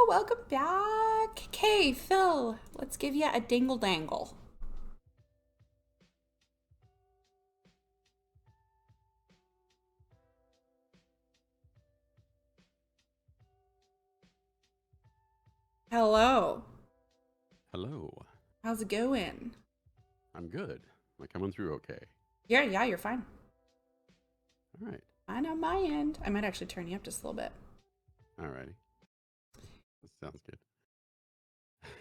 welcome back. Okay, Phil, let's give you a dingle dangle. Hello. Hello. How's it going? I'm good. Am I coming through okay? Yeah, you're fine. All right. Fine on my end. I might actually turn you up just a little bit. All righty. That sounds good.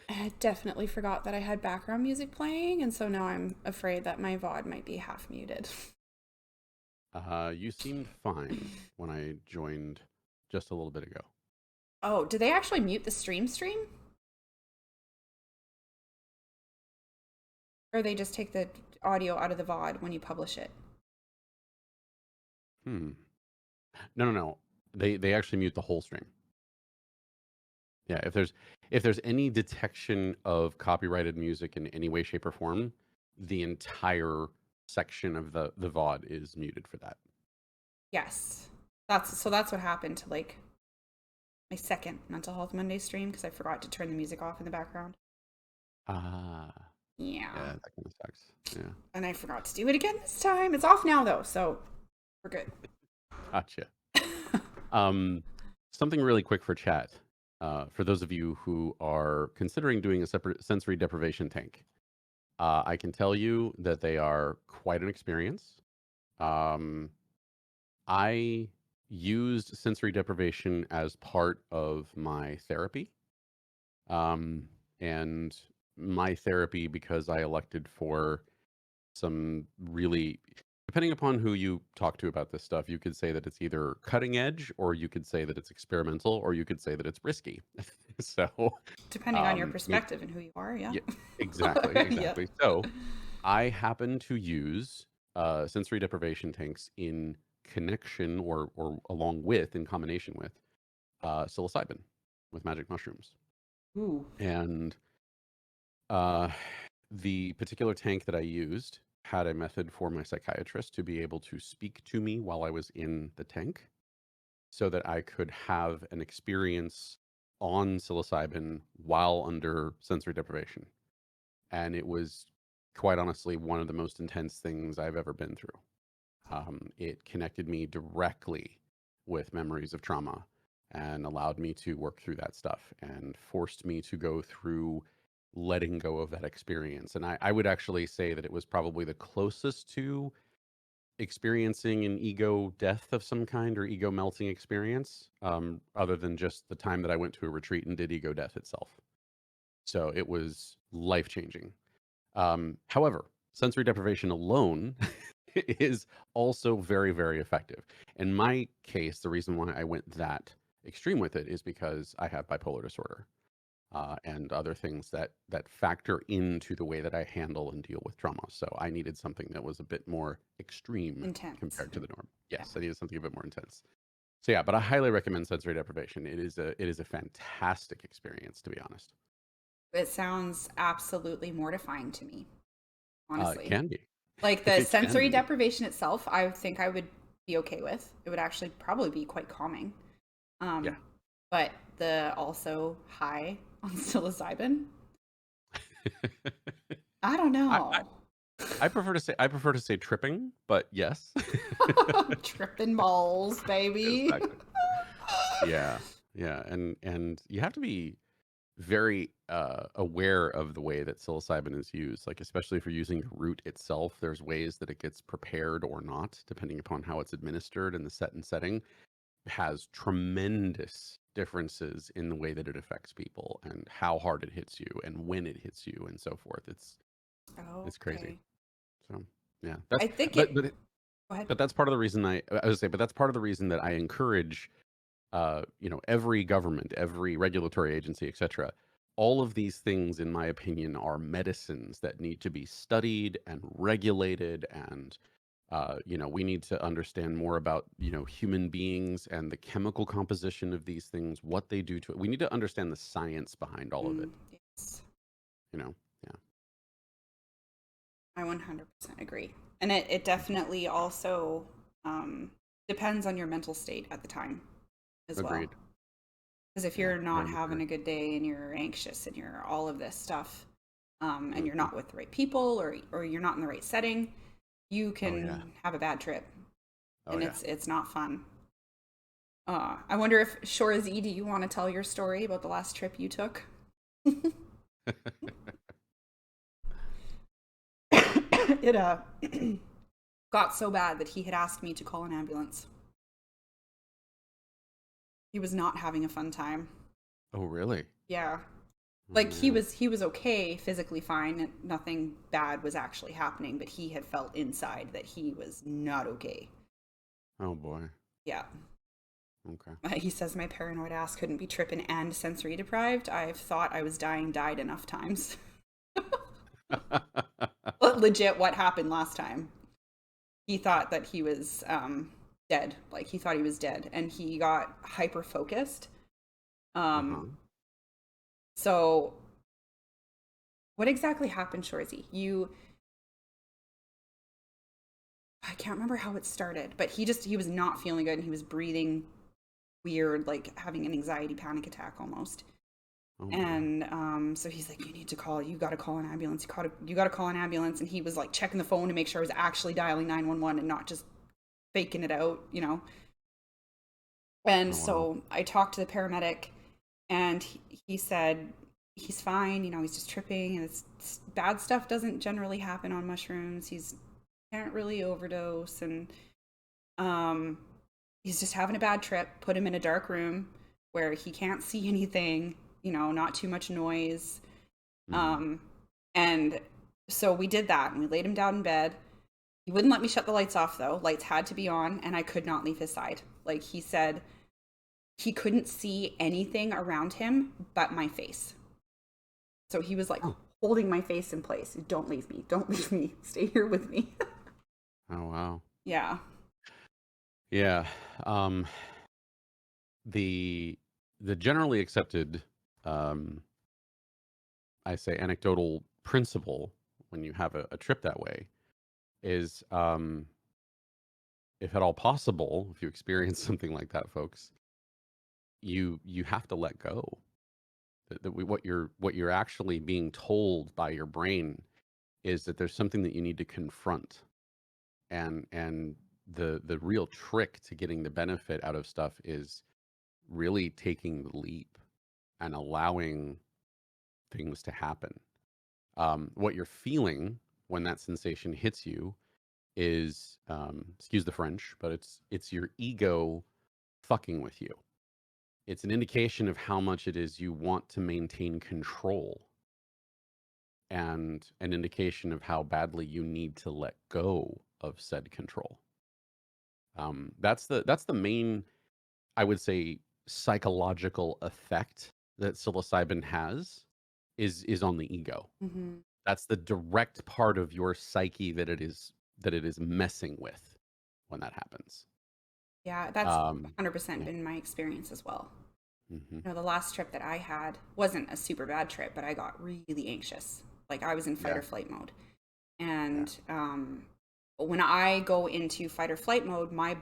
I definitely forgot that I had background music playing, and so now I'm afraid that my VOD might be half muted. You seemed fine when I joined just a little bit ago. Oh, did they actually mute the stream? Or they just take the audio out of the VOD when you publish it? Hmm. No. They actually mute the whole stream. Yeah, if there's any detection of copyrighted music in any way, shape, or form, the entire section of the VOD is muted for that. Yes. That's what happened to like my second Mental Health Monday stream because I forgot to turn the music off in the background. Ah, Yeah. yeah, that kind of sucks. Yeah, And I forgot to do it again this time. It's off now though, so we're good. gotcha. Um, Something really quick for chat. For those of you who are considering doing a separate sensory deprivation tank, I can tell you that they are quite an experience. Um, I used sensory deprivation as part of my therapy. Um, and my therapy, because I elected for some really, depending upon who you talk to about this stuff, you could say that it's either cutting edge, or you could say that it's experimental, or you could say that it's risky. So, Depending on your maybe, perspective and who you are, yeah. yeah, exactly, Yeah. exactly. So, I happen to use sensory deprivation tanks in connection, or along with, in combination with psilocybin, with magic mushrooms. Ooh. And uh, the particular tank that I used had a method for my psychiatrist to be able to speak to me while I was in the tank, so that I could have an experience on psilocybin while under sensory deprivation. And it was, quite honestly, one of the most intense things I've ever been through. It connected me directly with memories of trauma and allowed me to work through that stuff and forced me to go through letting go of that experience. And I would actually say that it was probably the closest to experiencing an ego death of some kind, or ego melting experience, other than just the time that I went to a retreat and did ego death itself. So it was life changing. However, sensory deprivation alone is also very, very effective. In my case, the reason why I went that extreme with it is because I have bipolar disorder, and other things that factor into the way that I handle and deal with trauma. So I needed something that was a bit more extreme Intense. compared to the norm. Yeah. Yes, I needed something a bit more intense. So yeah, but I highly recommend sensory deprivation. It is a fantastic experience, to be honest. It sounds absolutely mortifying to me, It honestly. can be. Like the It can sensory be. deprivation itself, I think I would be okay with. It would actually probably be quite calming. Yeah. Um, but the also high on psilocybin, I don't I, know. I prefer to say tripping, but yes. Tripping balls, baby. Exactly. Yeah. Yeah. And you have to be very aware of the way that psilocybin is used. Like, especially if you're using the root itself, there's ways that it gets prepared or not, depending upon how it's administered, and the set and setting has tremendous differences in the way that it affects people, and how hard it hits you, and when it hits you, and so forth. It's crazy. Okay. So yeah, I think but it. but Go ahead. but that's part of the reason I would say, but that's part of the reason that I encourage, every government, every regulatory agency, etc. All of these things, in my opinion, are medicines that need to be studied and regulated, and we need to understand more about, human beings and the chemical composition of these things, what they do to it. We need to understand the science behind all of it. Yes, You know, yeah, I 100% agree. And it definitely also um, depends on your mental state at the time as well. agreed, Because if Yeah. you're not Very, having very. a good day and you're anxious and you're all of this stuff, and you're Hmm. not with the right people or you're not in the right setting, you Oh yeah. can have a bad trip, Oh and yeah. it's not fun. I wonder if Shorzy, do you want to tell your story about the last trip you took? It got so bad that he had asked me to call an ambulance. He was not having a fun time. Oh really? Yeah. Oh Like he man. was he was okay, physically fine, and nothing bad was actually happening, but he had felt inside that he was not okay. Oh boy. Yeah. Okay. He says my paranoid ass couldn't be tripping and sensory deprived. I've thought I was dying, died enough times. But legit, what happened last time? He thought that he was dead. Like he thought he was dead, and he got hyper focused. Um, Uh-huh. so what exactly happened, Shorzy? I can't remember how it started, but he was not feeling good, and he was breathing weird, like having an anxiety panic attack almost. Oh boy. And so he's like, you got to call an ambulance. You got to call an ambulance. And he was like checking the phone to make sure I was actually dialing 911 and not just faking it out. And Oh wow. so I talked to the paramedic, and he said he's fine. He's just tripping, and it's bad stuff doesn't generally happen on mushrooms. He's can't really overdose, and um, he's just having a bad trip. Put him in a dark room where he can't see anything. Not too much noise. Mm. Um, and so we did that, and we laid him down in bed. He wouldn't let me shut the lights off, though. Lights had to be on, and I could not leave his side. Like he said, he couldn't see anything around him but my face. So he was like Oh. holding my face in place. Don't leave me. Don't leave me. Stay here with me. Oh wow. Yeah. Yeah. Um the the generally accepted um I say anecdotal principle when you have a trip that way is if at all possible, if you experience something like that, folks, you have to let go. What you're actually being told by your brain is that there's something that you need to confront, and the real trick to getting the benefit out of stuff is really taking the leap and allowing things to happen. What you're feeling when that sensation hits you is, excuse the French, but it's your ego fucking with you. It's an indication of how much it is you want to maintain control, and an indication of how badly you need to let go of said control. That's the main, I would say, psychological effect that psilocybin has is on the ego. Hmm. That's the direct part of your psyche that it is messing with when that happens. Yeah, that's Um, 100% yeah. been my experience as well. Hmm. The last trip that I had wasn't a super bad trip, but I got really anxious. Like I was in fight Yeah. or flight mode. Yeah. And when I go into fight or flight mode, my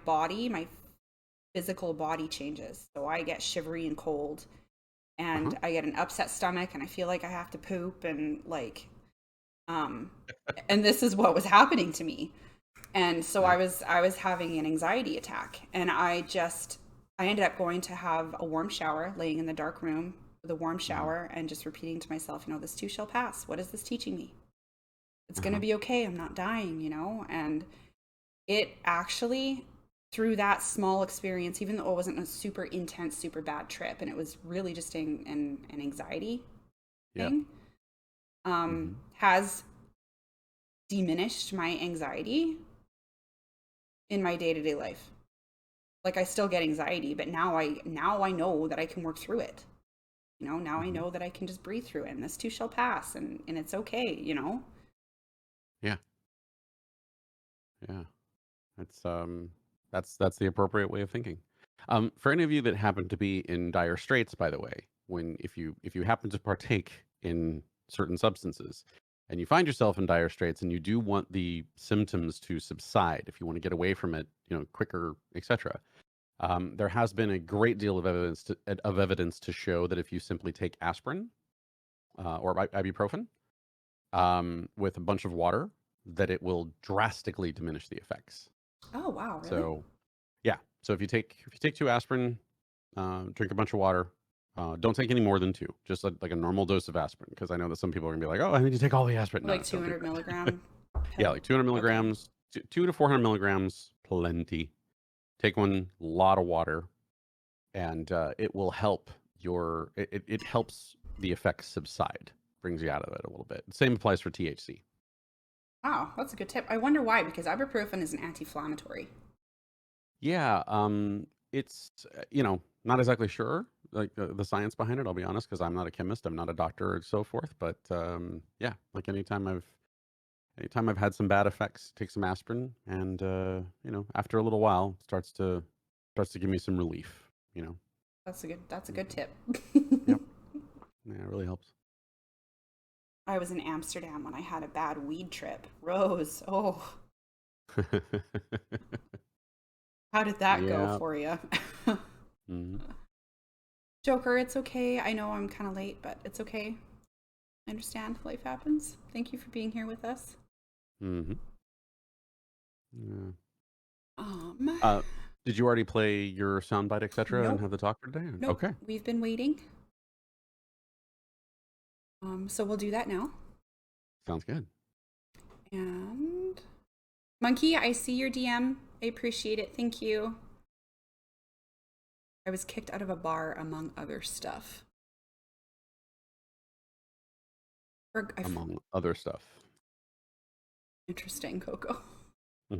physical body changes. So I get shivery and cold, Uh-huh. and I get an upset stomach, and I feel like I have to poop, and um and this is what was happening to me. And so Yeah. I was having an anxiety attack, and I ended up going to have a warm shower, laying in the dark room with a warm Mhm. shower, and just repeating to myself, this too shall pass. What is this teaching me? It's going to Uh-huh. be okay. I'm not dying. And it actually, through that small experience, even though it wasn't a super intense, super bad trip, and it was really just an anxiety Yeah. thing, Mhm. has diminished my anxiety in my day-to-day life. Like I still get anxiety, but now I know that I can work through it. Now I Mhm. know that I can just breathe through it, and this too shall pass, and it's okay. Yeah. Yeah. That's the appropriate way of thinking. For any of you that happen to be in dire straits, by the way, when if you happen to partake in certain substances and you find yourself in dire straits and you do want the symptoms to subside, if you want to get away from it, quicker, etc., There has been a great deal of evidence to show that if you simply take aspirin or ibuprofen with a bunch of water, that it will drastically diminish the effects. Oh, wow, really? So yeah, so if you take two aspirin, drink a bunch of water. Don't take any more than two, just like a normal dose of aspirin, because I know that some people are gonna be like, "Oh, I need to take all the aspirin." No, Like don't do 200 that. milligram Yeah, pill? like 200 Okay. milligrams, 2 to 400 milligrams, plenty. Take one, lot of water, and it will help it helps the effects subside, brings you out of it a little bit. Same applies for THC. Wow, that's a good tip. I wonder why, because ibuprofen is an anti-inflammatory. Yeah, it's not exactly sure like the science behind it. I'll be honest, because I'm not a chemist, I'm not a doctor, or so forth. But yeah, like anytime I've had some bad effects, take some aspirin, and after a little while, it starts to give me some relief. You know. That's a good Mhm. tip. Yep. Yeah, it really helps. I was in Amsterdam when I had a bad weed trip. Rose, oh, how did that go Yeah. for you? Hmm. Joker, it's okay. I know I'm kind of late, but it's okay. I understand. Life happens. Thank you for being here with us. Hmm. Yeah. Um, Uh, did you already play your soundbite, etc., and nope, have the talk for today? nope. Okay, We've been waiting. So we'll do that now. sounds good. And Monkey, I see your DM. I appreciate it. Thank you. I was kicked out of a bar among other stuff. Among other stuff. Interesting, Coco. Hmm.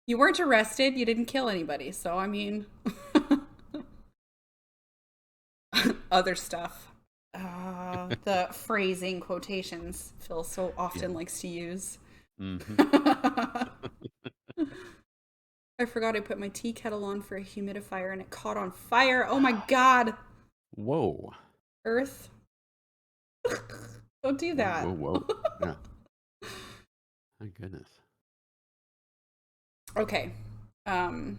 You weren't arrested. You didn't kill anybody. So, I mean, other stuff. The phrasing quotations Phil so Yeah. often likes to use. Hmm. I forgot I put my tea kettle on for a humidifier and it caught on fire. Oh my god. Whoa. Earth, don't do Whoa. Whoa. that. Whoa. Yeah. My goodness. Okay. Um,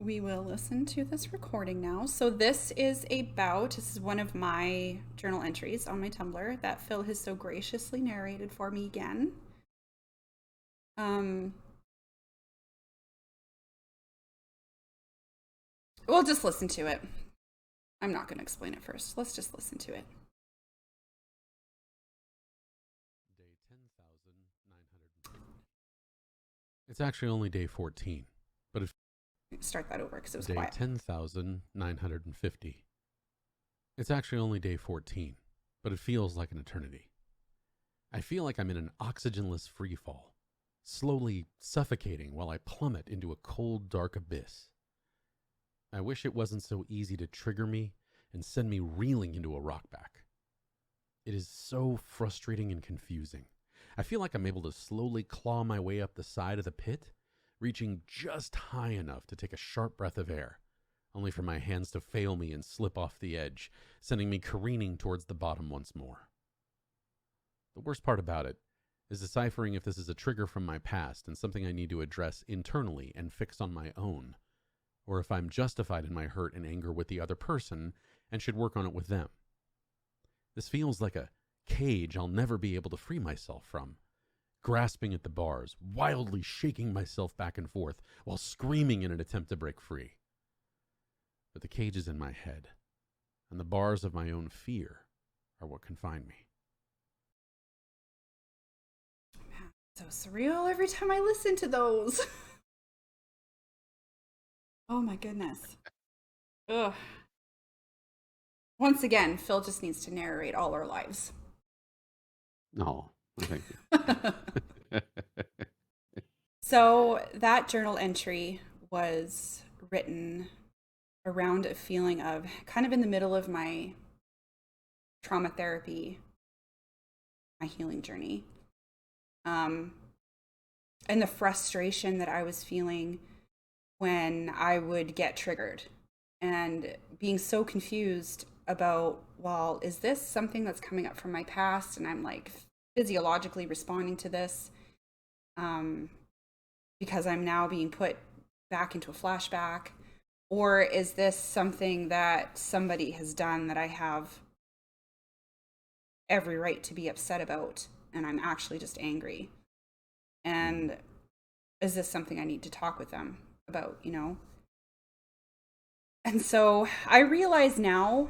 we will listen to this recording now. So this is one of my journal entries on my Tumblr that Phil has so graciously narrated for me again. Um, we'll just listen to it. I'm not going to explain it first. Let's just listen to it. Day 10,950. It's actually only day 14, but if Start that over because it was day quiet. 10,950. It's actually only day 14, but it feels like an eternity. I feel like I'm in an oxygenless free fall, slowly suffocating while I plummet into a cold, dark abyss. I wish it wasn't so easy to trigger me and send me reeling into a rockback. It is so frustrating and confusing. I feel like I'm able to slowly claw my way up the side of the pit, reaching just high enough to take a sharp breath of air, only for my hands to fail me and slip off the edge, sending me careening towards the bottom once more. The worst part about it is deciphering if this is a trigger from my past and something I need to address internally and fix on my own, or if I'm justified in my hurt and anger with the other person and should work on it with them. This feels like a cage I'll never be able to free myself from, grasping at the bars, wildly shaking myself back and forth while screaming in an attempt to break free. But the cage is in my head, and the bars of my own fear are what confine me. So surreal every time I listen to those. Oh my goodness. Ugh. Once again, Phil just needs to narrate all our lives. No, oh, thank you. So that journal entry was written around a feeling of kind of in the middle of my trauma therapy, my healing journey. Um, and the frustration that I was feeling when I would get triggered and being so confused about, well, is this something that's coming up from my past? And I'm like physiologically responding to this because I'm now being put back into a flashback? Or is this something that somebody has done that I have every right to be upset about and I'm actually just angry? Mm. And is this something I need to talk with them about, you know? And so I realize now,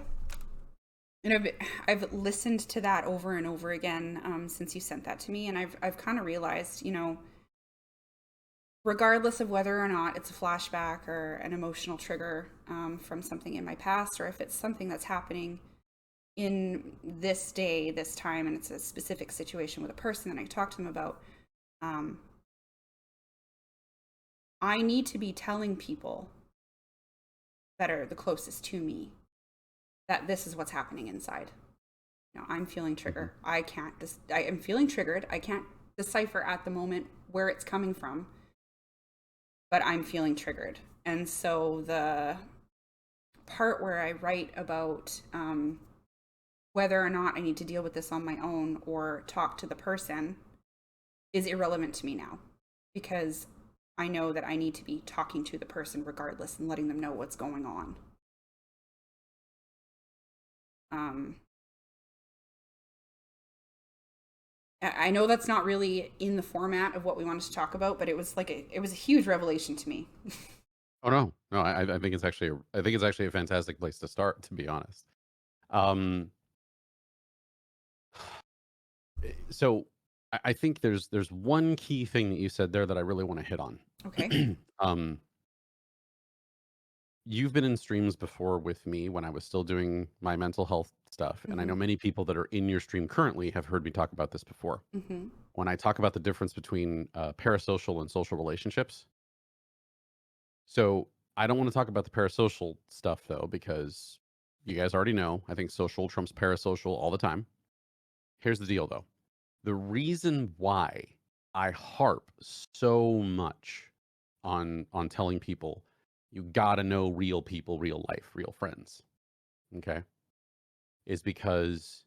and I've listened to that over and over again since you sent that to me, and I've kind of realized, you know, regardless of whether or not it's a flashback or an emotional trigger from something in my past, or if it's something that's happening in this day, this time, and it's a specific situation with a person that I talk to them about, um, I need to be telling people that are the closest to me that this is what's happening inside. You know, I'm feeling Mhm. trigger. I am feeling triggered. I can't decipher at the moment where it's coming from, but I'm feeling triggered. And so the part where I write about whether or not I need to deal with this on my own or talk to the person is irrelevant to me now, because I know that I need to be talking to the person regardless and letting them know what's going on. Um, I know that's not really in the format of what we wanted to talk about, but it was a huge revelation to me. Oh no, no, I think it's actually I think it's actually a fantastic place to start, to be honest. Um, so I think there's one key thing that you said there that I really want to hit on. Okay. um, you've been in streams before with me when I was still doing my mental health stuff, and I Mm-hmm. know many people that are in your stream currently have heard me talk about this before. Mm-hmm. When I talk about the difference between parasocial and social relationships, so I don't want to talk about the parasocial stuff though, because you guys already know I think social trumps parasocial all the time. Here's the deal though. The reason why I harp so much on telling people you got to know real people, real life, real friends, okay? Is because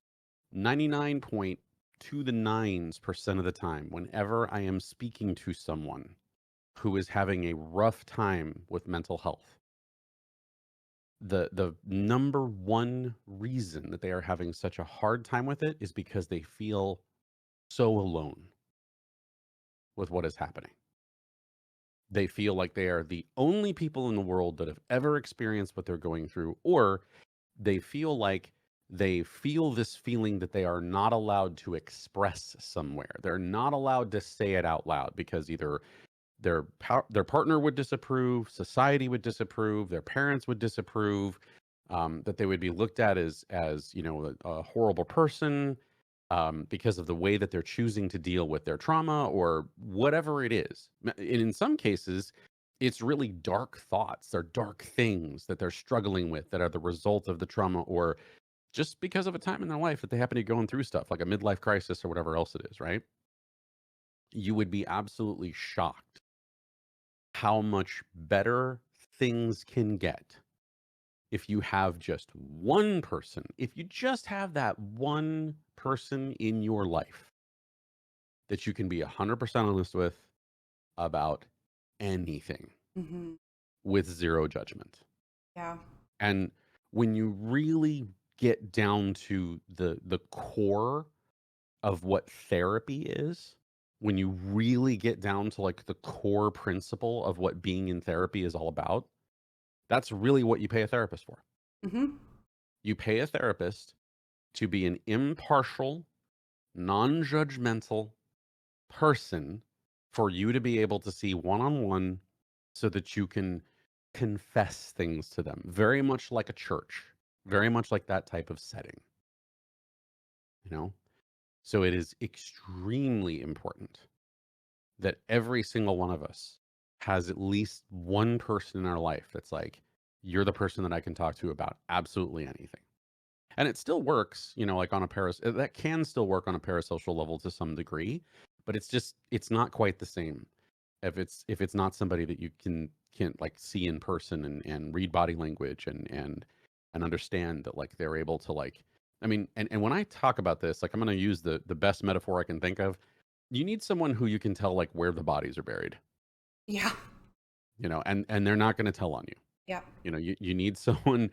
99 point to the nines% of the time whenever I am speaking to someone who is having a rough time with mental health, the number one reason that they are having such a hard time with it is because they feel so alone with what is happening. They feel like they are the only people in the world that have ever experienced what they're going through, or they feel like they feel this feeling that they are not allowed to express somewhere. They're not allowed to say it out loud because either their partner would disapprove, society would disapprove, their parents would disapprove, that they would be looked at as you know a horrible person because of the way that they're choosing to deal with their trauma or whatever it is. And in some cases, it's really dark thoughts or dark things that they're struggling with that are the result of the trauma or just because of a time in their life that they happen to be going through stuff like a midlife crisis or whatever else it is, right? You would be absolutely shocked how much better things can get if you have just one person, if you just have that one person in your life that you can be 100% honest with about anything Mm-hmm. with zero judgment. Yeah. And when you really get down to the core of what therapy is, when you really get down to like the core principle of what being in therapy is all about, that's really what you pay a therapist for. Mm-hmm. You pay a therapist to be an impartial, non-judgmental person for you to be able to see one-on-one so that you can confess things to them. Very much like a church, very much like that type of setting, you know? So it is extremely important that every single one of us has at least one person in our life that's like, you're the person that I can talk to about absolutely anything. And it still works, you know, like on a that can still work on a parasocial level to some degree, but it's not quite the same if it's not somebody that you can like see in person and read body language and understand that like they're able to like I mean and when I talk about this, like I'm going to use the best metaphor I can think of. You need someone who you can tell like where the bodies are buried. Yeah. and they're not going to tell on you. Yeah. You need someone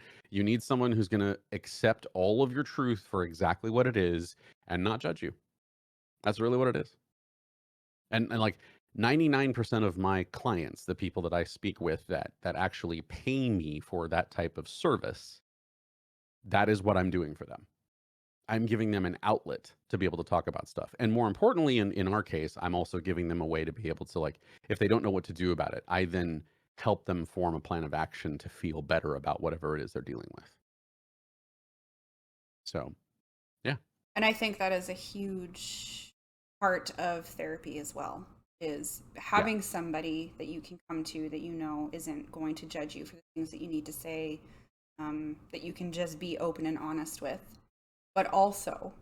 who's going to accept all of your truth for exactly what it is and not judge you. That's really what it is. And like 99% of my clients, the people that I speak with that actually pay me for that type of service, that is what I'm doing for them. I'm giving them an outlet to be able to talk about stuff. And more importantly, in our case, I'm also giving them a way to be able to, like, if they don't know what to do about it, I then help them form a plan of action to feel better about whatever it is they're dealing with. So, yeah. And I think that is a huge part of therapy as well, is Yeah. having somebody that you can come to that you know isn't going to judge you for the things that you need to say, that you can just be open and honest with, but also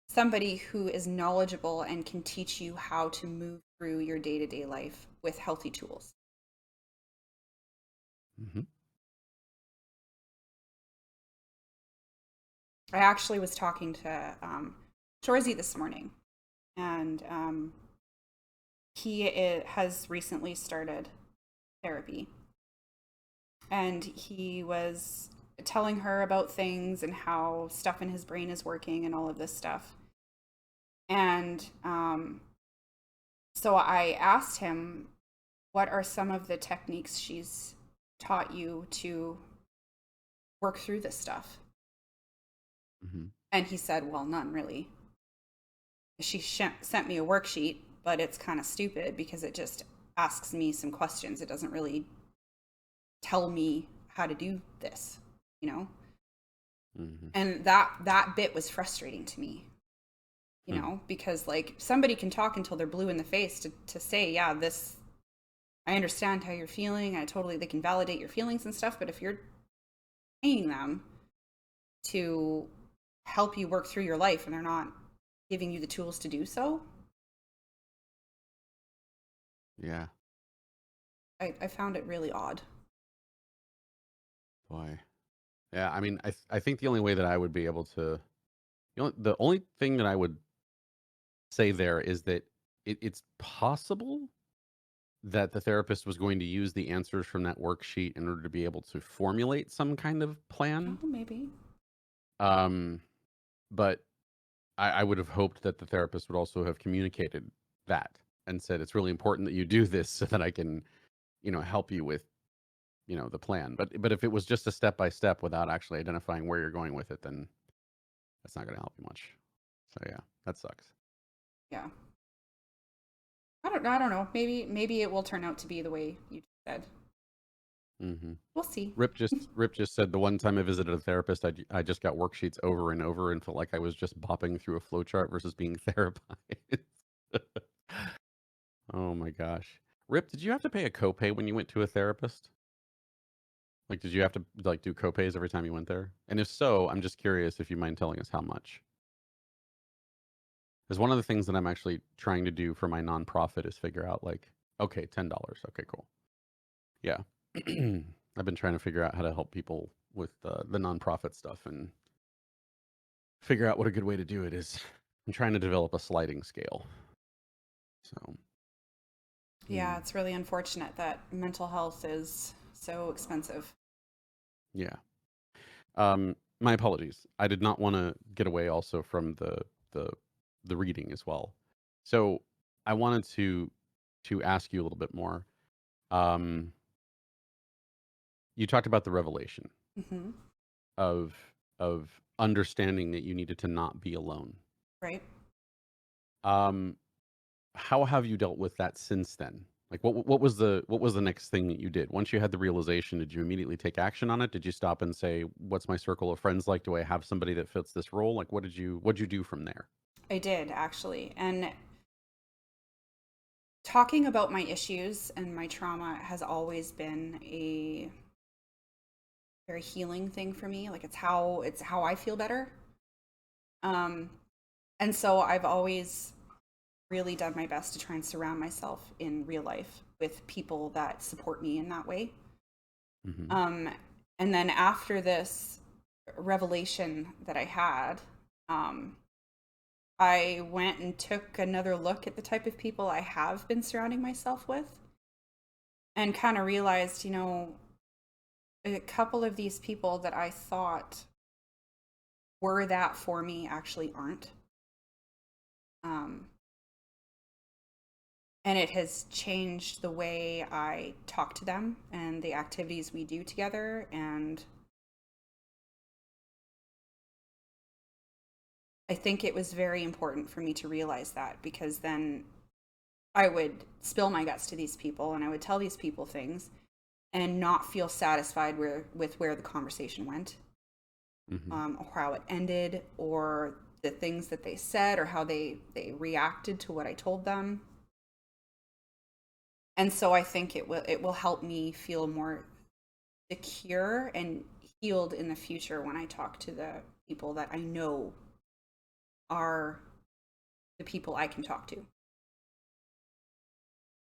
somebody who is knowledgeable and can teach you how to move through your day-to-day life with healthy tools. Hmm. I actually was talking to Shorzy this morning, and has recently started therapy. And he was telling her about things and how stuff in his brain is working and all of this stuff. And so I asked him, what are some of the techniques she's taught you to work through this stuff? Hmm. And he said, well, none really. She sent me a worksheet, but it's kind of stupid because it just asks me some questions. It doesn't really tell me how to do this, you know? Hmm. And that bit was frustrating to me, because like somebody can talk until they're blue in the face to say, yeah, this, I understand how you're feeling. They can validate your feelings and stuff. But if you're paying them to help you work through your life and they're not giving you the tools to do so, Yeah. I found it really odd. Boy. Yeah. I mean, I think the only way that I would be able to, the only thing that I would say there is that it's possible that the therapist was going to use the answers from that worksheet in order to be able to formulate some kind of plan. Oh, maybe. Um, but I would have hoped that the therapist would also have communicated that and said, it's really important that you do this so that I can, help you with, the plan. But if it was just a step by step without actually identifying where you're going with it, then that's not going to help you much. So yeah, that sucks. Yeah. I don't know. Maybe it will turn out to be the way you said. Hmm. We'll see. Rip just said the one time I visited a therapist, I just got worksheets over and over and felt like I was just bopping through a flowchart versus being therapized. Oh my gosh. Rip, did you have to pay a copay when you went to a therapist? Like, did you have to like do copays every time you went there? And if so, I'm just curious if you mind telling us how much. Because one of the things that I'm actually trying to do for my nonprofit is figure out like, okay, $10. Okay, cool. Yeah. I've been trying to figure out how to help people with the nonprofit stuff and figure out what a good way to do it is. I'm trying to develop a sliding scale. So, Yeah, mm, it's really unfortunate that mental health is so expensive. yeah. My apologies. I did not want to get away also from the the reading as well. So I wanted to ask you a little bit more. Um, you talked about the revelation Hmm. of understanding that you needed to not be alone. Right? Um, how have you dealt with that since then? Like what was the next thing that you did? Once you had the realization, did you immediately take action on it? Did you stop and say, "What's my circle of friends like? Do I have somebody that fits this role?" Like what did you do from there? I did actually. And talking about my issues and my trauma has always been a very healing thing for me. Like it's how I feel better. Um and so I've always really done my best to try and surround myself in real life with people that support me in that way. Mhm. Um and then after this revelation that I had, um I went and took another look at the type of people I have been surrounding myself with. and kind of realized, a couple of these people that I thought were that for me actually aren't. Um, and it has changed the way I talk to them and the activities we do together. And I think it was very important for me to realize that, because then I would spill my guts to these people and I would tell these people things and not feel satisfied with where the conversation went, Hmm. or how it ended, or the things that they said, or how they reacted to what I told them. And so I think it will help me feel more secure and healed in the future when I talk to the people that I know are the people I can talk to.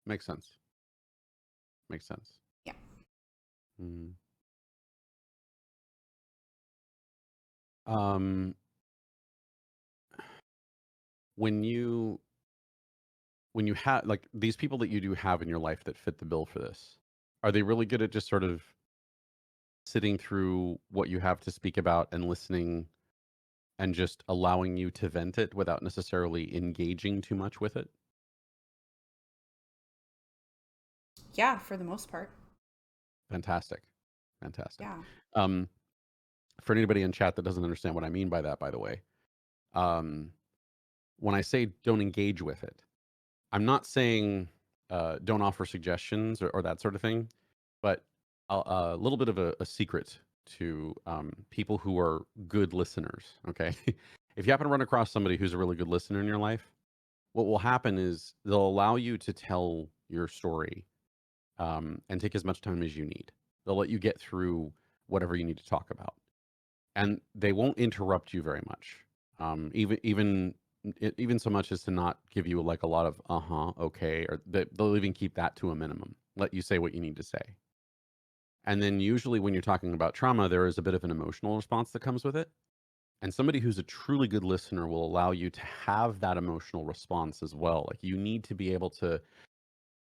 Makes sense. Makes sense. Yeah. Mm. Um, when you have like these people that you do have in your life that fit the bill for this, are they really good at just sort of sitting through what you have to speak about and listening and just allowing you to vent it without necessarily engaging too much with it? Yeah, for the most part. Fantastic. Fantastic. Yeah. Um, for anybody in chat that doesn't understand what I mean by that, by the way, um, when I say don't engage with it, I'm not saying don't offer suggestions or that sort of thing, but a little bit of a secret to people who are good listeners. Okay. If you happen to run across somebody who's a really good listener in your life, what will happen is they'll allow you to tell your story and take as much time as you need. They'll let you get through whatever you need to talk about, and they won't interrupt you very much. Even so much as to not give you like a lot of okay, or they'll even keep that to a minimum. Let you say what you need to say, and then usually when you're talking about trauma, there is a bit of an emotional response that comes with it. And somebody who's a truly good listener will allow you to have that emotional response as well. Like you need to be able to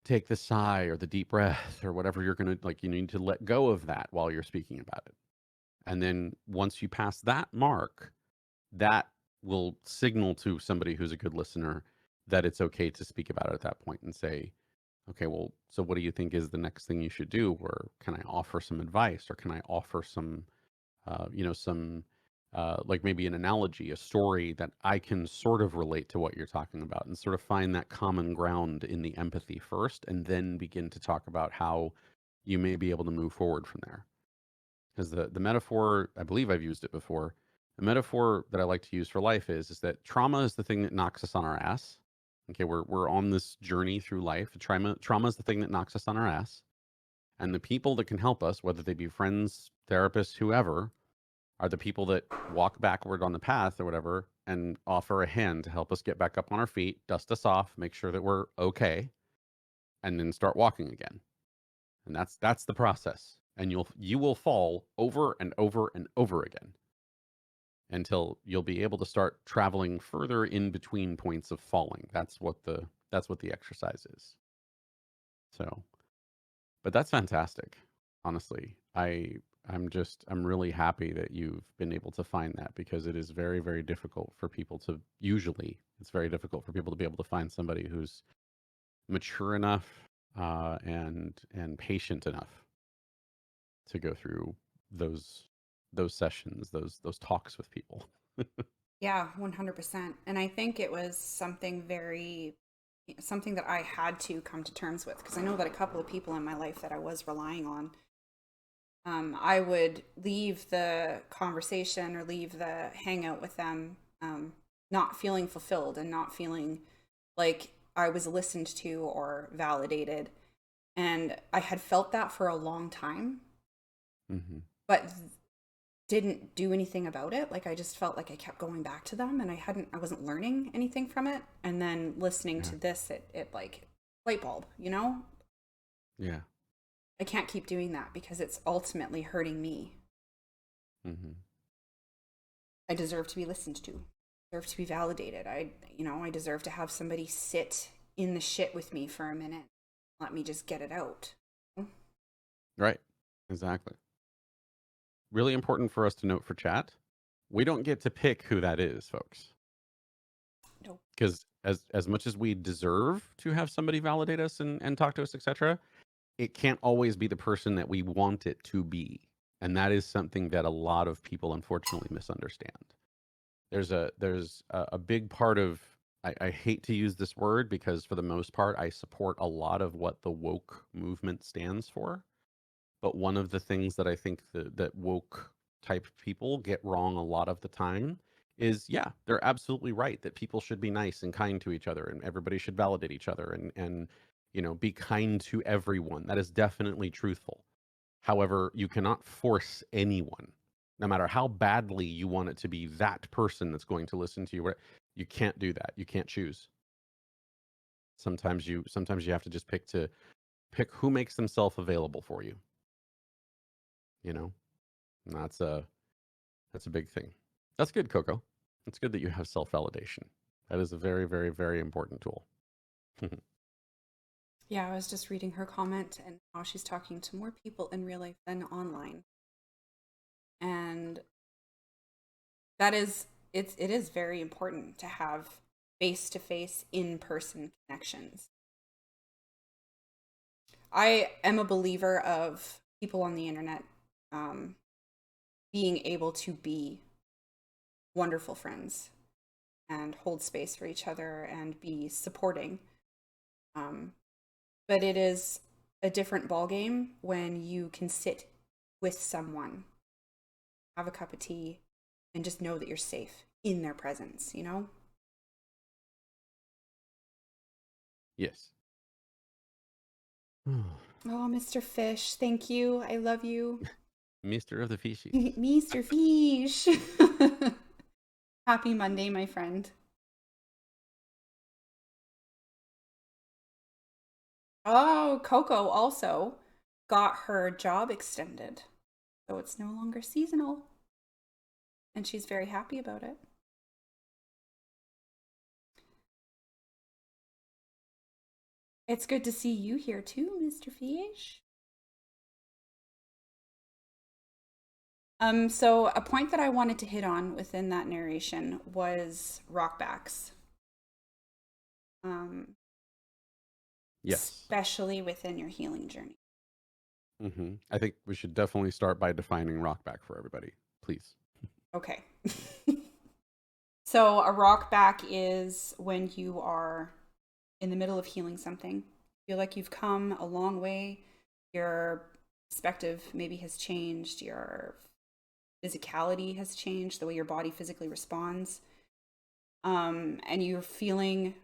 take the sigh or the deep breath or whatever you're going to like, you need to let go of that while you're speaking about it. And then once you pass that mark, that will signal to somebody who's a good listener that it's okay to speak about it at that point and say, okay, well, so what do you think is the next thing you should do? Or can I offer some advice, or can I offer some some like maybe an analogy, a story that I can sort of relate to what you're talking about, and sort of find that common ground in the empathy first, and then begin to talk about how you may be able to move forward from there. Because the metaphor, I believe I've used it before, the metaphor that I like to use for life is that trauma is the thing that knocks us on our ass. Okay, we're on this journey through life. Trauma is the thing that knocks us on our ass, and the people that can help us, whether they be friends, therapists, whoever, are the people that walk backward on the path or whatever and offer a hand to help us get back up on our feet, dust us off, make sure that we're okay, and then start walking again. And that's the process. And you will fall over and over and over again until you'll be able to start traveling further in between points of falling. That's what the exercise is. So, but that's fantastic. Honestly, I'm really happy that you've been able to find that, because it is very, very difficult for people to usually it's very difficult for people to be able to find somebody who's mature enough and patient enough to go through those those sessions, those talks with people. Yeah, 100%. And I think it was something that I had to come to terms with, because I know that a couple of people in my life that I was relying on, I would leave the conversation or leave the hangout with them, not feeling fulfilled and not feeling like I was listened to or validated. And I had felt that for a long time, Hmm. but didn't do anything about it. Like I just felt like I kept going back to them and I wasn't learning anything from it. And then listening Yeah. to this, it like light bulb, Yeah. I can't keep doing that because it's ultimately hurting me. Hmm. I deserve to be listened to. I deserve to be validated. I deserve to have somebody sit in the shit with me for a minute. Let me just get it out. Right. Exactly. Really important for us to note for chat. We don't get to pick who that is, folks. No. Because as much as we deserve to have somebody validate us and talk to us, etc., it can't always be the person that we want it to be. And that is something that a lot of people unfortunately misunderstand. There's a big part of I hate to use this word because for the most part I support a lot of what the woke movement stands for. But one of the things that I think that woke type people get wrong a lot of the time is, yeah, they're absolutely right that people should be nice and kind to each other and everybody should validate each other and be kind to everyone. That is definitely truthful. However, you cannot force anyone, no matter how badly you want it to be that person that's going to listen to you. You can't do that. You can't choose. Sometimes you have to just pick who makes themselves available for you. You know, and that's a big thing. That's good, Coco. It's good that you have self validation. That is a very, very, very important tool. Yeah, I was just reading her comment and how she's talking to more people in real life than online. And it is very important to have face to face in person connections. I am a believer of people on the internet um, being able to be wonderful friends and hold space for each other and be supporting. Um, but it is a different ballgame when you can sit with someone, have a cup of tea, and just know that you're safe in their presence, you know? Yes. Oh, Mr. Fish, thank you. I love you. Mister of the Fishies. Mr. Fish. Happy Monday, my friend. Oh, Coco also got her job extended. So it's no longer seasonal. And she's very happy about it. It's good to see you here too, Mr. Fish. So a point that I wanted to hit on within that narration was rockbacks. Um, Yes. especially within your healing journey. I think we should definitely start by defining rockback for everybody, please. Okay. So a rockback is when you are in the middle of healing something. Feel like you've come a long way. Your perspective maybe has changed. Your physicality has changed, the way your body physically responds. And you're feeling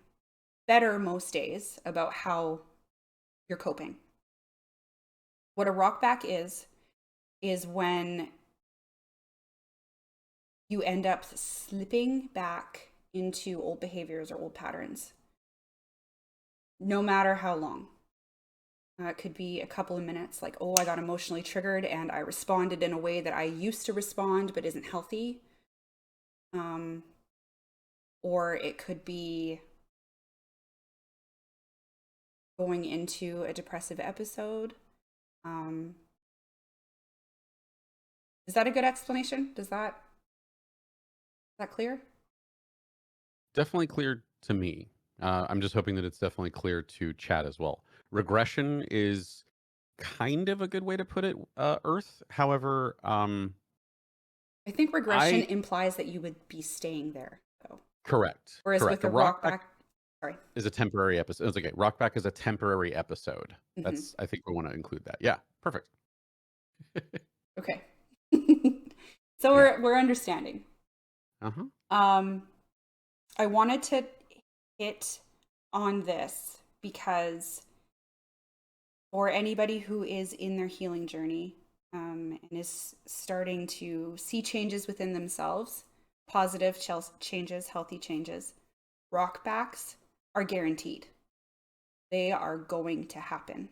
better most days about how you're coping. What a rockback is when you end up slipping back into old behaviors or old patterns, no matter how long. It could be a couple of minutes, like, oh, I got emotionally triggered and I responded in a way that I used to respond but isn't healthy. Um, or it could be going into a depressive episode. Um, is that a good explanation? Is that clear? Definitely clear to me. I'm just hoping that it's definitely clear to chat as well. Regression is kind of a good way to put it, Earth. However, I think regression I implies that you would be staying there, though. correct, Whereas with correct. A a rock rock back back, sorry. is a temporary episode. It's okay. Rock back is a temporary episode. Hmm. That's I think we want to include that. Yeah, perfect. Okay. So Yeah. we're understanding. Uh huh. Um, I wanted to hit on this because for anybody who is in their healing journey and is starting to see changes within themselves, positive changes, healthy changes, rockbacks are guaranteed. They are going to happen.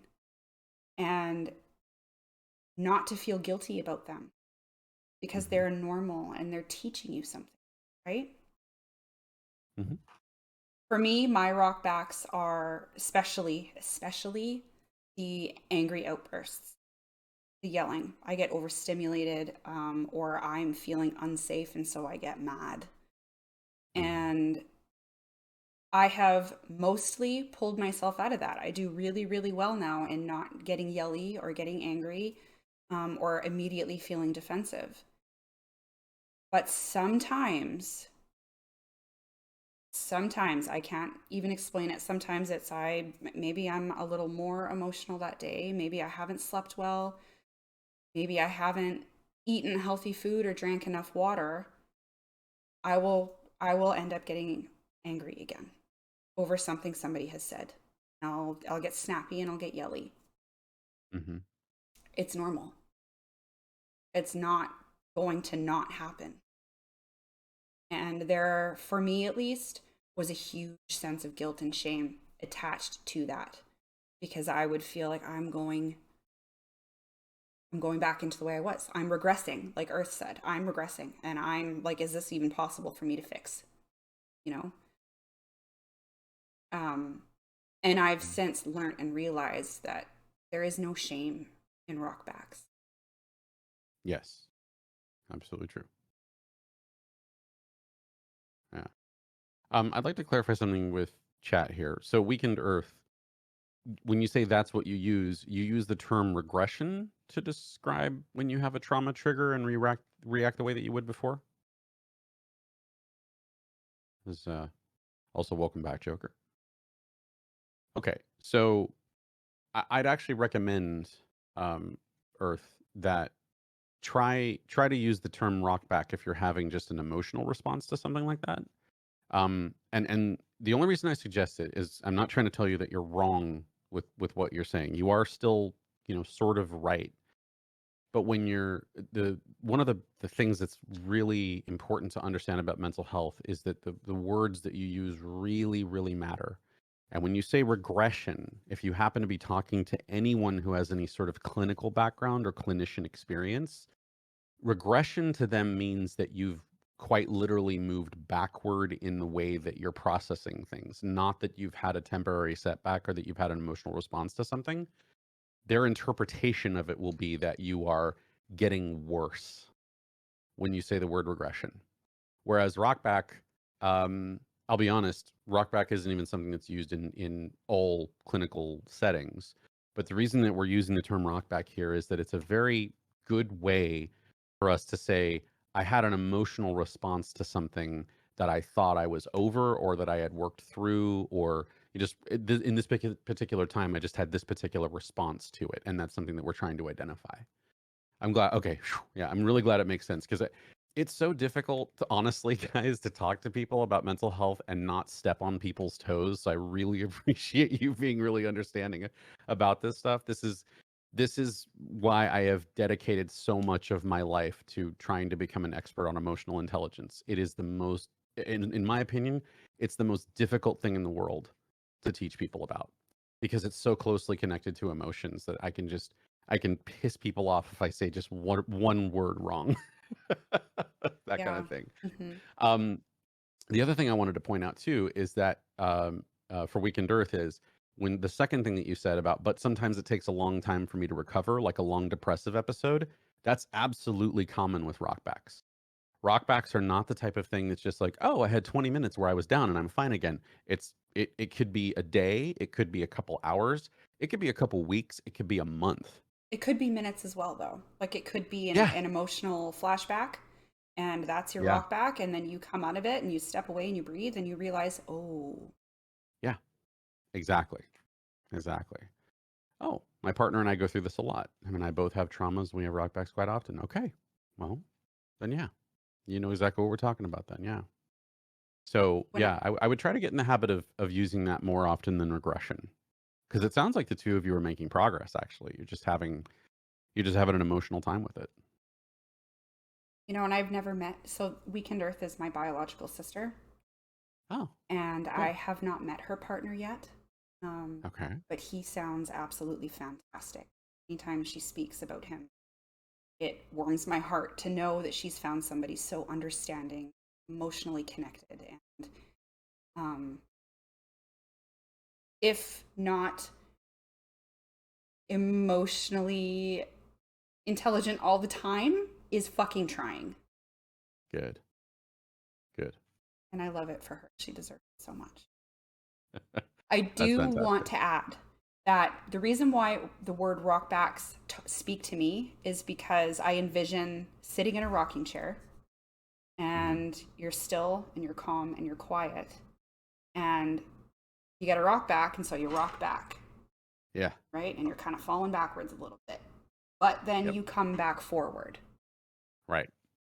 And not to feel guilty about them because Hmm. they're normal and they're teaching you something, right? Hmm. For me, my rockbacks are especially the angry outbursts. the yelling. I get overstimulated, or I'm feeling unsafe, and so I get mad. Mhm. And I have mostly pulled myself out of that. I do really, really well now in not getting yelly or getting angry, or immediately feeling defensive. But sometimes I can't even explain it. Sometimes it's maybe I'm a little more emotional that day. Maybe I haven't slept well. Maybe I haven't eaten healthy food or drank enough water. I will end up getting angry again over something somebody has said. I'll get snappy and I'll get yelly. Mhm. It's normal. It's not going to not happen. And there, for me at least, was a huge sense of guilt and shame attached to that, because I would feel like I'm going back into the way I was. I'm regressing, like Earth said. I'm regressing, and I'm like, is this even possible for me to fix? You know. Um, and I've Mm. since learned and realized that there is no shame in rockbacks. Yes, absolutely true. Yeah. I'd like to clarify something with chat here. So, weakened Earth, when you say that's what you use the term regression to describe when you have a trauma trigger and react the way that you would before? Is also welcome back, Joker. Okay, so I'd actually recommend um, Earth that try to use the term rock back if you're having just an emotional response to something like that. And the only reason I suggest it is I'm not trying to tell you that you're wrong with what you're saying. You are still, sort of right. But when you're the one of the things that's really important to understand about mental health is that the words that you use really, really matter. And when you say regression, if you happen to be talking to anyone who has any sort of clinical background or clinician experience, regression to them means that you've quite literally moved backward in the way that you're processing things, not that you've had a temporary setback or that you've had an emotional response to something. Their interpretation of it will be that you are getting worse when you say the word regression. Whereas rockback, I'll be honest, rockback isn't even something that's used in all clinical settings. But the reason that we're using the term rockback here is that it's a very good way for us to say, I had an emotional response to something that I thought I was over or that I had worked through, or you just in this particular time, I just had this particular response to it. And that's something that we're trying to identify. I'm glad. Okay, phew, yeah, I'm really glad it makes sense because it's so difficult, to, honestly, guys, to talk to people about mental health and not step on people's toes. So I really appreciate you being really understanding about this stuff. This is why I have dedicated so much of my life to trying to become an expert on emotional intelligence. It is the most, in my opinion, it's the most difficult thing in the world to teach people about because it's so closely connected to emotions that I can piss people off if I say just one word wrong. That kind Yeah. of thing. Hmm. Um, the other thing I wanted to point out too is that for Weekend Earth is when the second thing that you said about, but sometimes it takes a long time for me to recover, like a long depressive episode. That's absolutely common with rockbacks. Rockbacks are not the type of thing that's just like, oh, I had 20 minutes where I was down and I'm fine again. It could be a day, it could be a couple hours, it could be a couple weeks, it could be a month. It could be minutes as well, though. Like it could be Yeah. an emotional flashback, and that's your Yeah. rock back, and then you come out of it and you step away and you breathe and you realize, oh, Yeah. Exactly. Exactly. Oh, my partner and I go through this a lot. Him and I both have traumas. We have rockbacks quite often. Okay. Well, then yeah. You know exactly what we're talking about then. Yeah. So when I, yeah, I would try to get in the habit of using that more often than regression. Because it sounds like the two of you are making progress actually. You're just having an emotional time with it. and I've never met, so Weekend Earth is my biological sister, Oh, and I cool. have not met her partner yet. Okay. But he sounds absolutely fantastic. Anytime she speaks about him, it warms my heart to know that she's found somebody so understanding, emotionally connected, and um, if not emotionally intelligent all the time is fucking trying. Good. Good. And I love it for her. She deserves it so much. I That's do want fantastic. to add that the reason why the word rockbacks speak to me is because I envision sitting in a rocking chair Hmm. and you're still and you're calm and you're quiet and you get a rock back and so you rock back, Yeah. right? And you're kind of falling backwards a little bit. But then Yep. you come back forward Right.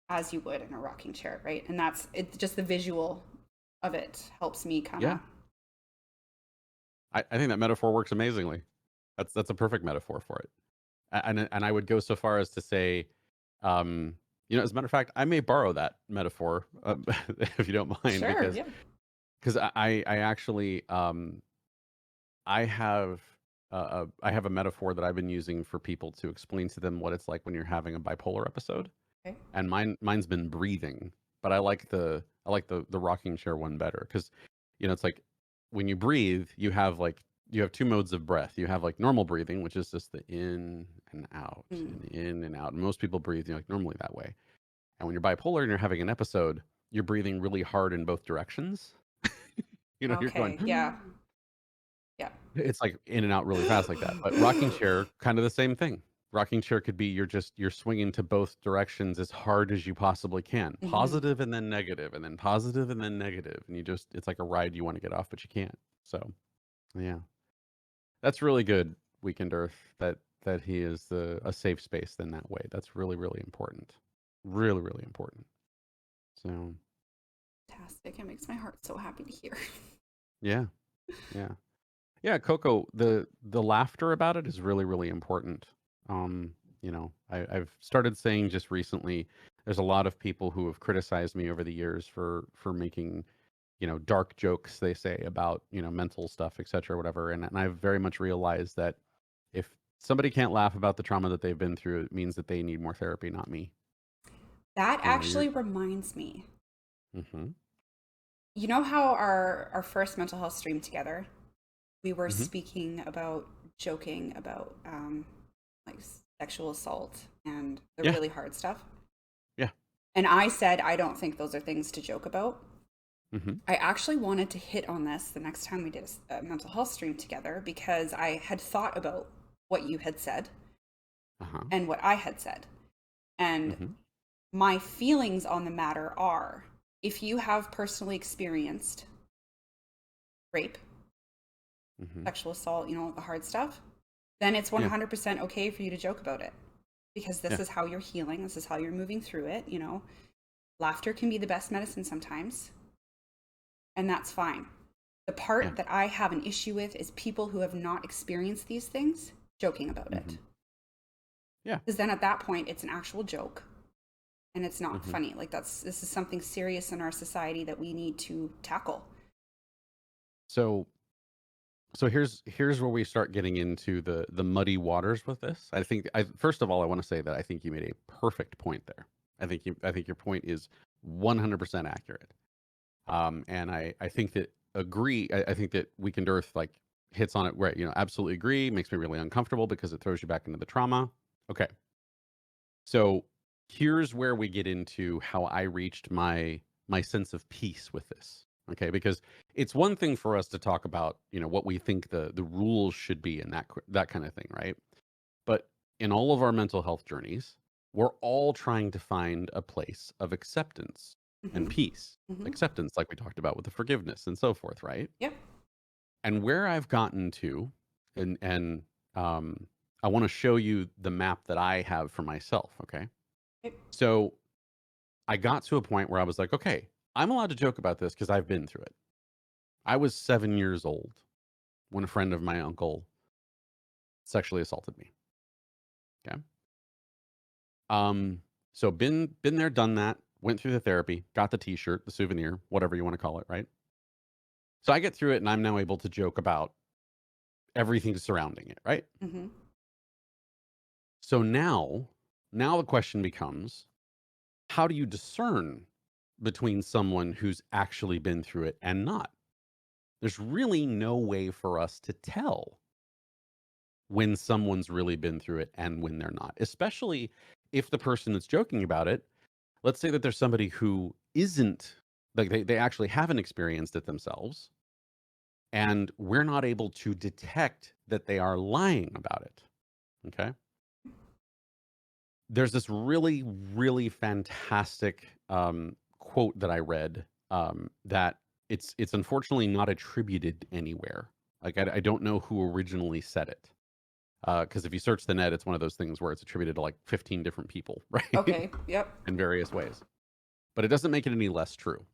as you would in a rocking chair, right? And that's it, just the visual of it helps me kind Yeah. of. I think that metaphor works amazingly. That's a perfect metaphor for it. And I would go so far as to say, um, as a matter of fact, I may borrow that metaphor, if you don't mind, Sure, because yeah. I actually I have I have a metaphor that I've been using for people to explain to them what it's like when you're having a bipolar episode, Okay. and mine's been breathing, but I like the rocking chair one better because it's like when you breathe, you have two modes of breath. You have like normal breathing, which is just the in and out Mm. and in and out. And most people breathe like normally that way. And when you're bipolar and you're having an episode, you're breathing really hard in both directions. You're going Okay, yeah. Yeah. it's like in and out really fast like that. But rocking chair, kind of the same thing. Rocking chair could be you're swinging to both directions as hard as you possibly can. Hmm. Positive and then negative, and then positive and then negative. And it's like a ride you want to get off, but you can't. So yeah. That's really good, Weekend Earth, that he is a safe space in that way. That's really, really important. Really, really important. So Fantastic. It makes my heart so happy to hear. yeah, yeah. Yeah, Coco, the laughter about it is really, really important. I've started saying just recently, there's a lot of people who have criticized me over the years for making, dark jokes, they say, about, mental stuff, et cetera, whatever. And I've very much realized that if somebody can't laugh about the trauma that they've been through, it means that they need more therapy, not me. That You're actually reminds me. hmm You know how our first mental health stream together, we were hmm speaking about joking about like sexual assault and the Yeah, really hard stuff. yeah. And I said I don't think those are things to joke about. hmm I actually wanted to hit on this the next time we did a mental health stream together because I had thought about what you had said Uh-huh. and what I had said. And hmm my feelings on the matter are if you have personally experienced rape, hmm sexual assault, the hard stuff, then it's Yeah, 100% okay for you to joke about it because this yeah. is how you're healing. This is how you're moving through it. Laughter can be the best medicine sometimes, and that's fine. The Yeah. part that I have an issue with is people who have not experienced these things joking about hmm it. Yeah. Because then at that point, it's an actual joke and it's not hmm funny. Like, this is something serious in our society that we need to tackle. So here's where we start getting into the muddy waters with this. I first of all I want to say that I think you made a perfect point there. I think your point is 100% accurate. And I think that I think that Weekend Earth like hits on it right, absolutely agree, makes me really uncomfortable because it throws you back into the trauma. Okay. So here's where we get into how I reached my sense of peace with this. Okay, because it's one thing for us to talk about, what we think the rules should be and that kind of thing, right? But in all of our mental health journeys, we're all trying to find a place of acceptance and Mm-hmm. peace. Mm-hmm. Acceptance, like we talked about with the forgiveness and so forth, right? Yep. And where I've gotten to, and I want to show you the map that I have for myself. Okay, Yep. so I got to a point where I was like, okay, I'm allowed to joke about this because I've been through it. I was 7 years old when a friend of my uncle sexually assaulted me. Okay. Um, so been there, done that, went through the therapy, got the t-shirt, the souvenir, whatever you want to call it, right? So I get through it and I'm now able to joke about everything surrounding it, right? Mm-hmm. So now the question becomes, how do you discern between someone who's actually been through it and not? There's really no way for us to tell when someone's really been through it and when they're not, especially if the person that's joking about it, let's say that there's somebody who isn't, like, they actually haven't experienced it themselves, and we're not able to detect that they are lying about it. Okay. There's this really, really fantastic quote that I read, that it's unfortunately not attributed anywhere. Like, I don't know who originally said it. Because if you search the net, it's one of those things where it's attributed to like 15 different people, right? Okay. Yep. In various ways. But it doesn't make it any less true.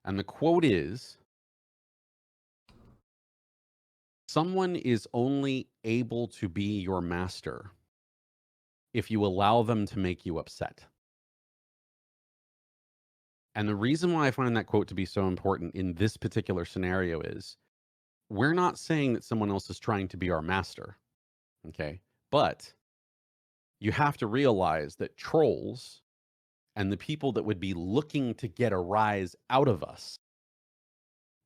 And the quote is, someone is only able to be your master if you allow them to make you upset. And the reason why I find that quote to be so important in this particular scenario is, we're not saying that someone else is trying to be our master. Okay. But you have to realize that trolls and the people that would be looking to get a rise out of us,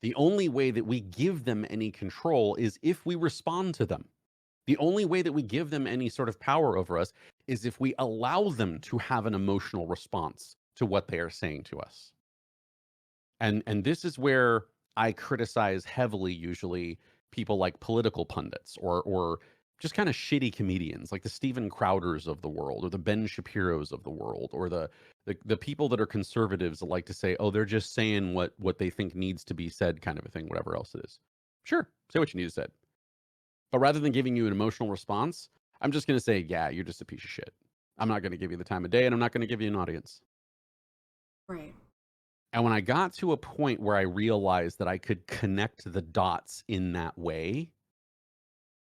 the only way that we give them any control is if we respond to them. The only way that we give them any sort of power over us is if we allow them to have an emotional response to what they are saying to us. And this is where I criticize heavily usually people like political pundits or just kind of shitty comedians like the Steven Crowders of the world or the Ben Shapiros of the world or the people that are conservatives that like to say, oh, they're just saying what they think needs to be said, kind of a thing, whatever else it is. Sure, say what you need to say. But rather than giving you an emotional response, I'm just going to say, yeah, you're just a piece of shit. I'm not going to give you the time of day and I'm not going to give you an audience. Right. And when I got to a point where I realized that I could connect the dots in that way,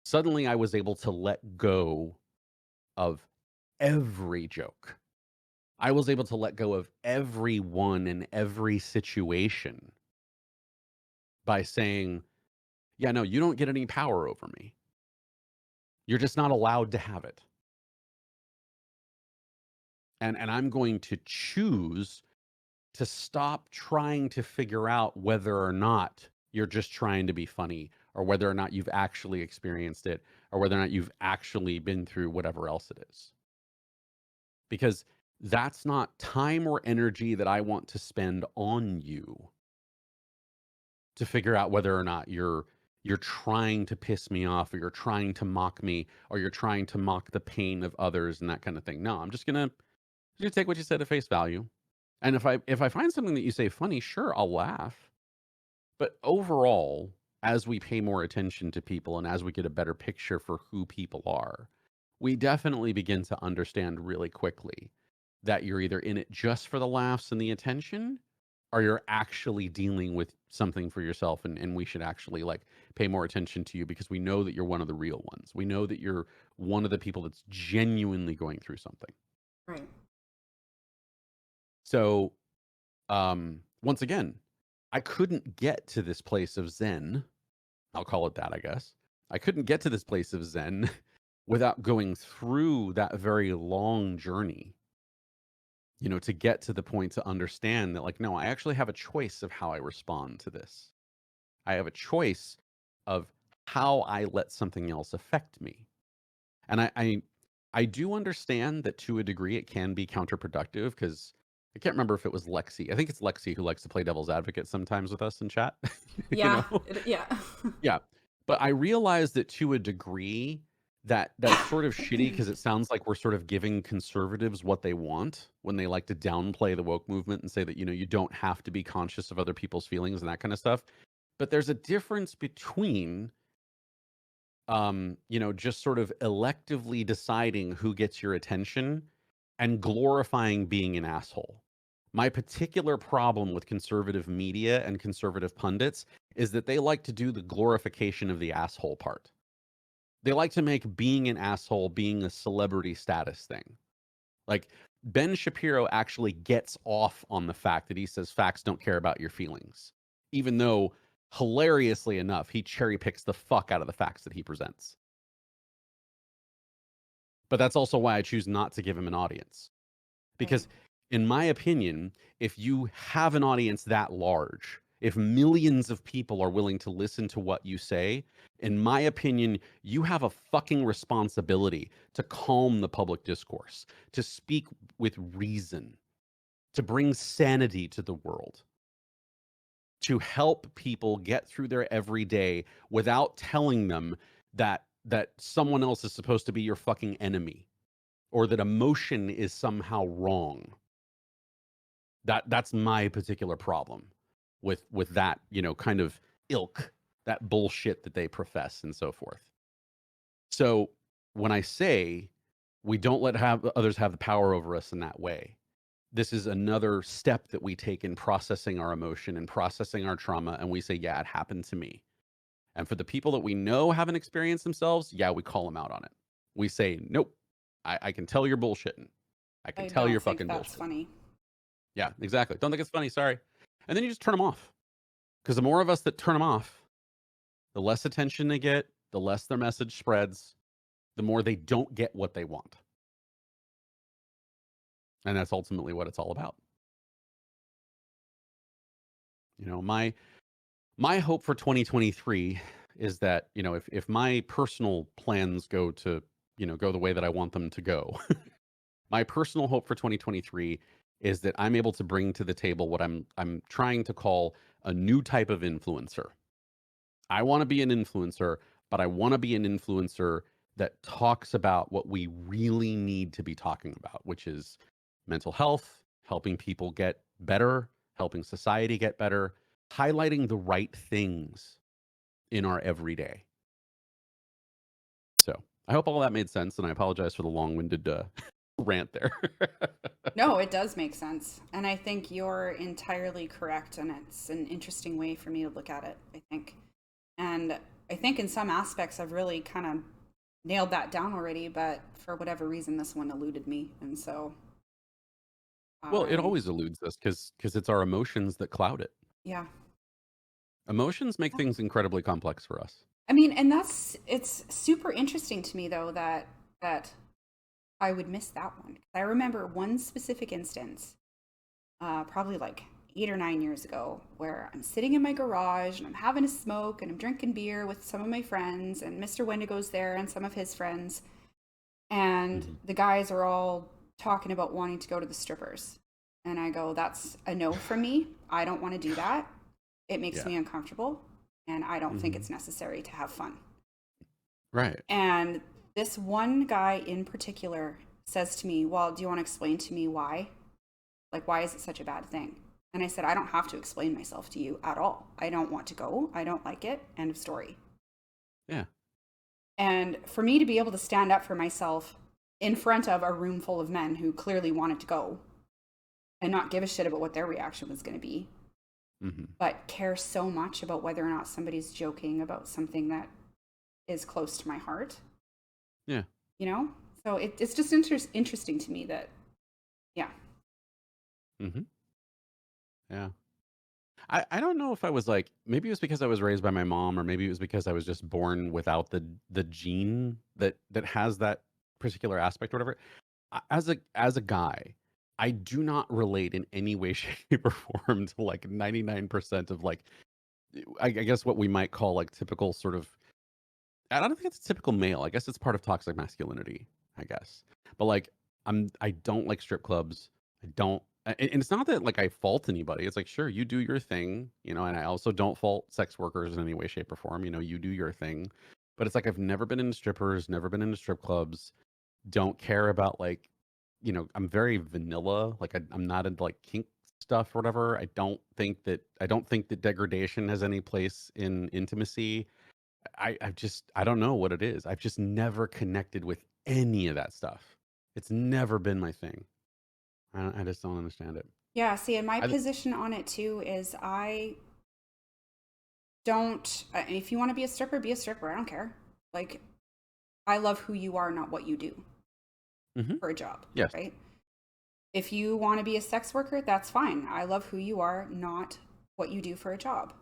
suddenly I was able to let go of every joke. I was able to let go of everyone in every situation by saying, yeah, no, you don't get any power over me. You're just not allowed to have it. And I'm going to choose to stop trying to figure out whether or not you're just trying to be funny or whether or not you've actually experienced it or whether or not you've actually been through whatever else it is. Because that's not time or energy that I want to spend on you to figure out whether or not you're trying to piss me off or you're trying to mock me or you're trying to mock the pain of others and that kind of thing. No, I'm just gonna take what you said at face value. And if I find something that you say funny, sure, I'll laugh. But overall, as we pay more attention to people and as we get a better picture for who people are, we definitely begin to understand really quickly that you're either in it just for the laughs and the attention, or you're actually dealing with something for yourself and we should actually like pay more attention to you because we know that you're one of the real ones. We know that you're one of the people that's genuinely going through something. Right. So once again, I couldn't get to this place of zen. I'll call it that, I guess. I couldn't get to this place of zen without going through that very long journey, to get to the point to understand that, like, no, I actually have a choice of how I respond to this. I have a choice of how I let something else affect me. And I do understand that to a degree it can be counterproductive because I can't remember if it was Lexi. I think it's Lexi who likes to play devil's advocate sometimes with us in chat. you Yeah. know? Yeah. Yeah. But I realize that to a degree that's sort of shitty because it sounds like we're sort of giving conservatives what they want when they like to downplay the woke movement and say that, you don't have to be conscious of other people's feelings and that kind of stuff. But there's a difference between just sort of electively deciding who gets your attention and glorifying being an asshole. My particular problem with conservative media and conservative pundits is that they like to do the glorification of the asshole part. They like to make being an asshole being a celebrity status thing. Like, Ben Shapiro actually gets off on the fact that he says facts don't care about your feelings, even though, hilariously enough, he cherry picks the fuck out of the facts that he presents. But that's also why I choose not to give him an audience. Right. Because, in my opinion, if you have an audience that large, if millions of people are willing to listen to what you say, in my opinion, you have a fucking responsibility to calm the public discourse, to speak with reason, to bring sanity to the world, to help people get through their everyday without telling them that someone else is supposed to be your fucking enemy or that emotion is somehow wrong. That's my particular problem with that, kind of ilk, that bullshit that they profess and so forth. So when I say we don't let have others have the power over us in that way, this is another step that we take in processing our emotion and processing our trauma, and we say, yeah, it happened to me. And for the people that we know haven't experienced themselves, yeah, we call them out on it. We say, nope, I can tell you're bullshitting. I can I tell you're don't think fucking that's bullshitting. funny. Yeah, exactly. Don't think it's funny. Sorry. And then you just turn them off. Because the more of us that turn them off, the less attention they get, the less their message spreads, the more they don't get what they want. And that's ultimately what it's all about. My hope for 2023 is that, if my personal plans go the way that I want them to go, my personal hope for 2023 is that I'm able to bring to the table what I'm trying to call a new type of influencer. I want to be an influencer, but I want to be an influencer that talks about what we really need to be talking about, which is mental health, helping people get better, helping society get better, highlighting the right things in our everyday. So I hope all that made sense, and I apologize for the long-winded rant there. No, it does make sense. And I think you're entirely correct. And it's an interesting way for me to look at it, I think. And I think in some aspects, I've really kind of nailed that down already. But for whatever reason, this one eluded me. And so Well, it I, always eludes us because it's our emotions that cloud it. yeah. Emotions make things incredibly complex for us. I mean, and it's super interesting to me, though, that I would miss that one. I remember one specific instance, probably like 8 or 9 years ago, where I'm sitting in my garage and I'm having a smoke and I'm drinking beer with some of my friends, and Mr. Wendigo's there and some of his friends, and Mhm. the guys are all talking about wanting to go to the strippers. And I go, that's a no from me. I don't want to do that. It makes Yeah. me uncomfortable, and I don't think Mhm. it's necessary to have fun. Right. And this one guy in particular says to me, well, do you want to explain to me why? Like, why is it such a bad thing? And I said, I don't have to explain myself to you at all. I don't want to go. I don't like it. End of story. Yeah. And for me to be able to stand up for myself in front of a room full of men who clearly wanted to go and not give a shit about what their reaction was going to be, Mhm. but care so much about whether or not somebody's joking about something that is close to my heart, Yeah. you know? So it's just interesting to me that, yeah. Mhm. Yeah. I don't know if I was like, maybe it was because I was raised by my mom, or maybe it was because I was just born without the gene that has that particular aspect or whatever. As a guy, I do not relate in any way, shape, or form to like 99% of like I guess what we might call like typical sort of, I don't think it's typical male. I guess it's part of toxic masculinity, I guess. But like I don't like strip clubs. I don't and it's not that like I fault anybody. It's like, sure, you do your thing, and I also don't fault sex workers in any way, shape, or form. You do your thing. But it's like I've never been into strippers, never been into strip clubs, don't care about like, I'm very vanilla. Like I'm not into like kink stuff or whatever. I don't think that degradation has any place in intimacy. I don't know what it is. I've just never connected with any of that stuff. It's never been my thing. I just don't understand it. Yeah, see, and my I th- position on it too is I don't, if you want to be a stripper, be a stripper. I don't care. Like, I love who you are, not what you do Mhm. for a job, Yes. right? If you want to be a sex worker, that's fine. I love who you are, not what you do for a job.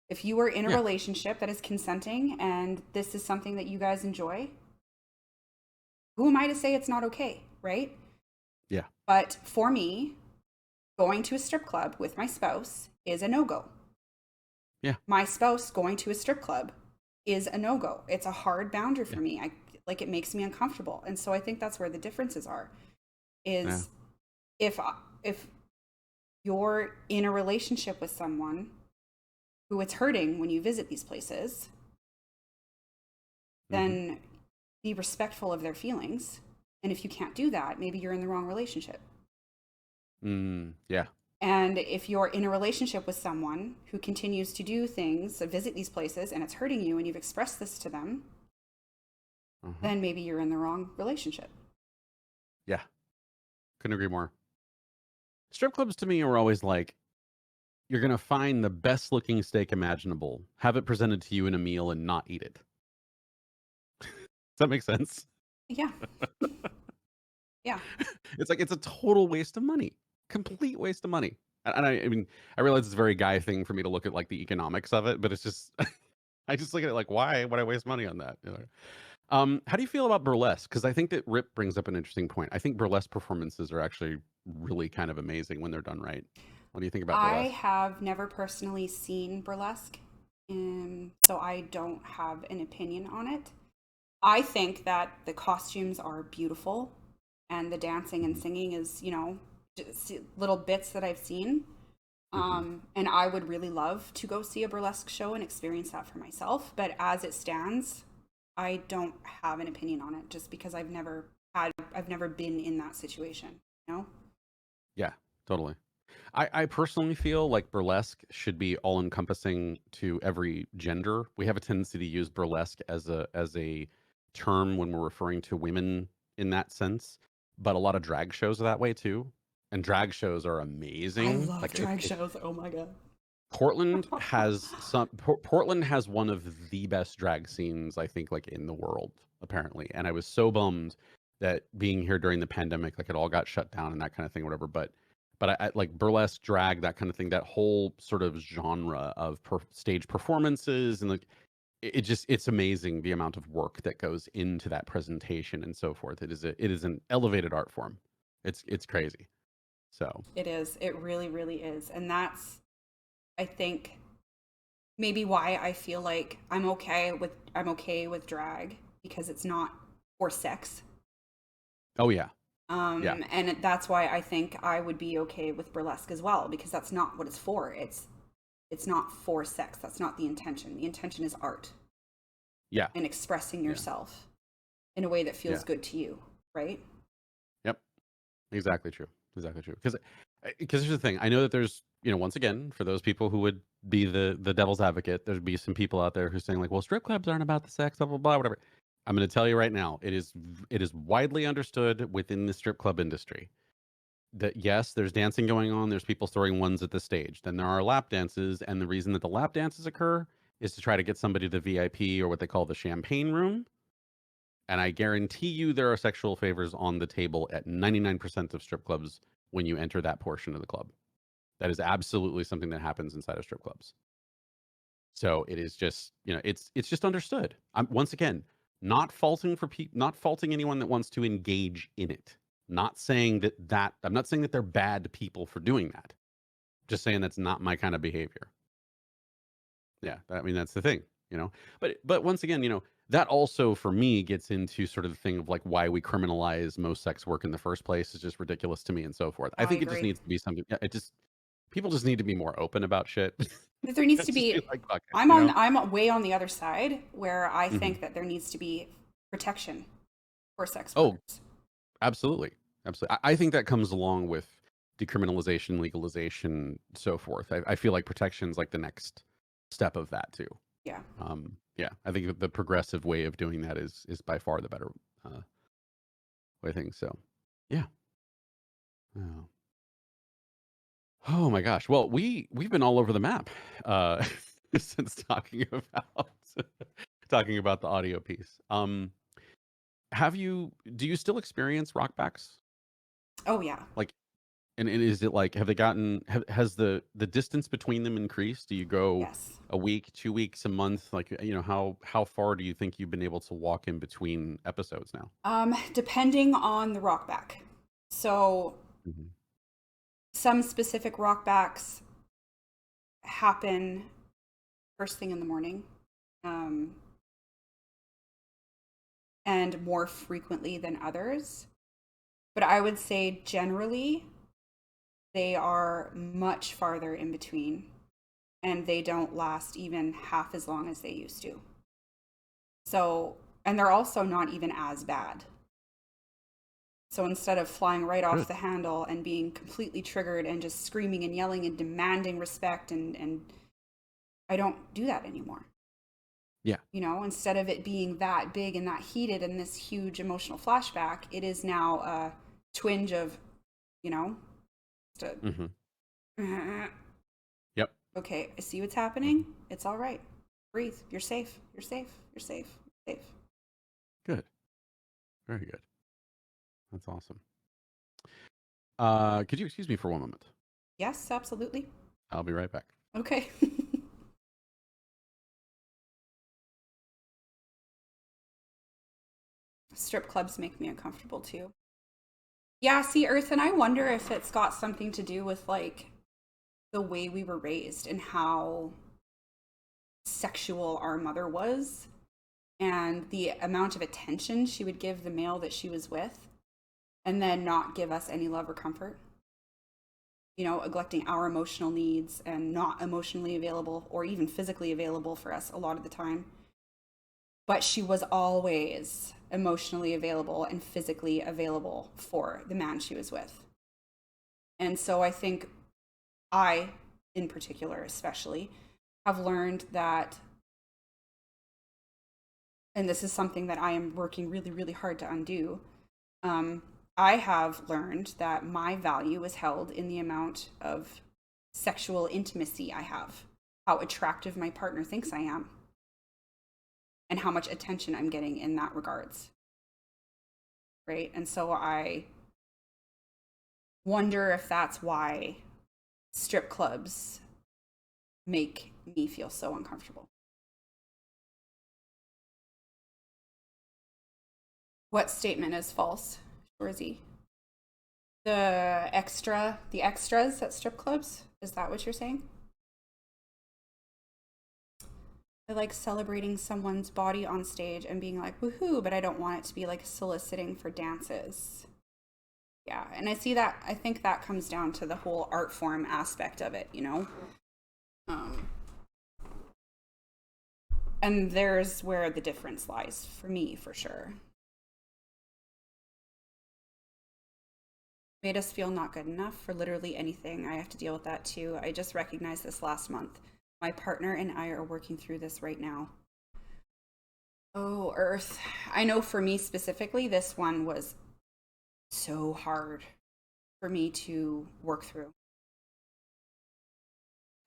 If you are in a Yeah. relationship that is consenting and this is something that you guys enjoy, who am I to say it's not okay, right? Yeah. But for me, going to a strip club with my spouse is a no go. Yeah. My spouse going to a strip club is a no-go. It's a hard boundary Yeah. for me. I like it makes me uncomfortable. And so I think that's where the differences are. Yeah. Is if if you're in a relationship with someone who it's hurting when you visit these places, Mm-hmm. then be respectful of their feelings. And if you can't do that, maybe you're in the wrong relationship. Yeah. And if you're in a relationship with someone who continues to do things, visit these places, and it's hurting you, and you've expressed this to them, Uh-huh. then maybe you're in the wrong relationship. Yeah. Couldn't agree more. Strip clubs to me are always like, you're gonna find the best looking steak imaginable, have it presented to you in a meal, and not eat it. Does that make sense? Yeah, yeah. It's like it's a total waste of money, complete waste of money. And I mean, I realize it's a very guy thing for me to look at like the economics of it, but it's just I just look at it like, why would I waste money on that? You know? How do you feel about burlesque? Because I think that Rip brings up an interesting point. I think burlesque performances are actually really kind of amazing when they're done right. What do you think about I burlesque? have never personally seen burlesque, so I don't have an opinion on it. I think that the costumes are beautiful and the dancing and Hmm. singing is, just little bits that I've seen. Hmm. And I would really love to go see a burlesque show and experience that for myself. But as it stands, I don't have an opinion on it just because I've never been in that situation, you know? Yeah, totally. I personally feel like burlesque should be all encompassing to every gender. We have a tendency to use burlesque as a term when we're referring to women in that sense, but a lot of drag shows are that way too. And drag shows are I amazing. love Like drag shows. Oh my God. Portland has one of the best drag scenes I think like in the world apparently. And I was so bummed that being here during the pandemic, like it all got shut down and that kind of thing, whatever. But I like burlesque, drag, that kind of thing. That whole sort of genre of stage performances and like it's amazing the amount of work that goes into that presentation and so forth. It is an elevated art form. It's crazy. So It is. It really, really is. And that's, I think, maybe why I feel like I'm okay with drag because it's not for sex. oh yeah, yeah, And that's why I think I would be okay with burlesque as well because that's not what it's for. It's not for sex. That's not the intention. The intention is art yeah, and expressing yeah, yourself in a way that feels yeah. good to you, right? Yep. Exactly true. Exactly true. Because here's the thing. I know that there's, once again, for those people who would be the devil's advocate, there'd be some people out there who are saying like, well, strip clubs aren't about the sex, blah blah blah, whatever. I'm going to tell you right now, it is widely understood within the strip club industry that yes, there's dancing going on, there's people throwing ones at the stage. Then there are lap dances, and the reason that the lap dances occur is to try to get somebody to VIP or what they call the champagne room. And I guarantee you there are sexual favors on the table at 99% of strip clubs when you enter that portion of the club. That is absolutely something that happens inside of strip clubs. So it is just, it's just understood. I'm once again not faulting anyone that wants to engage in it. Not saying that I'm not saying that they're bad people for doing that. Just saying that's not my kind of behavior. Yeah, I mean that's the thing, you know. But once again, that also for me gets into sort of the thing of like why we criminalize most sex work in the first place is just ridiculous to me and so forth. I I think it just agree. needs to be something. Yeah, it just people just need to be more open about shit. That there needs to Just be be like fuck it, you know. I'm way on the other side where I Hmm. think that there needs to be protection for sex Oh, workers. absolutely, absolutely. I think that comes along with decriminalization, legalization, so forth. I feel like protection's like the next step of that too. Yeah. Yeah, I think that the progressive way of doing that is by far the better way of things. So, yeah. Oh. Oh my gosh. Well, we've been all over the map uh, since talking about talking about the audio piece. Have you? Do you still experience rockbacks? Oh yeah. Like, and is it like have they gotten? Has the distance between them increased? Do you go Yes. a week, 2 weeks, a month? Like, how far do you think you've been able to walk in between episodes now? Depending on the rock back. So Hmm. some specific rock backs happen first thing in the morning, um, and more frequently than others. But I would say generally they are much farther in between, and they don't last even half as long as they used to. So, and they're also not even as bad. So instead of flying right off Good. the handle and being completely triggered and just screaming and yelling and demanding respect, and I don't do that anymore. Yeah. You know, instead of it being that big and that heated and this huge emotional flashback, it is now a twinge of, you know, just Mm-hmm. a, Yep. okay, I see what's Mm-hmm. happening. It's all right. Breathe. You're safe. You're safe. You're safe. You're safe. Good. Very good. That's awesome. Could you excuse me for one moment? Yes, absolutely. I'll be right back. Okay. Strip clubs make me uncomfortable too. Yeah, see, Earth, and I wonder if it's got something to do with like the way we were raised and how sexual our mother was and the amount of attention she would give the male that she was with and then not give us any love or comfort. You know, neglecting our emotional needs and not emotionally available or even physically available for us a lot of the time. But she was always emotionally available and physically available for the man she was with. And so I think I, in particular, especially, have learned that, and this is something that I am working really, really hard to undo. Um, I have learned that my value is held in the amount of sexual intimacy I have, how attractive my partner thinks I am, and how much attention I'm getting in that regards. Right. And so I wonder if that's why strip clubs make me feel so uncomfortable. What statement is false, Shorzy? The extras at strip clubs? Is that what you're saying? I like celebrating someone's body on stage and being like, woohoo, but I don't want it to be like soliciting for dances. Yeah, and I see that, I think that comes down to the whole art form aspect of it, you know? Um, and there's where the difference lies for me, for sure. Made us feel not good enough for literally anything. I have to deal with that too. I just recognized this last month. My partner and I are working through this right now. Oh, Earth. I know for me specifically, this one was so hard for me to work through.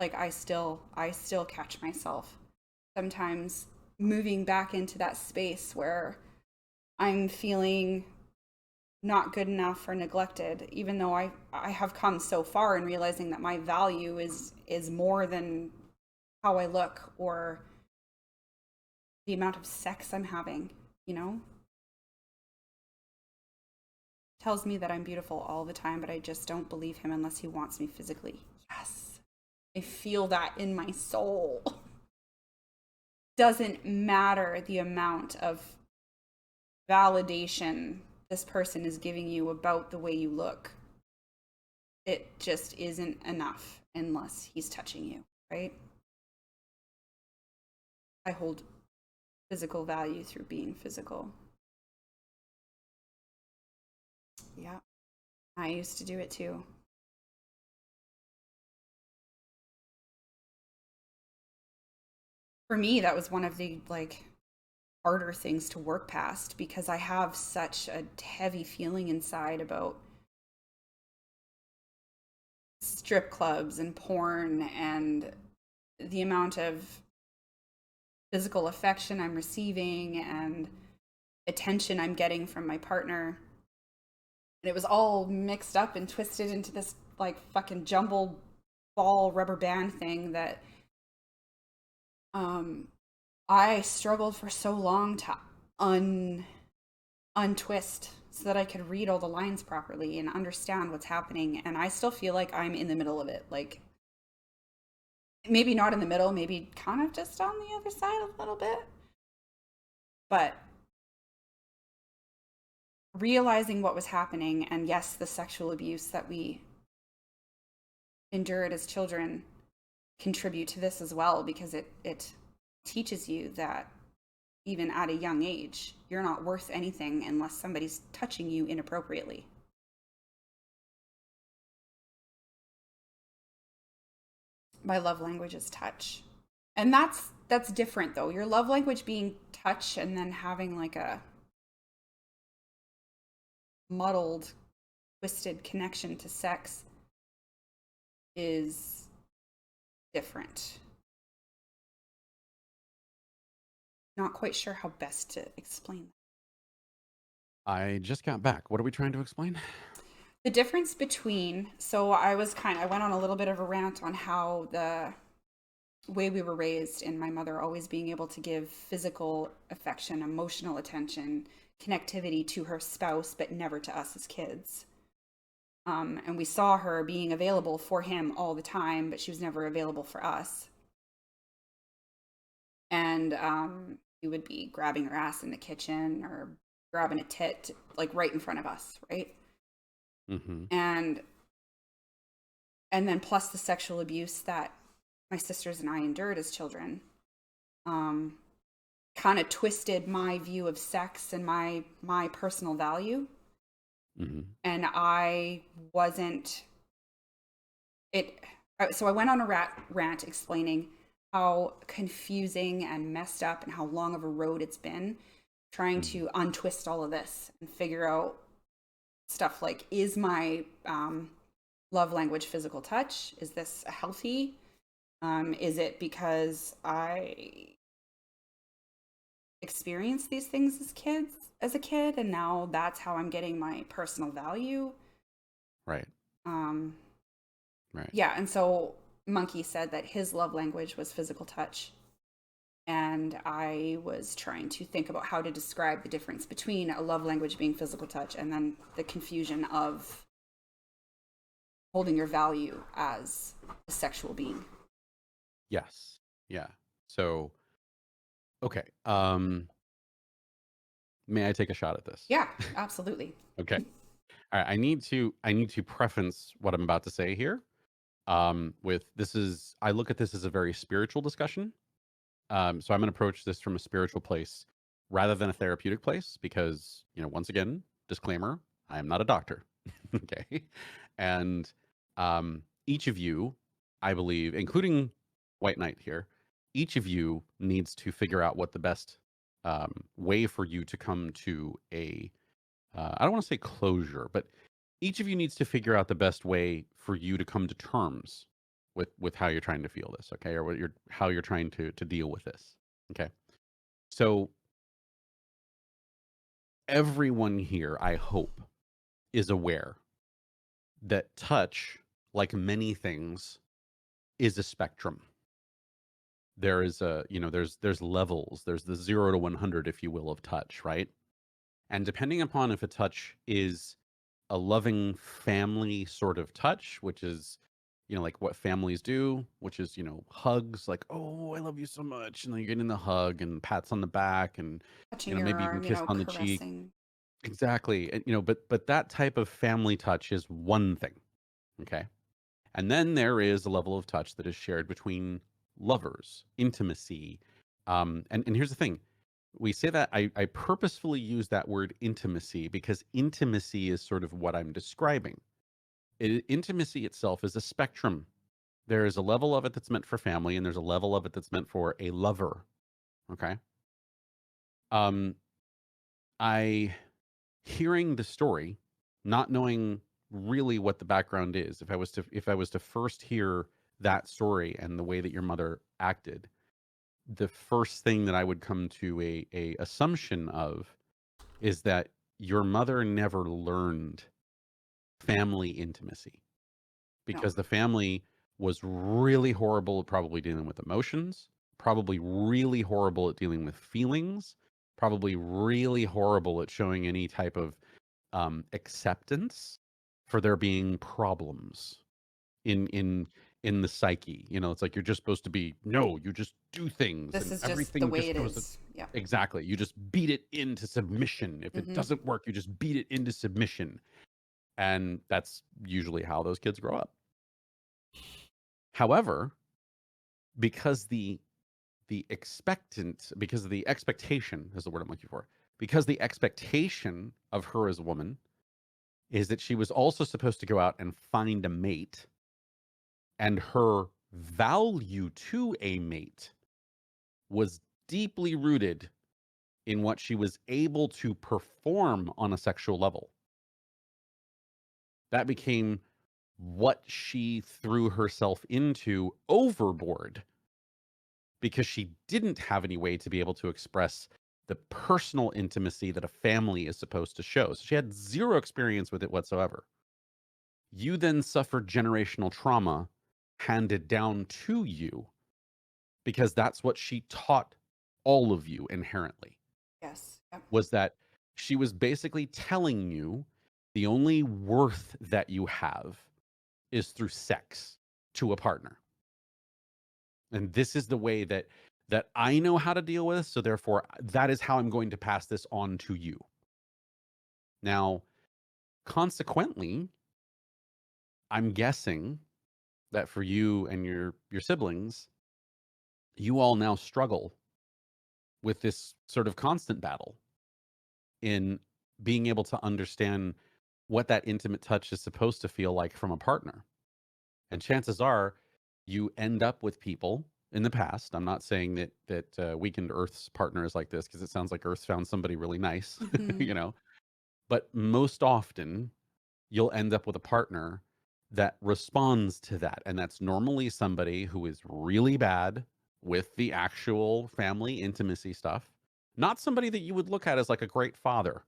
Like I still catch myself sometimes moving back into that space where I'm feeling not good enough or neglected, even though I have come so far in realizing that my value is more than how I look or the amount of sex I'm having, you know? Tells me that I'm beautiful all the time, but I just don't believe him unless he wants me physically. Yes. I feel that in my soul. Doesn't matter the amount of validation this person is giving you about the way you look. It just isn't enough unless he's touching you, right? I hold physical value through being physical. Yeah, I used to do it too. For me, that was one of the like harder things to work past because I have such a heavy feeling inside about strip clubs and porn and the amount of physical affection I'm receiving and attention I'm getting from my partner. And it was all mixed up and twisted into this like fucking jumbled ball rubber band thing that um I struggled for so long to un untwist so that I could read all the lines properly and understand what's happening. And I still feel like I'm in the middle of it. Like maybe not in the middle, maybe kind of just on the other side a little bit. But realizing what was happening, and yes, the sexual abuse that we endured as children contribute to this as well, because it teaches you that even at a young age, you're not worth anything unless somebody's touching you inappropriately. My love language is touch. And that's different though. Your love language being touch and then having like a muddled, twisted connection to sex is different. Not quite sure how best to explain that. I just got back. What are we trying to explain? The difference between, so I went on a little bit of a rant on how the way we were raised and my mother always being able to give physical affection, emotional attention, connectivity to her spouse, but never to us as kids. And we saw her being available for him all the time, but she was never available for us. And he would be grabbing her ass in the kitchen or grabbing a tit, like right in front of us, right? Mm-hmm. And then plus the sexual abuse that my sisters and I endured as children, um, kind of twisted my view of sex and my personal value. Mm-hmm. And I wasn't it. So I went on a rant explaining how confusing and messed up and how long of a road it's been trying Mm-hmm. to untwist all of this and figure out stuff like, is my love language physical touch? Is this healthy? Is it because I experienced these things as a kid, and now that's how I'm getting my personal value? Right. Um, Right. yeah, and so Monkey said that his love language was physical touch, and I was trying to think about how to describe the difference between a love language being physical touch and then the confusion of holding your value as a sexual being. Yes. Yeah. So, okay. May I take a shot at this? Yeah, absolutely. Okay. All right. I need to preface what I'm about to say here. With this is I look at this as a very spiritual discussion. So I'm going to approach this from a spiritual place rather than a therapeutic place because, once again, disclaimer, I am not a doctor. Okay. And each of you, I believe, including White Knight here, each of you needs to figure out what the best way for you to come to I don't want to say closure, but each of you needs to figure out the best way for you to come to terms with how you're trying to feel this, okay? Or how you're trying to deal with this. Okay. So everyone here, I hope, is aware that touch, like many things, is a spectrum. There is there's levels. There's the 0 to 100, if you will, of touch, right? And depending upon if a touch is a loving family sort of touch, which is, like what families do, which is, hugs, like, oh, I love you so much. And then you're getting the hug and pats on the back and, Touching your maybe even arm, kiss on the cheek. caressing. Exactly. And, but that type of family touch is one thing. Okay. And then there is a level of touch that is shared between lovers, intimacy. And here's the thing, we say that I purposefully use that word intimacy because intimacy is sort of what I'm describing. Intimacy itself is a spectrum. There is a level of it that's meant for family, and there's a level of it that's meant for a lover. Okay. Um, I hearing the story, not knowing really what the background is. If I was to first hear that story and the way that your mother acted, the first thing that I would come to a assumption of is that your mother never learned family intimacy No, because the family was really horrible at probably dealing with emotions, probably really horrible at dealing with feelings, probably really horrible at showing any type of acceptance for there being problems in in the psyche. You know, it's like you're just supposed to be, no, you just do things This and is just the everything way just it goes is. Yeah. exactly. You just beat it into submission. If it Hmm. doesn't work, you just beat it into submission. And that's usually how those kids grow up. However, because because of the expectation is the word I'm looking for. Because the expectation of her as a woman is that she was also supposed to go out and find a mate, and her value to a mate was deeply rooted in what she was able to perform on a sexual level. That became what she threw herself into overboard because she didn't have any way to be able to express the personal intimacy that a family is supposed to show. So she had zero experience with it whatsoever. You then suffered generational trauma handed down to you because that's what she taught all of you inherently, Yes. Yep. was that she was basically telling you the only worth that you have is through sex to a partner. And this is the way that I know how to deal with, so therefore that is how I'm going to pass this on to you. Now, consequently, I'm guessing that for you and your siblings, you all now struggle with this sort of constant battle in being able to understand what that intimate touch is supposed to feel like from a partner. And chances are you end up with people in the past. I'm not saying that Weekend Earth's partner is like this because it sounds like Earth found somebody really nice, Hmm. you know. But most often you'll end up with a partner that responds to that, and that's normally somebody who is really bad with the actual family intimacy stuff, not somebody that you would look at as like a great father.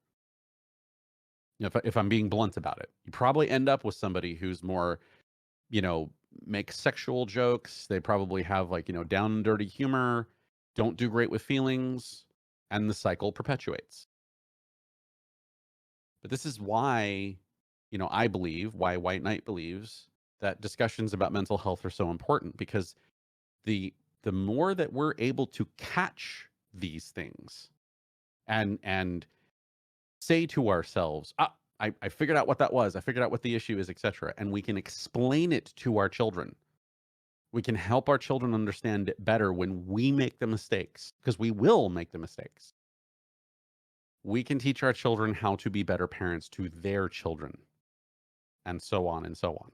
If I'm being blunt about it, you probably end up with somebody who's more, you know, make sexual jokes. They probably have like, you know, down and dirty humor, don't do great with feelings, and the cycle perpetuates. But this is why, you know, I believe why White Knight believes that discussions about mental health are so important because the the more that we're able to catch these things and say to ourselves, ah, I figured out what that was. I figured out what the issue is, etc. And we can explain it to our children. We can help our children understand it better when we make the mistakes, because we will make the mistakes. We can teach our children how to be better parents to their children, and so on and so on.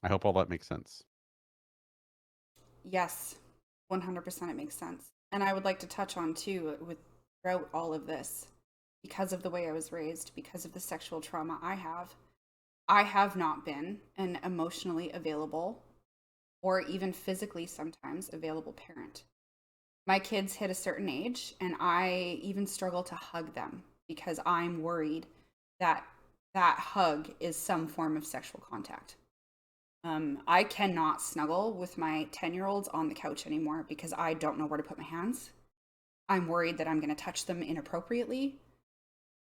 I hope all that makes sense. Yes. 100% it makes sense. And I would like to touch on too with throughout all of this, because of the way I was raised, because of the sexual trauma I have not been an emotionally available or even physically sometimes available parent. My kids hit a certain age and I even struggle to hug them because I'm worried that that hug is some form of sexual contact. I cannot snuggle with my 10-year-olds on the couch anymore because I don't know where to put my hands. I'm worried that I'm going to touch them inappropriately.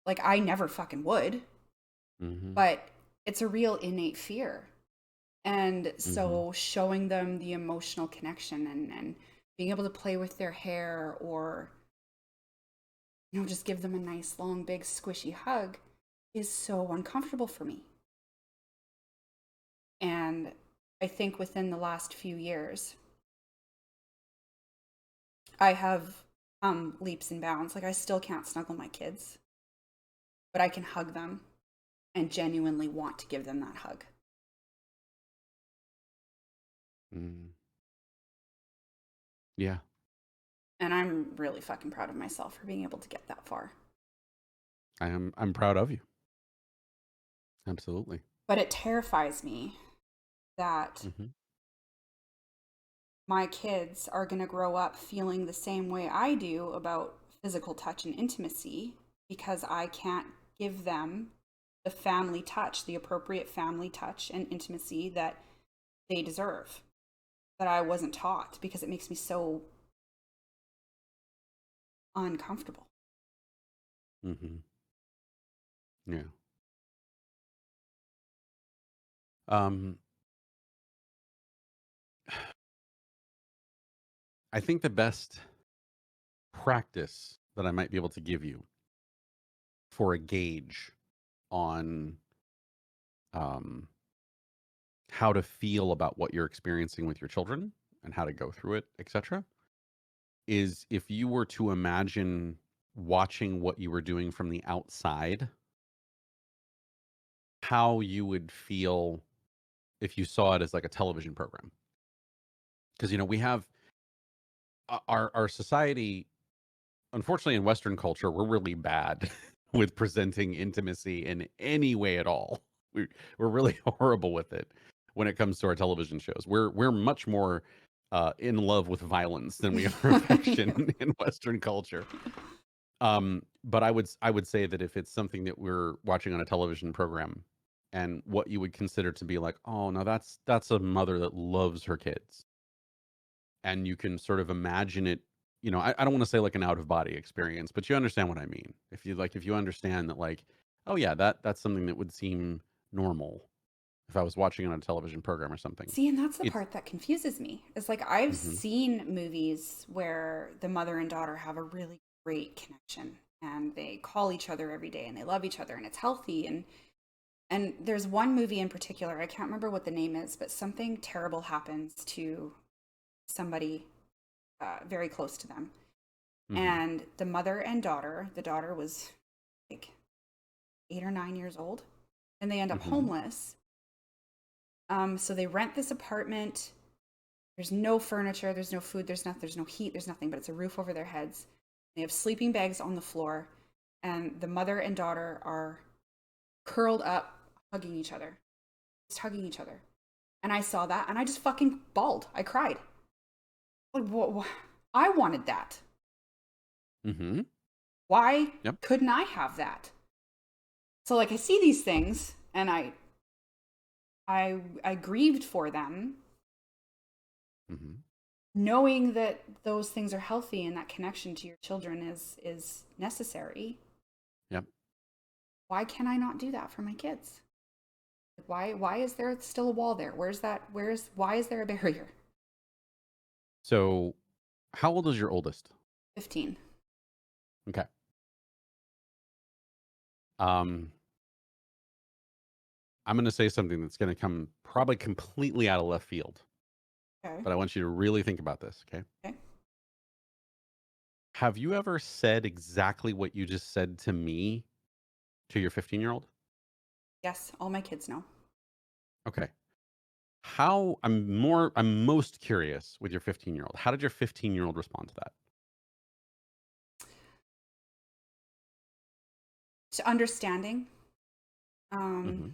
Like, I never fucking would, Mhm. but it's a real innate fear. And Mhm. so, showing them the emotional connection and being able to play with their hair or, just give them a nice, long, big, squishy hug is so uncomfortable for me. And I think within the last few years, I have leaps and bounds. Like I still can't snuggle my kids, but I can hug them and genuinely want to give them that hug. Mhm. Yeah, And I'm really fucking proud of myself for being able to get that far. I'm proud of you. Absolutely. But it terrifies me that Mhm. my kids are going to grow up feeling the same way I do about physical touch and intimacy because I can't give them the family touch, the appropriate family touch and intimacy that they deserve, that I wasn't taught because it makes me so uncomfortable. Mhm. Yeah. Um I think the best practice that I might be able to give you for a gauge on um, how to feel about what you're experiencing with your children and how to go through it, etc., is if you were to imagine watching what you were doing from the outside, how you would feel if you saw it as like a television program. Because we have our society. Unfortunately, in Western culture, we're really bad with presenting intimacy in any way at all. We're really horrible with it when it comes to our television shows. We're much more in love with violence than we are affection in Western culture. But I would say that if it's something that we're watching on a television program, and what you would consider to be like, oh no, that's a mother that loves her kids, and you can sort of imagine it. I don't want to say like an out of body experience, but you understand what I mean. If you understand that, like, oh yeah, that's something that would seem normal if I was watching on a television program or something. See, and that's the It's part that confuses me. It's like I've hmm seen movies where the mother and daughter have a really great connection and they call each other every day and they love each other and it's healthy, and there's one movie in particular, I can't remember what the name is, but something terrible happens to somebody very close to them. hmm And the mother and daughter, the daughter was like 8 or 9 years old, and they end up hmm homeless. So they rent this apartment. There's no furniture, there's no food, there's no heat, there's nothing, but it's a roof over their heads. They have sleeping bags on the floor, and the mother and daughter are curled up, hugging each other, just hugging each other. And I saw that, and I just fucking bawled. I cried. Like, what? I wanted that. hmm Why yep. couldn't I have that? So, like, I see these things, and I grieved for them, hmm knowing that those things are healthy and that connection to your children is necessary. yep. Why can I not do that for my kids? Why is there still a wall there? Why is there a barrier? So, how old is your oldest? 15. Okay. Um, I'm going to say something that's going to come probably completely out of left field, Okay. but I want you to really think about this. Okay. Okay. Have you ever said exactly what you just said to me to your 15-year-old? Yes, all my kids know. Okay. I'm most curious with your 15-year-old. How did your 15-year-old respond to that? To understanding. Um, hmm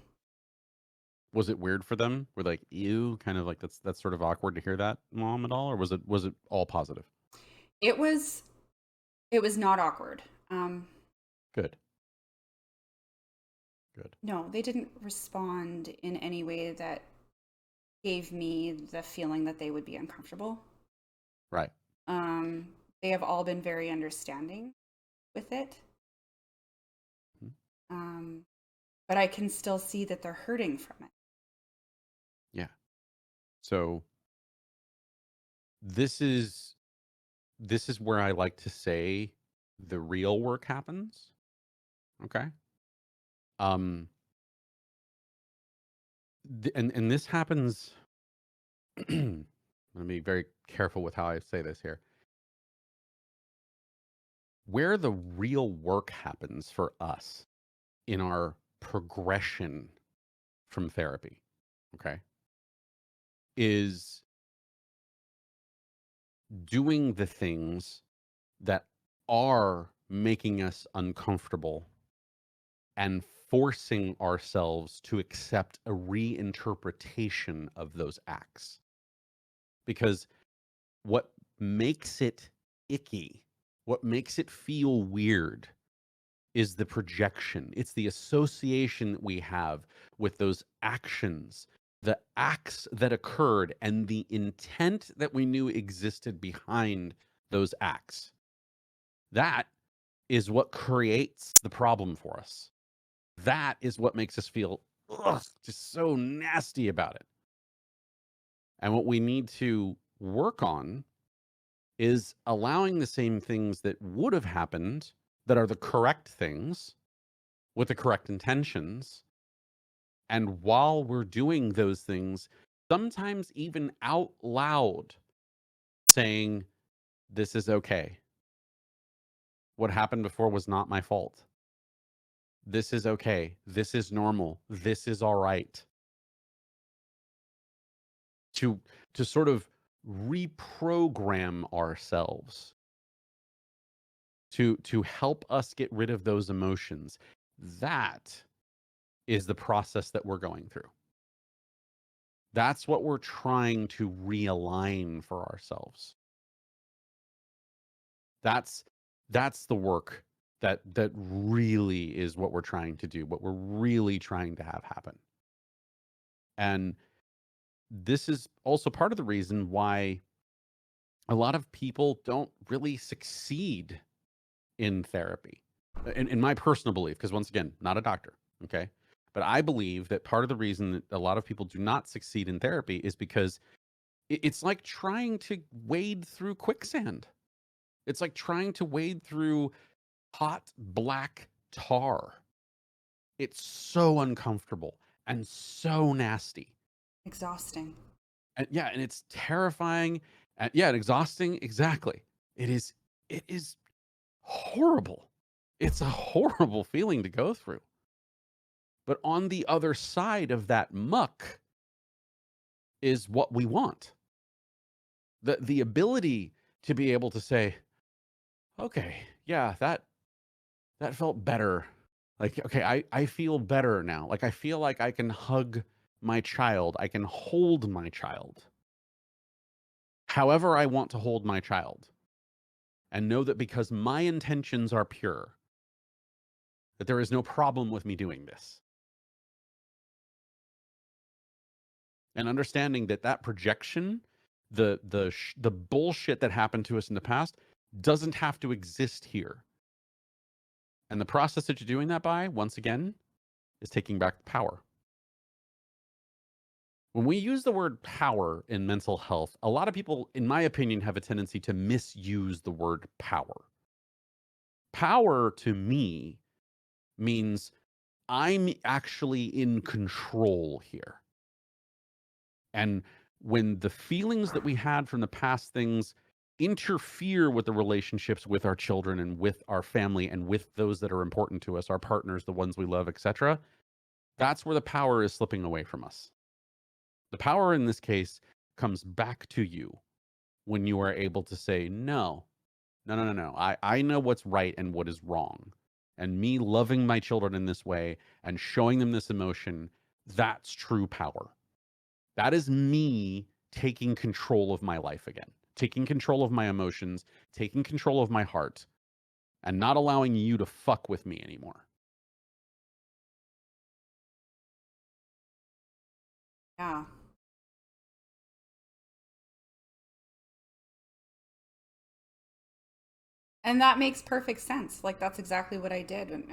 Was it weird for them? Were they like, ew, kind of like that's sort of awkward to hear that, mom, at all, or was it all positive? it was it was not awkward. Um, Good. Good. no, they didn't respond in any way that gave me the feeling that they would be uncomfortable. Right. Um, they have all been very understanding with it. Mhm. Um, but I can still see that they're hurting from it. Yeah. So this is this is where I like to say the real work happens. Okay. Um and this happens. Let me be very careful with how I say this here. Where the real work happens for us in our progression from therapy, okay, is doing the things that are making us uncomfortable and forcing ourselves to accept a reinterpretation of those acts. Because what makes it icky, what makes it feel weird, is the projection. It's the association that we have with those actions, the acts that occurred, and the intent that we knew existed behind those acts. That is what creates the problem for us. That is what makes us feel just so nasty about it. And what we need to work on is allowing the same things that would have happened, that are the correct things with the correct intentions. And while we're doing those things, sometimes even out loud saying, this is okay. What happened before was not my fault. This is okay. This is normal. This is all right. To to sort of reprogram ourselves to help us get rid of those emotions. That is the process that we're going through. That's what we're trying to realign for ourselves. That's that's the work that really is what we're trying to do, what we're really trying to have happen. And this is also part of the reason why a lot of people don't really succeed in therapy. In my personal belief, because once again, not a doctor, okay? But I believe that part of the reason that a lot of people do not succeed in therapy is because it's like trying to wade through quicksand. It's like trying to wade through hot black tar. It's so uncomfortable and so nasty. Exhausting. And yeah, and it's terrifying and yeah, and exhausting. Exactly. It is horrible. It's a horrible feeling to go through. But on the other side of that muck is what we want. The ability to be able to say, okay, yeah, that felt better. Like, okay, I feel better now. Like I feel like I can hug my child. I can hold my child. However I want to hold my child. And know that because my intentions are pure, that there is no problem with me doing this. And understanding that that projection, the bullshit that happened to us in the past, doesn't have to exist here. And the process that you're doing that by, once again, is taking back power. When we use the word power in mental health, a lot of people, in my opinion, have a tendency to misuse the word power. Power to me means I'm actually in control here. And when the feelings that we had from the past things interfere with the relationships with our children and with our family and with those that are important to us, our partners, the ones we love, etc., that's where the power is slipping away from us. The power in this case comes back to you when you are able to say, no, no, no, no, no. I know what's right and what is wrong. And me loving my children in this way and showing them this emotion, that's true power. That is me taking control of my life again, taking control of my emotions, taking control of my heart, and not allowing you to fuck with me anymore. Yeah. And that makes perfect sense. Like, that's exactly what I did when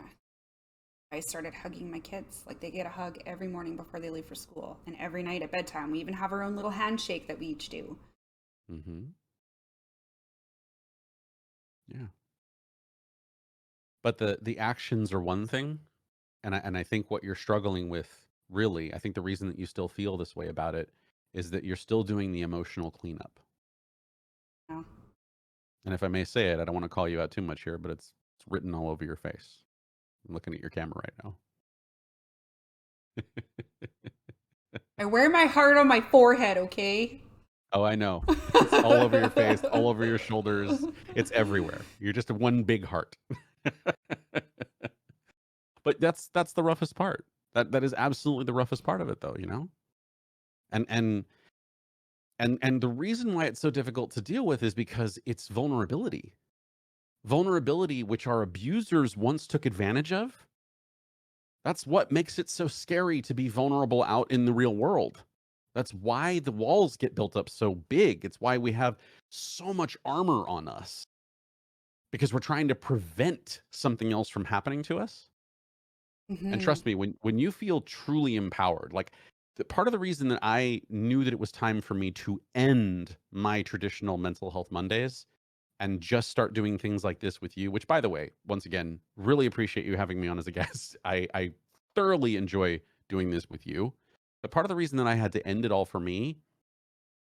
I started hugging my kids. Like, they get a hug every morning before they leave for school, and every night at bedtime. We even have our own little handshake that we each do. Hmm. Yeah. But the actions are one thing, and I think what you're struggling with, really, I think the reason that you still feel this way about it is that you're still doing the emotional cleanup. You know? And if I may say it, I don't want to call you out too much here, but it's written all over your face. I'm looking at your camera right now. I wear my heart on my forehead, okay? Oh, I know. It's all over your face, all over your shoulders. It's everywhere. You're just a one big heart. But that's the roughest part. That is absolutely the roughest part of it though, you know? And and the reason why it's so difficult to deal with is because it's vulnerability. Vulnerability which our abusers once took advantage of. That's what makes it so scary to be vulnerable out in the real world. That's why the walls get built up so big. It's why we have so much armor on us because we're trying to prevent something else from happening to us. And Hmm. trust me, when you feel truly empowered, like part of the reason that I knew that it was time for me to end my traditional mental health Mondays and just start doing things like this with you, which by the way, once again, really appreciate you having me on as a guest. I thoroughly enjoy doing this with you. But part of the reason that I had to end it all for me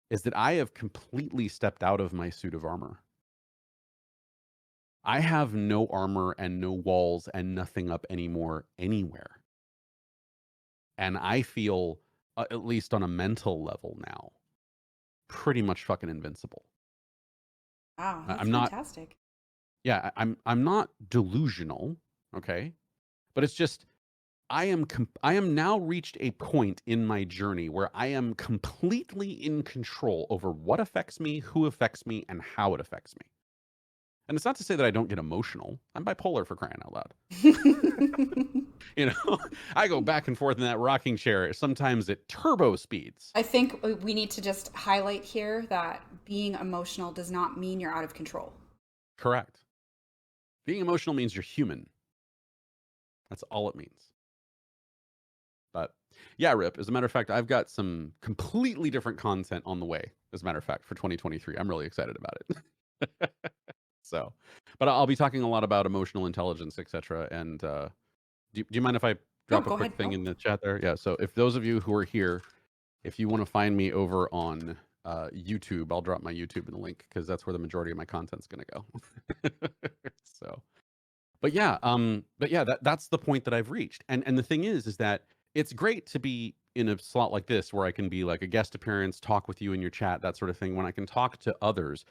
is that I have completely stepped out of my suit of armor. I have no armor and no walls and nothing up anymore anywhere. And I feel, at least on a mental level now, pretty much fucking invincible. Wow, that's I'm not, fantastic. yeah, I'm not delusional, okay? But it's just I am now reached a point in my journey where I am completely in control over what affects me, who affects me, and how it affects me. And it's not to say that I don't get emotional. I'm bipolar for crying out loud. You know, I go back and forth in that rocking chair, sometimes at turbo speeds. I think we need to just highlight here that being emotional does not mean you're out of control. Correct. Being emotional means you're human. That's all it means. But yeah, Rip, as a matter of fact, I've got some completely different content on the way, as a matter of fact, for 2023. I'm really excited about it. So, but I'll be talking a lot about emotional intelligence, etc. And do you mind if I No, drop a go quick ahead. thing No. in the chat there? Yeah. So if those of you who are here, if you want to find me over on YouTube, I'll drop my YouTube in the link because that's where the majority of my content's going to go. So, but yeah, that's the point that I've reached. And the thing is that it's great to be in a slot like this where I can be like a guest appearance, talk with you in your chat, that sort of thing, when I can talk to others.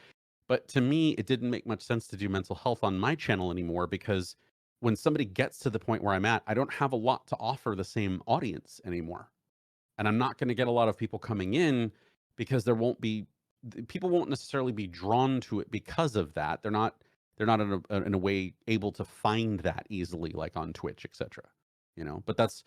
But to me, it didn't make much sense to do mental health on my channel anymore because when somebody gets to the point where I'm at, I don't have a lot to offer the same audience anymore. And I'm not going to get a lot of people coming in because there won't be people won't necessarily be drawn to it because of that. They're not in a way able to find that easily like on Twitch, etc. You know, but that's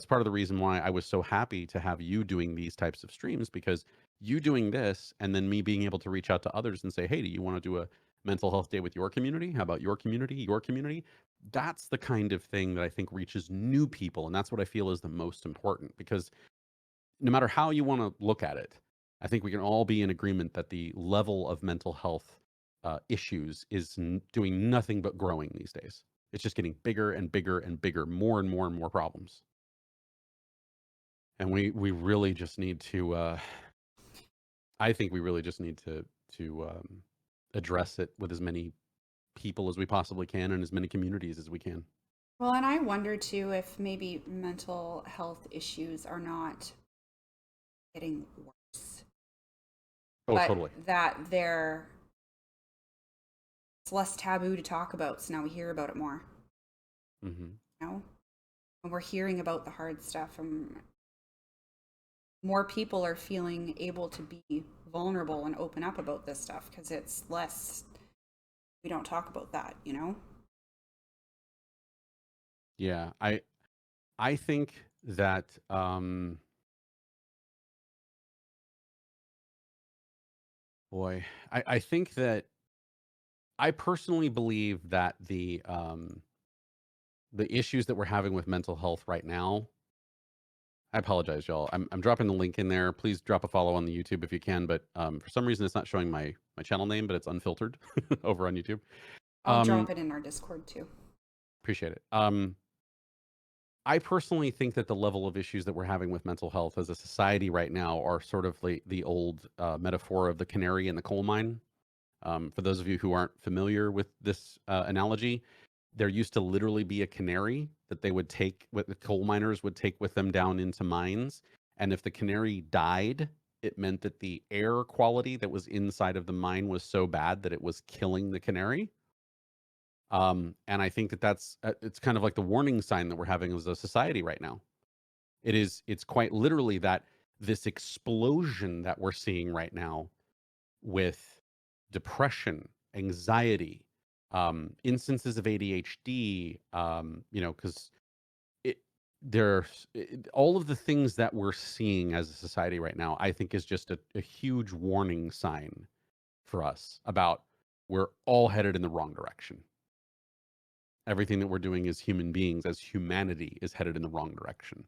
part of the reason why I was so happy to have you doing these types of streams because you doing this and then me being able to reach out to others and say, "Hey, do you want to do a mental health day with your community? How about your community? Your community?" That's the kind of thing that I think reaches new people and that's what I feel is the most important because no matter how you want to look at it, I think we can all be in agreement that the level of mental health issues is doing nothing but growing these days. It's just getting bigger and bigger and bigger, more and more and more problems. And we really just need to. I think we really just need to address it with as many people as we possibly can and as many communities as we can. Well, and I wonder too if maybe mental health issues are not getting worse, Oh, but totally. that it's less taboo to talk about. So now we hear about it more, Hmm. you know? And we're hearing about the hard stuff, and more people are feeling able to be vulnerable and open up about this stuff because it's less, we don't talk about that, you know? Yeah, I think that boy, I think that I personally believe that the issues that we're having with mental health right now. I apologize, y'all. I'm dropping the link in there. Please drop a follow on the YouTube if you can. But for some reason, it's not showing my channel name, but it's unfiltered over on YouTube. I'll Um, drop it in our Discord too. appreciate it. I personally think that the level of issues that we're having with mental health as a society right now are sort of the old metaphor of the canary in the coal mine. For those of you who aren't familiar with this analogy, there used to literally be a canary that they would take, what the coal miners would take with them down into mines. And if the canary died, it meant that the air quality that was inside of the mine was so bad that it was killing the canary. And I think that it's kind of like the warning sign that we're having as a society right now. It's quite literally that this explosion that we're seeing right now with depression, anxiety, instances of ADHD, you know, because it all of the things that we're seeing as a society right now, I think is just a huge warning sign for us about we're all headed in the wrong direction. Everything that we're doing as human beings, as humanity, is headed in the wrong direction.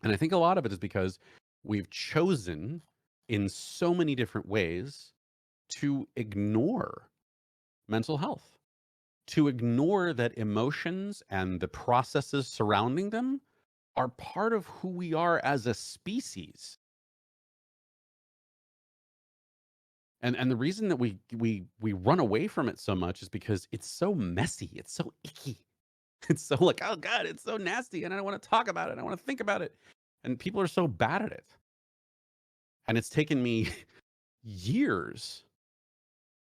And I think a lot of it is because we've chosen in so many different ways to ignore. mental health, to ignore that emotions and the processes surrounding them are part of who we are as a species. And the reason that we run away from it so much is because it's so messy, it's so icky. It's so like, oh God, it's so nasty, and I don't want to talk about it. I want to think about it. And people are so bad at it. And it's taken me years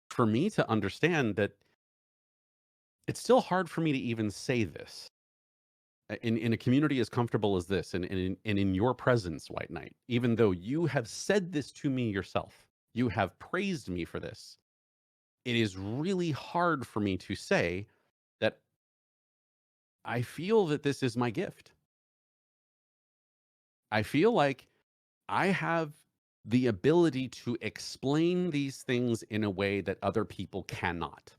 for me to understand that it's still hard for me to even say this in a community as comfortable as this, and in your presence, White Knight, even though you have said this to me yourself, you have praised me for this. It is really hard for me to say that I feel that this is my gift. I feel like I have the ability to explain these things in a way that other people cannot.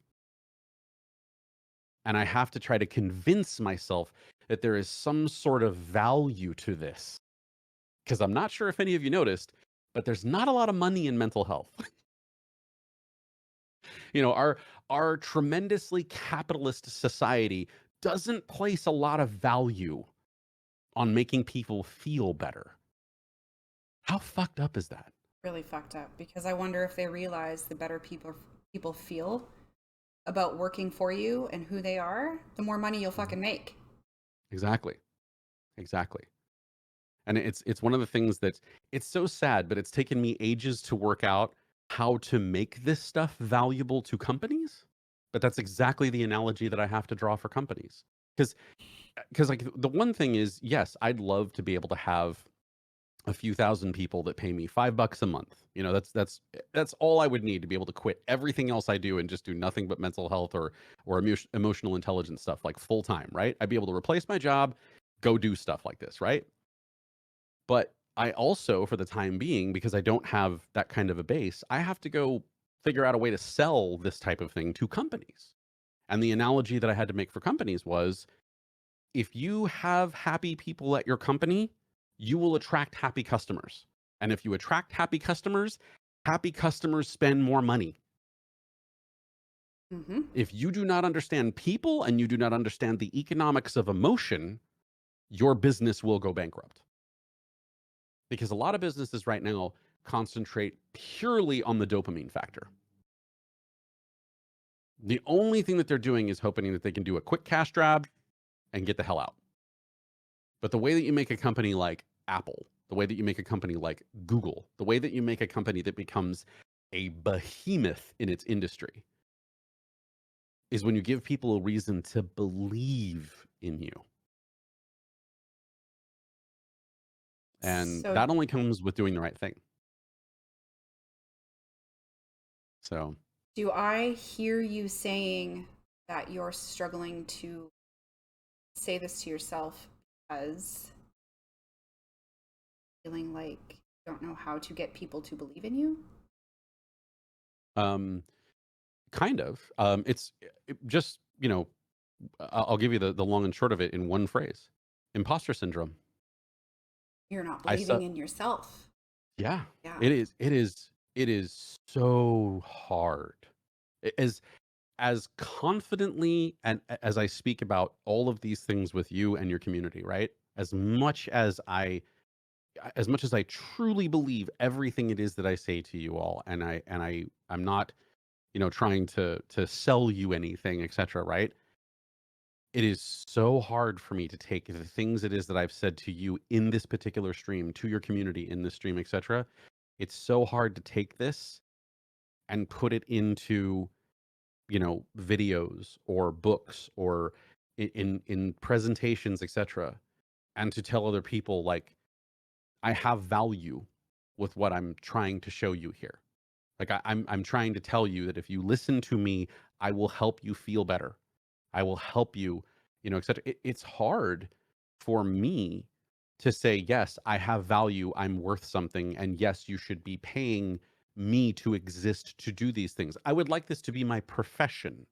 And I have to try to convince myself that there is some sort of value to this. Because I'm not sure if any of you noticed, but there's not a lot of money in mental health. You know, our tremendously capitalist society doesn't place a lot of value on making people feel better. How fucked up is that? Really fucked up, because I wonder if they realize the better people feel about working for you and who they are, the more money you'll Mhm. fucking make. Exactly. Exactly. And it's one of the things that it's so sad, but it's taken me ages to work out how to make this stuff valuable to companies. But that's exactly the analogy that I have to draw for companies. Because like the one thing is, yes, I'd love to be able to have a few thousand people that pay me $5 a month. You know, that's all I would need to be able to quit everything else I do and just do nothing but mental health or emotional intelligence stuff like full time, right? I'd be able to replace my job, go do stuff like this, right? But I also, for the time being, because I don't have that kind of a base, I have to go figure out a way to sell this type of thing to companies. And the analogy that I had to make for companies was if you have happy people at your company, you will attract happy customers. And if you attract happy customers spend more money. Mm-hmm. If you do not understand people and you do not understand the economics of emotion, your business will go bankrupt. Because a lot of businesses right now concentrate purely on the dopamine factor. The only thing that they're doing is hoping that they can do a quick cash grab and get the hell out. But the way that you make a company like Apple, the way that you make a company like Google, the way that you make a company that becomes a behemoth in its industry is when you give people a reason to believe in you. And So, that only comes with doing the right thing. So, do I hear you saying that you're struggling to say this to yourself because feeling like you don't know how to get people to believe in you? um, kind of. Just, you know, I'll give you the long and short of it in one phrase: imposter syndrome. You're not I believing su- in yourself. Yeah, Yeah. it is. It is so hard. As confidently and as I speak about all of these things with you and your community, right? As much as I truly believe everything it is that I say to you all, and I'm not, you know, trying to sell you anything, etc., right? It is so hard for me to take the things it is that I've said to you in this particular stream, to your community in this stream, etc. It's so hard to take this and put it into, you know, videos or books or in presentations, etc., and to tell other people like I have value with what I'm trying to show you here. Like I'm trying to tell you that if you listen to me, I will help you feel better. I will help you, you know, etc. It's hard for me to say, yes, I have value, I'm worth something, and yes, you should be paying me to exist to do these things. I would like this to be my profession.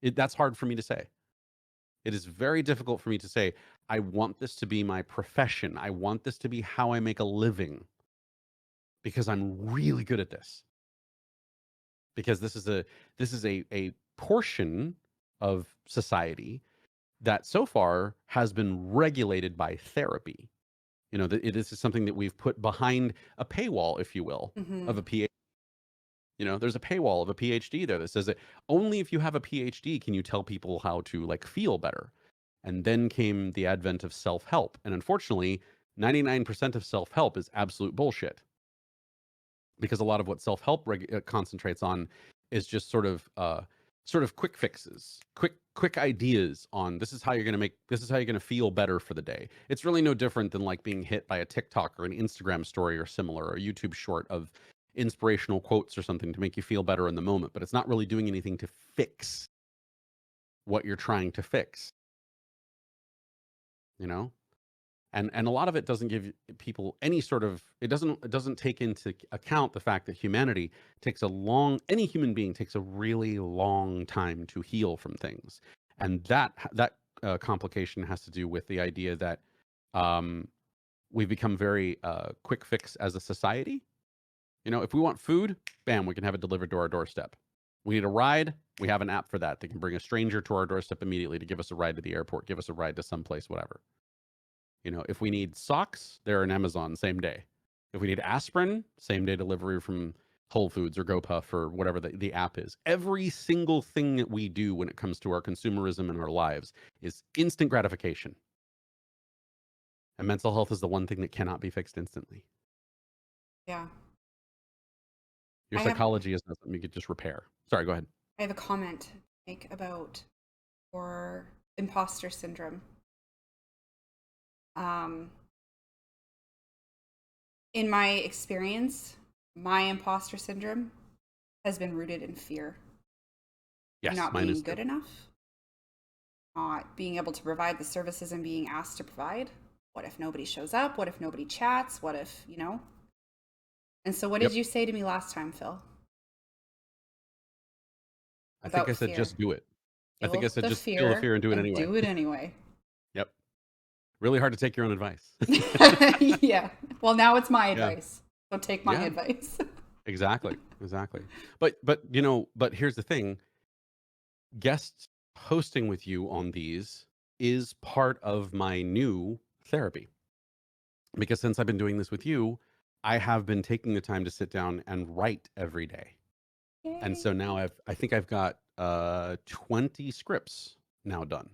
That's hard for me to say. It is very difficult for me to say, I want this to be my profession. I want this to be how I make a living because I'm really good at this. Because this is a portion of society that so far has been regulated by therapy. You know, this is something that we've put behind a paywall, if you will, Mm-hmm. of a PhD. You know, there's a paywall of a PhD there that says that only if you have a PhD can you tell people how to like feel better. And then came the advent of self-help. And unfortunately, 99% of self-help is absolute bullshit, because a lot of what self-help concentrates on is just sort of quick fixes, quick ideas on this is how you're going to feel better for the day. It's really no different than like being hit by a TikTok or an Instagram story or similar, or a YouTube short of inspirational quotes or something to make you feel better in the moment, but it's not really doing anything to fix what you're trying to fix, you know? And a lot of it doesn't give people any sort of, it doesn't take into account the fact that humanity takes a long any human being takes a really long time to heal from things. And that complication has to do with the idea that um we've become very quick fix as a society. You know, if we want food, bam, we can have it delivered to our doorstep. We need a ride, we have an app for that. They can bring a stranger to our doorstep immediately to give us a ride to the airport, give us a ride to someplace, whatever. You know, if we need socks, they're on Amazon same day. If we need aspirin, same day delivery from Whole Foods or GoPuff or whatever the app is. Every single thing that we do when it comes to our consumerism in our lives is instant gratification. And mental health is the one thing that cannot be fixed instantly. Yeah. Your I have psychology is not something you could just repair. Sorry, go ahead. I have a comment to make about your imposter syndrome. Um, in my experience, my imposter syndrome has been rooted in fear of Yes, not mine being is too. good enough, not being able to provide the services I'm being asked to provide. What if nobody shows up? What if nobody chats? What if, you know? And so, what did Yep. you say to me last time, Phil, I think I about said fear? just do it. I think I Feel said the just feel the fear fear and do it and anyway. do it anyway. Yep. Really hard to take your own advice. Yeah. Well, now it's my Yeah. advice. So take my Yeah. advice. Exactly. Exactly. But here's the thing. Guest hosting with you on these is part of my new therapy, because since I've been doing this with you, I have been taking the time to sit down and write every day. And Yay. so now I think I've got 20 scripts now done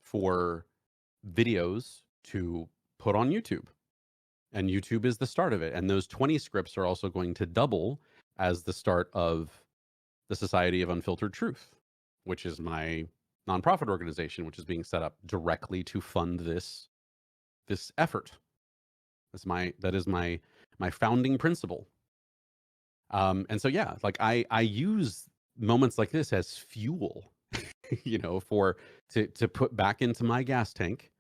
for videos to put on YouTube. And YouTube is the start of it. And those 20 scripts are also going to double as the start of the Society of Unfiltered Truth, which is my nonprofit organization, which is being set up directly to fund this effort. That is my founding principle. And so yeah, like I use moments like this as fuel, you know, for to put back into my gas tank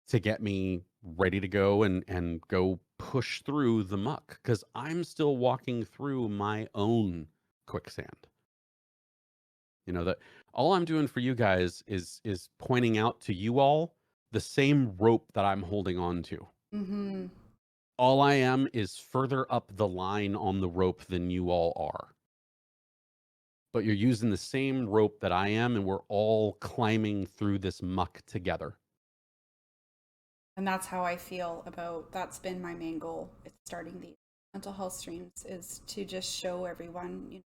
to get me ready to go and go push through the muck, because I'm still walking through my own quicksand. You know, that all I'm doing for you guys is pointing out to you all the same rope that I'm holding on to. Mm-hmm. All I am is further up the line on the rope than you all are. But you're using the same rope that I am, and we're all climbing through this muck together. And that's how I feel about that's been my main goal with starting these mental health streams is to just show everyone, you know,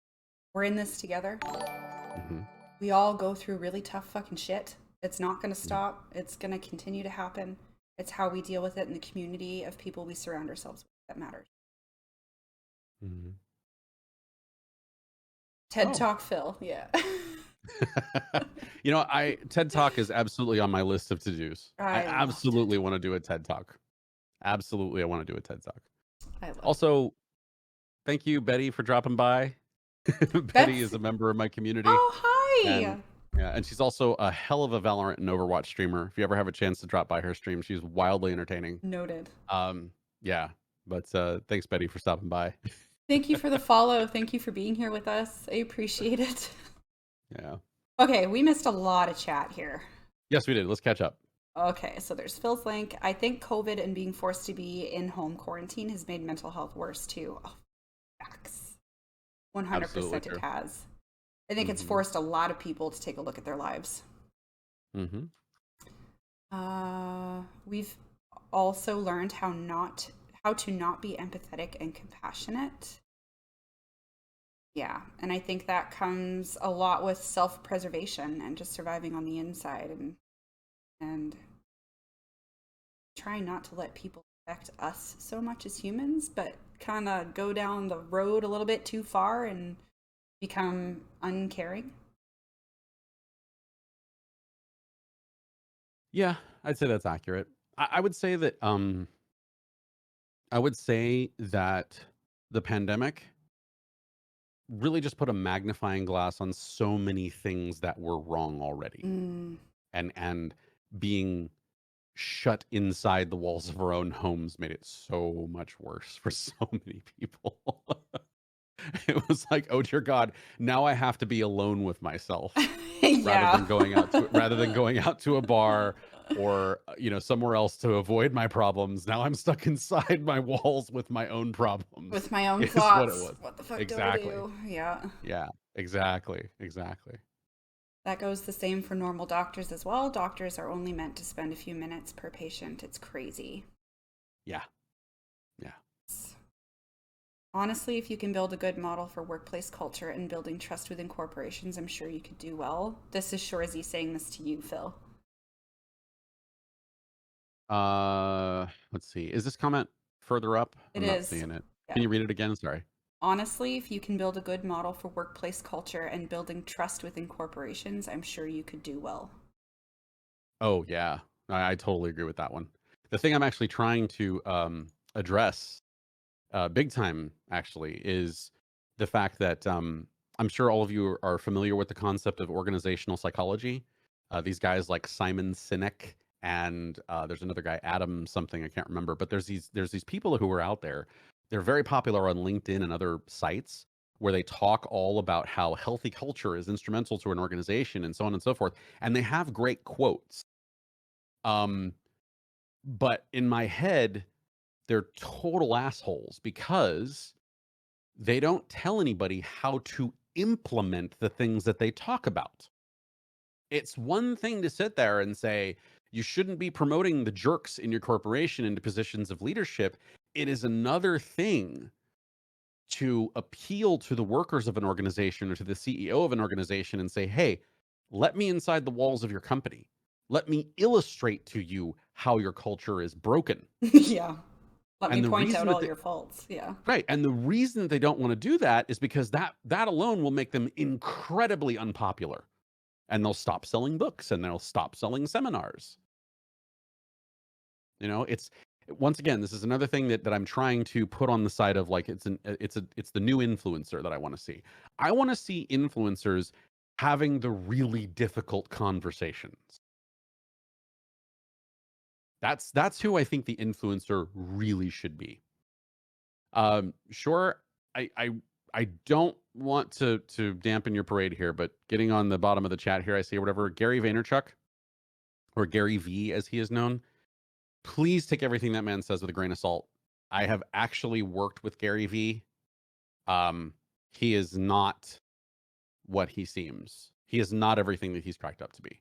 we're in this together. Hmm. We all go through really tough fucking shit. It's not going to Yeah. stop. It's going to continue to happen. It's how we deal with it in the community of people we surround ourselves with that matters. Hmm. TED Oh. Talk Phil, yeah. You know, I TED Talk is absolutely on my list of to-dos. I I love TED absolutely Talk. want to do a TED Talk. Absolutely, I want to do a TED Talk. I love TED. Also, thank you, Betty, for dropping by. Betty is Betsy. a member of my community, Oh, and hi. yeah, and she's also a hell of a Valorant and Overwatch streamer. If you ever have a chance to drop by her stream, she's wildly entertaining. Noted. Um, yeah, but thanks, Betty, for stopping by. Thank you for the follow. Thank you for being here with us. I appreciate it. Yeah. Okay, we missed a lot of chat here. Yes, we did. Let's catch up. Okay, so there's Phil's link. I think COVID and being forced to be in home quarantine has made mental health worse too. Oh, facts. Absolutely 100% it true. has. I think it's Mm-hmm. forced a lot of people to take a look at their lives. Mm-hmm. We've also learned how to not be empathetic and compassionate. Yeah, and I think that comes a lot with self-preservation and just surviving on the inside, and trying not to let people affect us so much as humans, but kind of go down the road a little bit too far and become uncaring. Yeah, I'd say that's accurate. I would say that I would say that the pandemic really just put a magnifying glass on so many things that were wrong already. Mm. And being shut inside the walls of our own homes made it so much worse for so many people. It was like, "Oh dear God, now I have to be alone with myself Yeah. rather than going out to a bar or, somewhere else to avoid my problems. Now I'm stuck inside my walls with my own problems," With my own is what it thoughts. was. What the fuck do I Exactly. do? Yeah. Yeah, exactly, exactly. That goes the same for normal doctors as well. Doctors are only meant to spend a few minutes per patient. It's crazy. Yeah, yeah. Honestly, if you can build a good model for workplace culture and building trust within corporations, I'm sure you could do well. This is Shorzy saying this to you, Phil. Let's see. Is this comment further up? It I'm not is. seeing it. Yeah. Can you read it again? Sorry. Honestly, if you can build a good model for workplace culture and building trust within corporations, I'm sure you could do well. Oh, yeah. I totally agree with that one. The thing I'm actually trying to address big time actually is the fact that I'm sure all of you are familiar with the concept of organizational psychology. These guys like Simon Sinek and there's another guy Adam something I can't remember, but there's these people who are out there. They're very popular on LinkedIn and other sites where they talk all about how healthy culture is instrumental to an organization and so on and so forth. And they have great quotes. Um, but in my head, they're total assholes because they don't tell anybody how to implement the things that they talk about. It's one thing to sit there and say, you shouldn't be promoting the jerks in your corporation into positions of leadership. It is another thing to appeal to the workers of an organization or to the CEO of an organization and say, hey, let me inside the walls of your company. Let me illustrate to you how your culture is broken. Yeah. Let me And the point reason out that all your faults. Yeah. right, and the reason that they don't wanna do that is because that alone will make them incredibly unpopular, and they'll stop selling books, and they'll stop selling seminars. It's once again, this is another thing that I'm trying to put on the side of, like, it's the new influencer that I wanna see. I wanna see influencers having the really difficult conversations. That's who I think the influencer really should be. Sure, I I I don't want to dampen your parade here, but getting on the bottom of the chat here, I see whatever Gary Vaynerchuk or Gary V as he is known. Please take everything that man says with a grain of salt. I have actually worked with Gary V. Um, he is not what he seems. He is not everything that he's cracked up to be.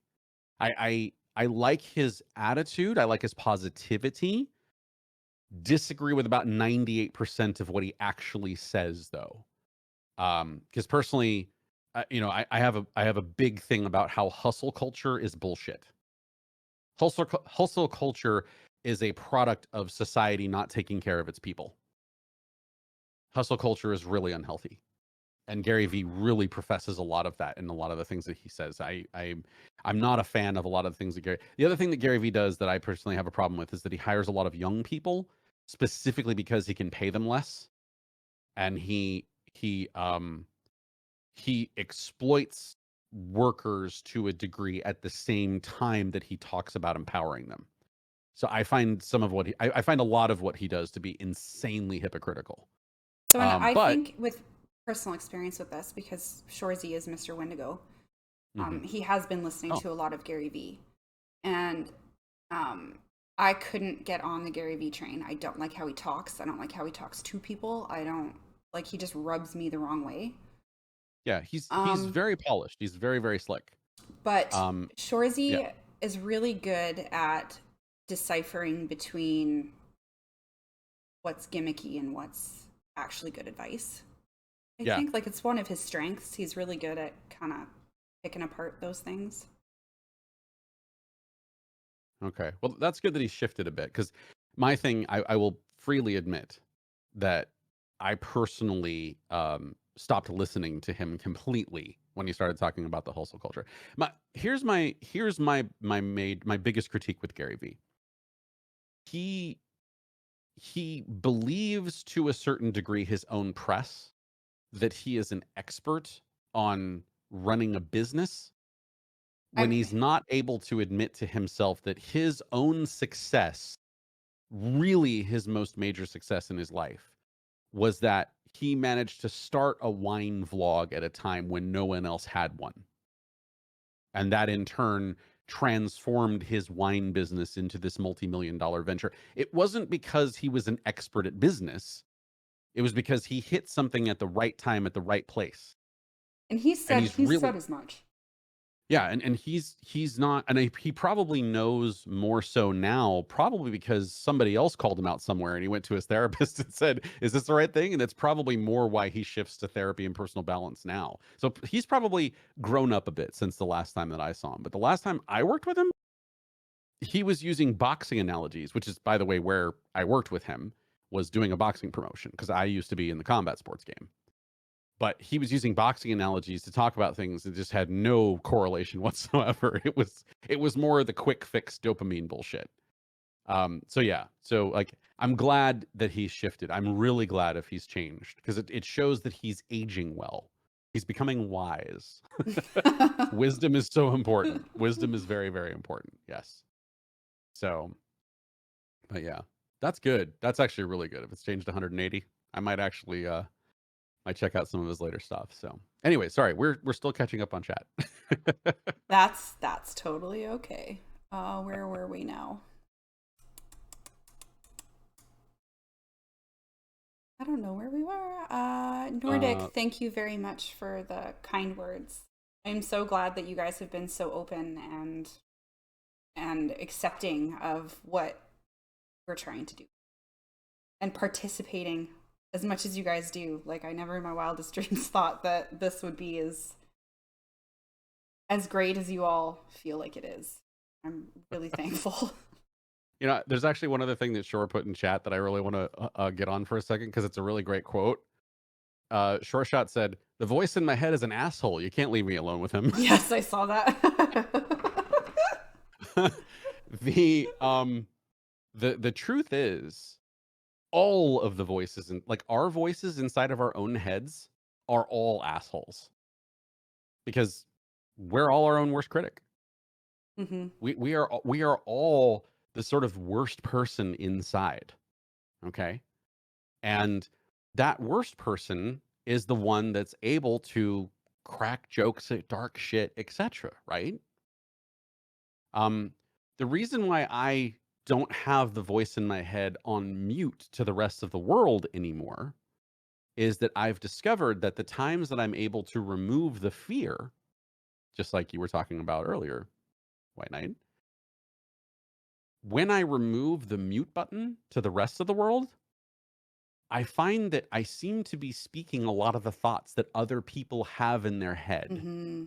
I like his attitude. I like his positivity. Disagree with about 98% of what he actually says, though. Because personally, I have a big thing about how hustle culture is bullshit. Hustle culture is a product of society not taking care of its people. Hustle culture is really unhealthy, and Gary Vee really professes a lot of that in a lot of the things that he says. I'm not a fan of a lot of the things that Gary. The other thing that Gary Vee does that I personally have a problem with is that he hires a lot of young people specifically because he can pay them less, and he exploits workers to a degree at the same time that he talks about empowering them. So I find I find a lot of what he does to be insanely hypocritical. So, and I But think with personal experience with this, because Shorzy is Mr. Wendigo, mhm. he has been listening Oh, to a lot of Gary Vee. And um, I couldn't get on the Gary Vee train. I don't like how he talks. I don't like how he talks to people. I don't like he just rubs me the wrong way. Yeah, he's Um, very polished. He's very, very slick. but Um, yeah, Shorzy is really good at deciphering between what's gimmicky and what's actually good advice. I yeah. think like it's one of his strengths. He's really good at kind of picking apart those things. Okay. Well, that's good that he shifted a bit because my thing, I will freely admit that I personally stopped listening to him completely when he started talking about the hustle culture. My biggest critique with Gary Vee. He he believes to a certain degree his own press that he is an expert on running a business when I'm he's not able to admit to himself that his own success, really his most major success in his life, was that he managed to start a wine vlog at a time when no one else had one. And that in turn transformed his wine business into this multi-million dollar venture. It wasn't because he was an expert at business. It was because he hit something at the right time at the right place. and And he's he's said really, as much. yeah, and he's not, and he probably knows more so now, probably because somebody else called him out somewhere, and he went to his therapist and said, "Is this the right thing?" And that's probably more why he shifts to therapy and personal balance now. So he's probably grown up a bit since the last time that I saw him. But the last time I worked with him, he was using boxing analogies, which is, by the way, where I worked with him, was doing a boxing promotion because I used to be in the combat sports game. But he was using boxing analogies to talk about things that just had no correlation whatsoever. It was more the quick fix dopamine bullshit. So yeah, so like I'm glad that he's shifted. I'm really glad if he's changed because it shows that he's aging well. He's becoming wise. Wisdom is so important. Wisdom is very, very important. Yes. So, but yeah, that's good. That's actually really good. If it's changed 180, I might actually might check out some of his later stuff. So anyway, sorry, we're still catching up on chat. That's totally okay. Where were we now? I don't know where we were. Nordic, uh, thank you very much for the kind words. I'm so glad that you guys have been so open and accepting of what we're trying to do and participating as much as you guys do. Like I never in my wildest dreams thought that this would be as great as you all feel like it is. I'm really thankful. there's actually one other thing that Shore put in chat that I really want to get on for a second because it's a really great quote. Short Shot said, "The voice in my head is an asshole. You can't leave me alone with him." Yes, I saw that. The truth is, all of the voices and like our voices inside of our own heads are all assholes because we're all our own worst critic. Hmm. We are all the sort of worst person inside. Okay. And that worst person is the one that's able to crack jokes at dark shit, etc. Right? Um, the reason why I don't have the voice in my head on mute to the rest of the world anymore is that I've discovered that the times that I'm able to remove the fear, just like you were talking about earlier, White Knight, when I remove the mute button to the rest of the world, I find that I seem to be speaking a lot of the thoughts that other people have in their head. Hmm.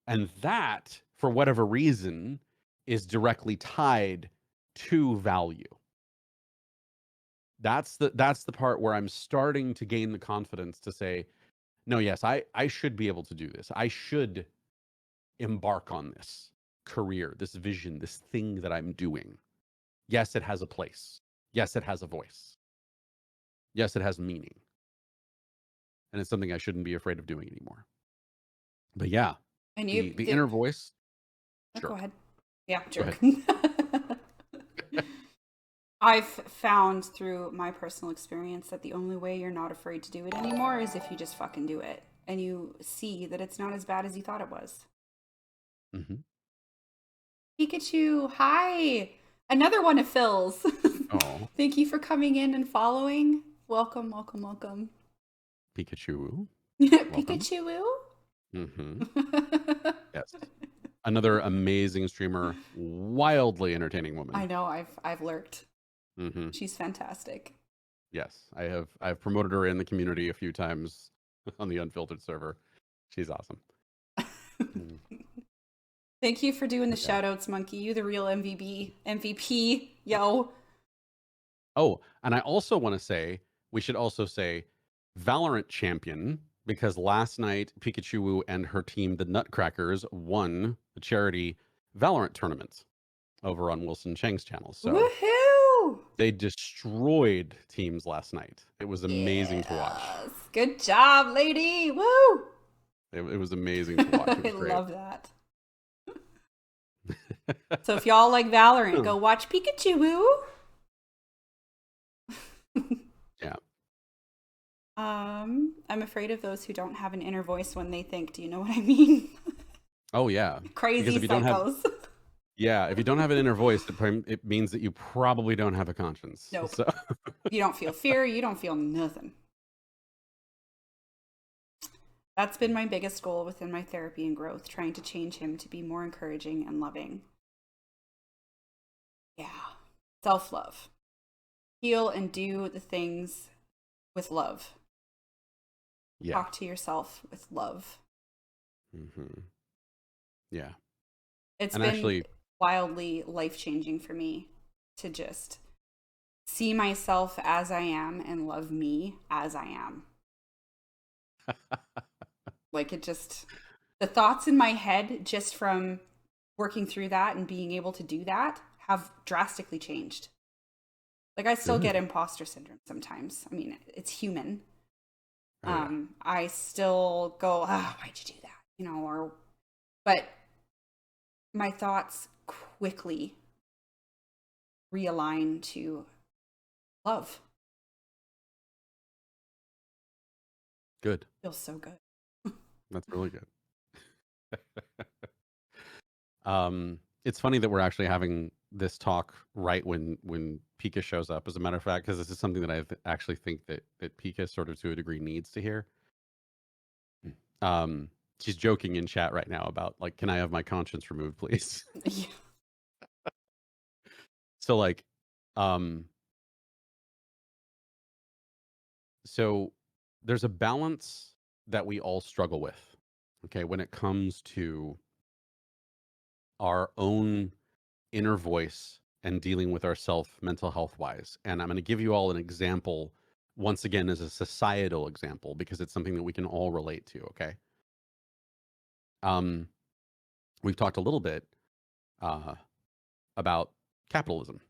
And that, for whatever reason, is directly tied to value. That's the part where I'm starting to gain the confidence to say, no, yes, I should be able to do this. I should embark on this career, this vision, this thing that I'm doing. Yes, it has a place. Yes, it has a voice. Yes, it has meaning. And it's something I shouldn't be afraid of doing anymore. But yeah, And you the did. inner voice, Oh, go jerk. ahead. Yeah, Go jerk. ahead. I've found through my personal experience that the only way you're not afraid to do it anymore is if you just fucking do it and you see that it's not as bad as you thought it was. Hmm. Pikachu, hi! Another one of Phil's. Oh, Thank you for coming in and following. Welcome, welcome, welcome. Pikachu. Welcome. Pikachu. Hmm. Yes. Another amazing streamer, wildly entertaining I woman. know. I've lurked. Hmm. She's fantastic. Yes, I've promoted her in the community a few times on the unfiltered server. She's awesome. Mm, Thank you for doing the yeah. shout outs, Monkey. You the real MVP, yo. Oh, and I also want to say we should also say Valorant champion because last night Pikachu and her team, the Nutcrackers, won the charity Valorant tournament over on Wilson Chang's channel. So Woohoo! they destroyed teams last night. It was amazing to watch. Yes. Good job, lady. Woo! It was amazing to watch. It I was great. love that. So if y'all like Valorant, go watch Pikachu. Yeah. I'm afraid of those who don't have an inner voice when they think. Do you know what I mean? Oh yeah. Because Crazy if you don't have, psychos. yeah, if you don't have an inner voice, it means that you probably don't have a conscience. Nope. So You don't feel fear. You don't feel nothing. That's been my biggest goal within my therapy and growth, trying to change him to be more encouraging and loving. Yeah. Self love. Heal and do the things with love. yeah. Talk to yourself with love. Hmm. Yeah. It's And been actually, wildly life changing for me to just see myself as I am and love me as I am. Like it just, the thoughts in my head just from working through that and being able to do that have drastically changed. Like I still get good. imposter syndrome sometimes. I mean, it's human. Oh yeah. I still go, why'd you do that? But my thoughts quickly realign to love. Good. Feels so good. That's really good. It's funny that we're actually having this talk right when Pika shows up. As a matter of fact, because this is something that actually think that Pika sort of to a degree needs to hear. Um, she's joking in chat right now about like, can I have my conscience removed, please? Yeah. So like, um, so there's a balance that we all struggle with. Okay, when it comes to our own inner voice and dealing with ourself mental health wise. And I'm going to give you all an example once again as a societal example because it's something that we can all relate to. Okay. Um, we've talked a little bit uh, about capitalism.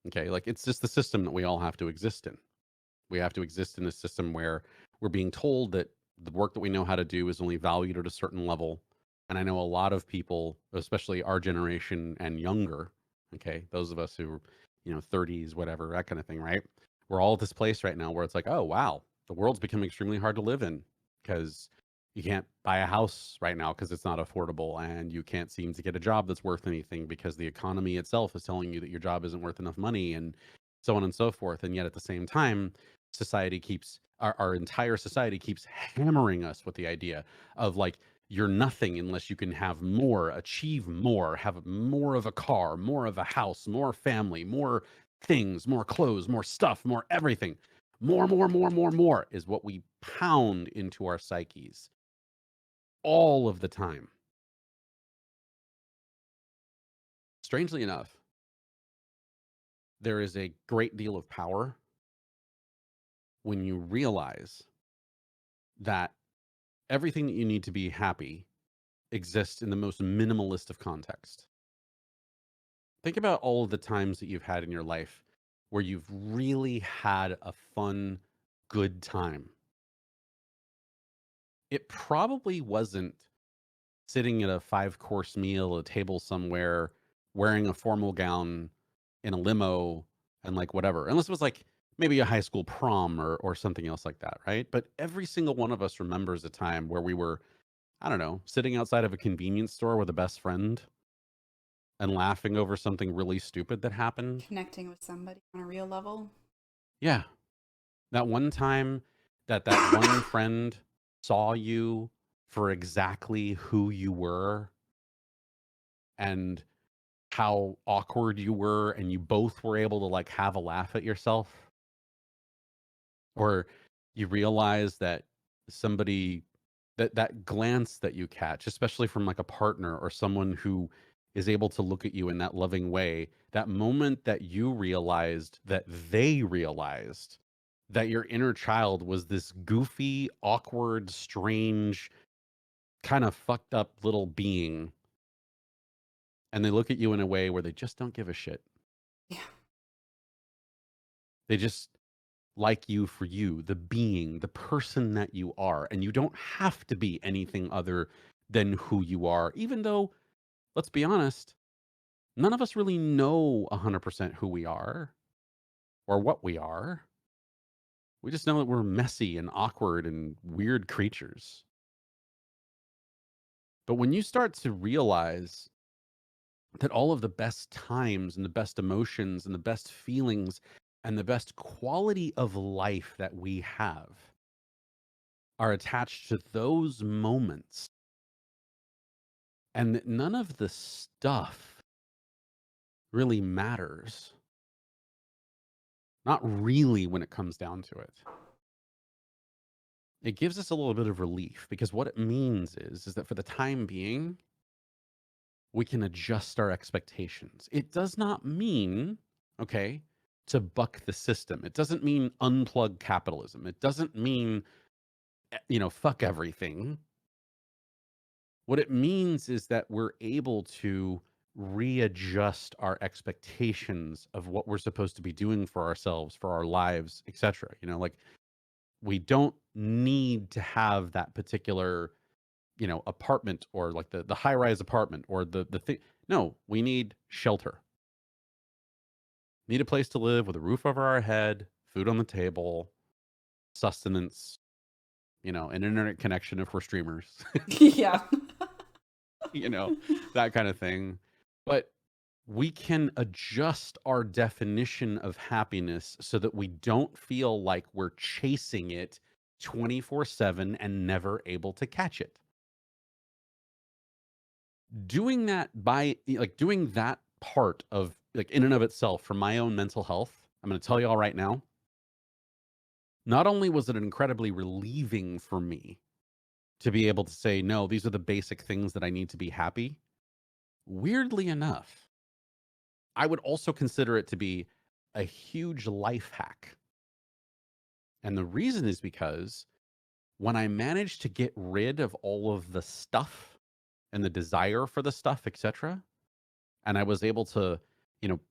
Okay, like it's just the system that we all have to exist in. We have to exist in a system where we're being told that the work that we know how to do is only valued at a certain level. And I know a lot of people, especially our generation and younger, okay, those of us who, 30s, whatever, that kind of thing, right? We're all at this place right now where it's like, oh, wow, the world's becoming extremely hard to live in because you can't buy a house right now because it's not affordable and you can't seem to get a job that's worth anything because the economy itself is telling you that your job isn't worth enough money and so on and so forth. And yet at the same time, society keeps our entire society keeps hammering us with the idea of like you're nothing unless you can have more, achieve more, have more of a car, more of a house, more family, more things, more clothes, more stuff, more everything. More is what we pound into our psyches all of the time. Strangely enough, there is a great deal of power when you realize that everything that you need to be happy exists in the most minimalist of context. Think about all of the times that you've had in your life where you've really had a fun, good time. It probably wasn't sitting at a five-course meal at a table somewhere, wearing a formal gown in a limo and like whatever, unless it was like maybe a high school prom or something else like that, right? But every single one of us remembers a time where we were, I don't know, sitting outside of a convenience store with a best friend and laughing over something really stupid that happened. Connecting with somebody on a real level. Yeah. That one time that one friend saw you for exactly who you were and how awkward you were, and you both were able to like have a laugh at yourself, or you realize that somebody that glance that you catch, especially from like a partner or someone who is able to look at you in that loving way, that moment that you realized that they realized that your inner child was this goofy, awkward, strange, kind of fucked up little being, and they look at you in a way where they just don't give a shit. Yeah. They just like you for you, the being, the person that you are. And you don't have to be anything other than who you are, even though, let's be honest, none of us really know 100% who we are or what we are. We just know that we're messy and awkward and weird creatures. But when you start to realize that all of the best times and the best emotions and the best feelings and the best quality of life that we have are attached to those moments, and that none of the stuff really matters. Not really when it comes down to it. It gives us a little bit of relief, because what it means is that for the time being, we can adjust our expectations. It does not mean, okay, to buck the system. It doesn't mean unplug capitalism. It doesn't mean, fuck everything. What it means is that we're able to readjust our expectations of what we're supposed to be doing for ourselves, for our lives, etc. Like, we don't need to have that particular, apartment, or like the high-rise apartment, or the thing. No, we need shelter. Need a place to live with a roof over our head, food on the table, sustenance, an internet connection if we're streamers. Yeah. you know, that kind of thing. But we can adjust our definition of happiness so that we don't feel like we're chasing it 24/7 and never able to catch it. Doing that doing that part of, like, in and of itself, for my own mental health, I'm going to tell you all right now, not only was it incredibly relieving for me to be able to say, no, these are the basic things that I need to be happy. Weirdly enough, I would also consider it to be a huge life hack. And the reason is because when I managed to get rid of all of the stuff and the desire for the stuff, etc., and I was able to,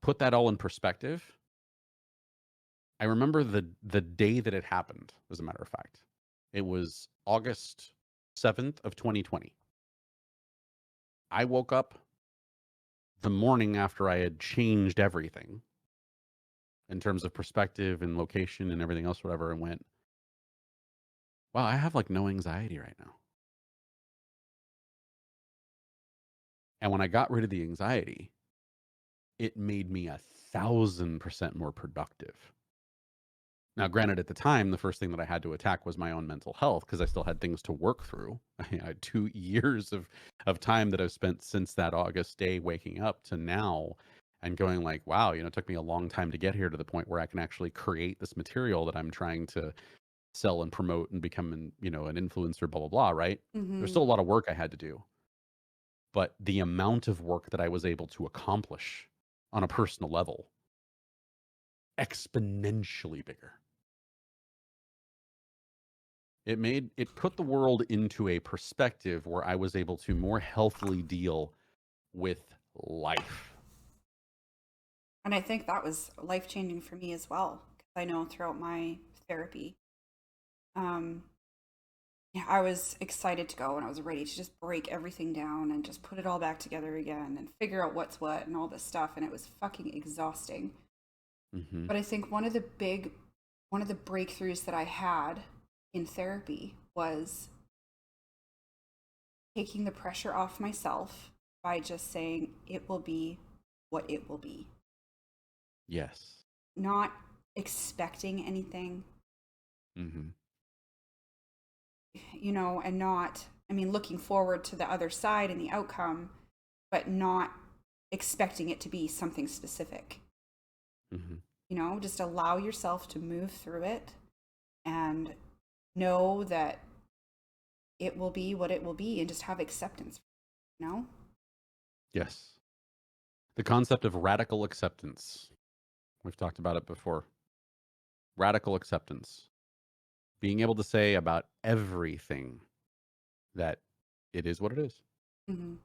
put that all in perspective, I remember the day that it happened, as a matter of fact. It was August 7th of 2020. I woke up the morning after I had changed everything in terms of perspective and location and everything else, whatever, and went, wow, I have like no anxiety right now. And when I got rid of the anxiety, it made me 1,000% more productive. Now, granted, at the time, the first thing that I had to attack was my own mental health, because I still had things to work through. I had 2 years of time that I've spent since that August day waking up to now, and going like, wow, it took me a long time to get here to the point where I can actually create this material that I'm trying to sell and promote and become an influencer, blah, blah, blah, right? There's Hmm. still a lot of work I had to do, but the amount of work that I was able to accomplish on a personal level, exponentially bigger. It put the world into a perspective where I was able to more healthily deal with life. And I think that was life changing for me as well. Because I know throughout my therapy, um, yeah, I was excited to go and I was ready to just break everything down and just put it all back together again and figure out what's what and all this stuff. And it was fucking exhausting. Hmm. But I think one of the breakthroughs that I had in therapy was taking the pressure off myself by just saying it will be what it will be, Yes. not expecting anything. Hmm. and not, I mean, looking forward to the other side and the outcome, but not expecting it to be something specific. Hmm. Just allow yourself to move through it and know that it will be what it will be and just have acceptance, you know? Yes. The concept of radical acceptance. We've talked about it before. Radical acceptance. Being able to say about everything that it is what it is. Mm-hmm.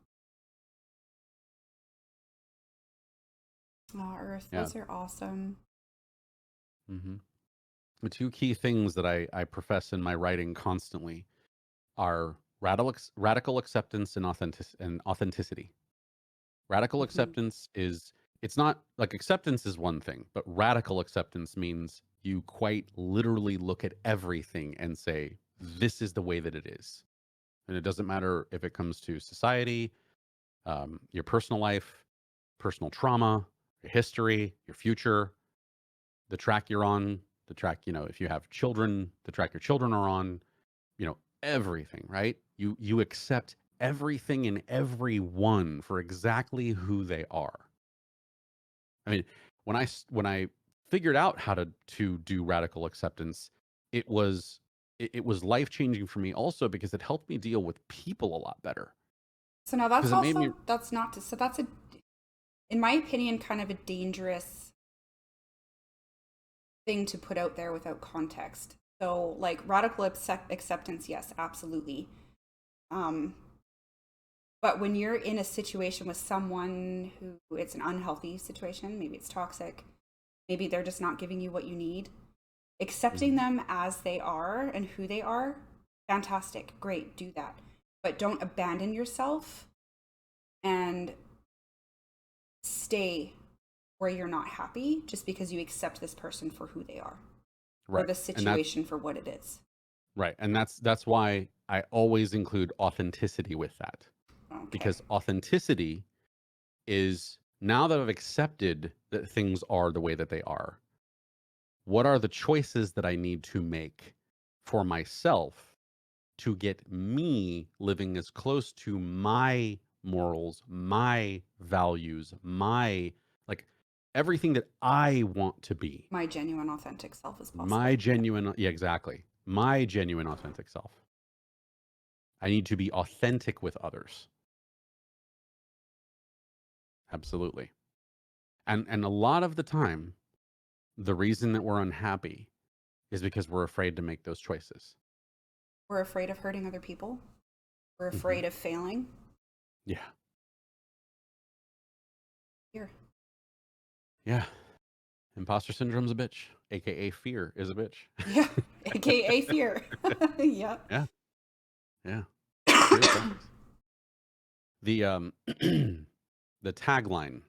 Oh, Earth, Yeah. those are awesome. Hmm. The two key things that I profess in my writing constantly are radical acceptance and authenticity. Radical Mm-hmm. acceptance is, it's not like, acceptance is one thing, but radical acceptance means you quite literally look at everything and say, this is the way that it is. And it doesn't matter if it comes to society, your personal life, personal trauma, your history, your future, the track you're on, the track, if you have children, the track your children are on, everything, right? You accept everything and everyone for exactly who they are. I mean, when I figured out how to do radical acceptance, it was it was life changing for me also because it helped me deal with people a lot better. So now that's Because it made me. also, that's not to, so that's in my opinion, kind of a dangerous thing to put out there without context. So, like radical acceptance, yes, absolutely. Um, but when you're in a situation with someone who it's an unhealthy situation, maybe it's toxic, maybe they're just not giving you what you need, accepting Mhm. them as they are and who they are, fantastic, great, do that. But don't abandon yourself and stay where you're not happy just because you accept this person for who they are or Right, the and that's situation for what it is. right, and that's why I always include authenticity with that, Okay. because authenticity is, now that I've accepted that things are the way that they are, what are the choices that I need to make for myself to get me living as close to my morals, my values, my, like, everything that I want to be. My genuine, authentic self as possible. My Yeah. genuine, yeah, exactly. My genuine, authentic self. I need to be authentic with others. Absolutely. And a lot of the time, the reason that we're unhappy is because we're afraid to make those choices. We're afraid of hurting other people. We're Hmm. afraid of failing. Yeah. Here. Yeah. Imposter syndrome's a bitch, aka fear is a bitch. Yeah. AKA fear. Yeah. Yeah. Yeah. Fear sucks. The the tagline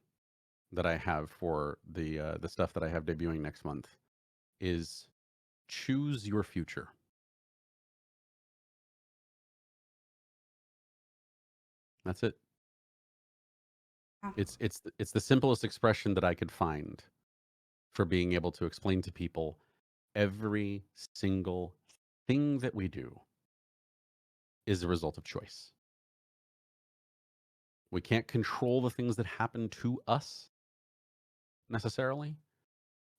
that I have for the stuff that I have debuting next month is choose your future. That's it. Yeah. It's the simplest expression that I could find for being able to explain to people every single thing that we do is a result of choice. We can't control the things that happen to us necessarily,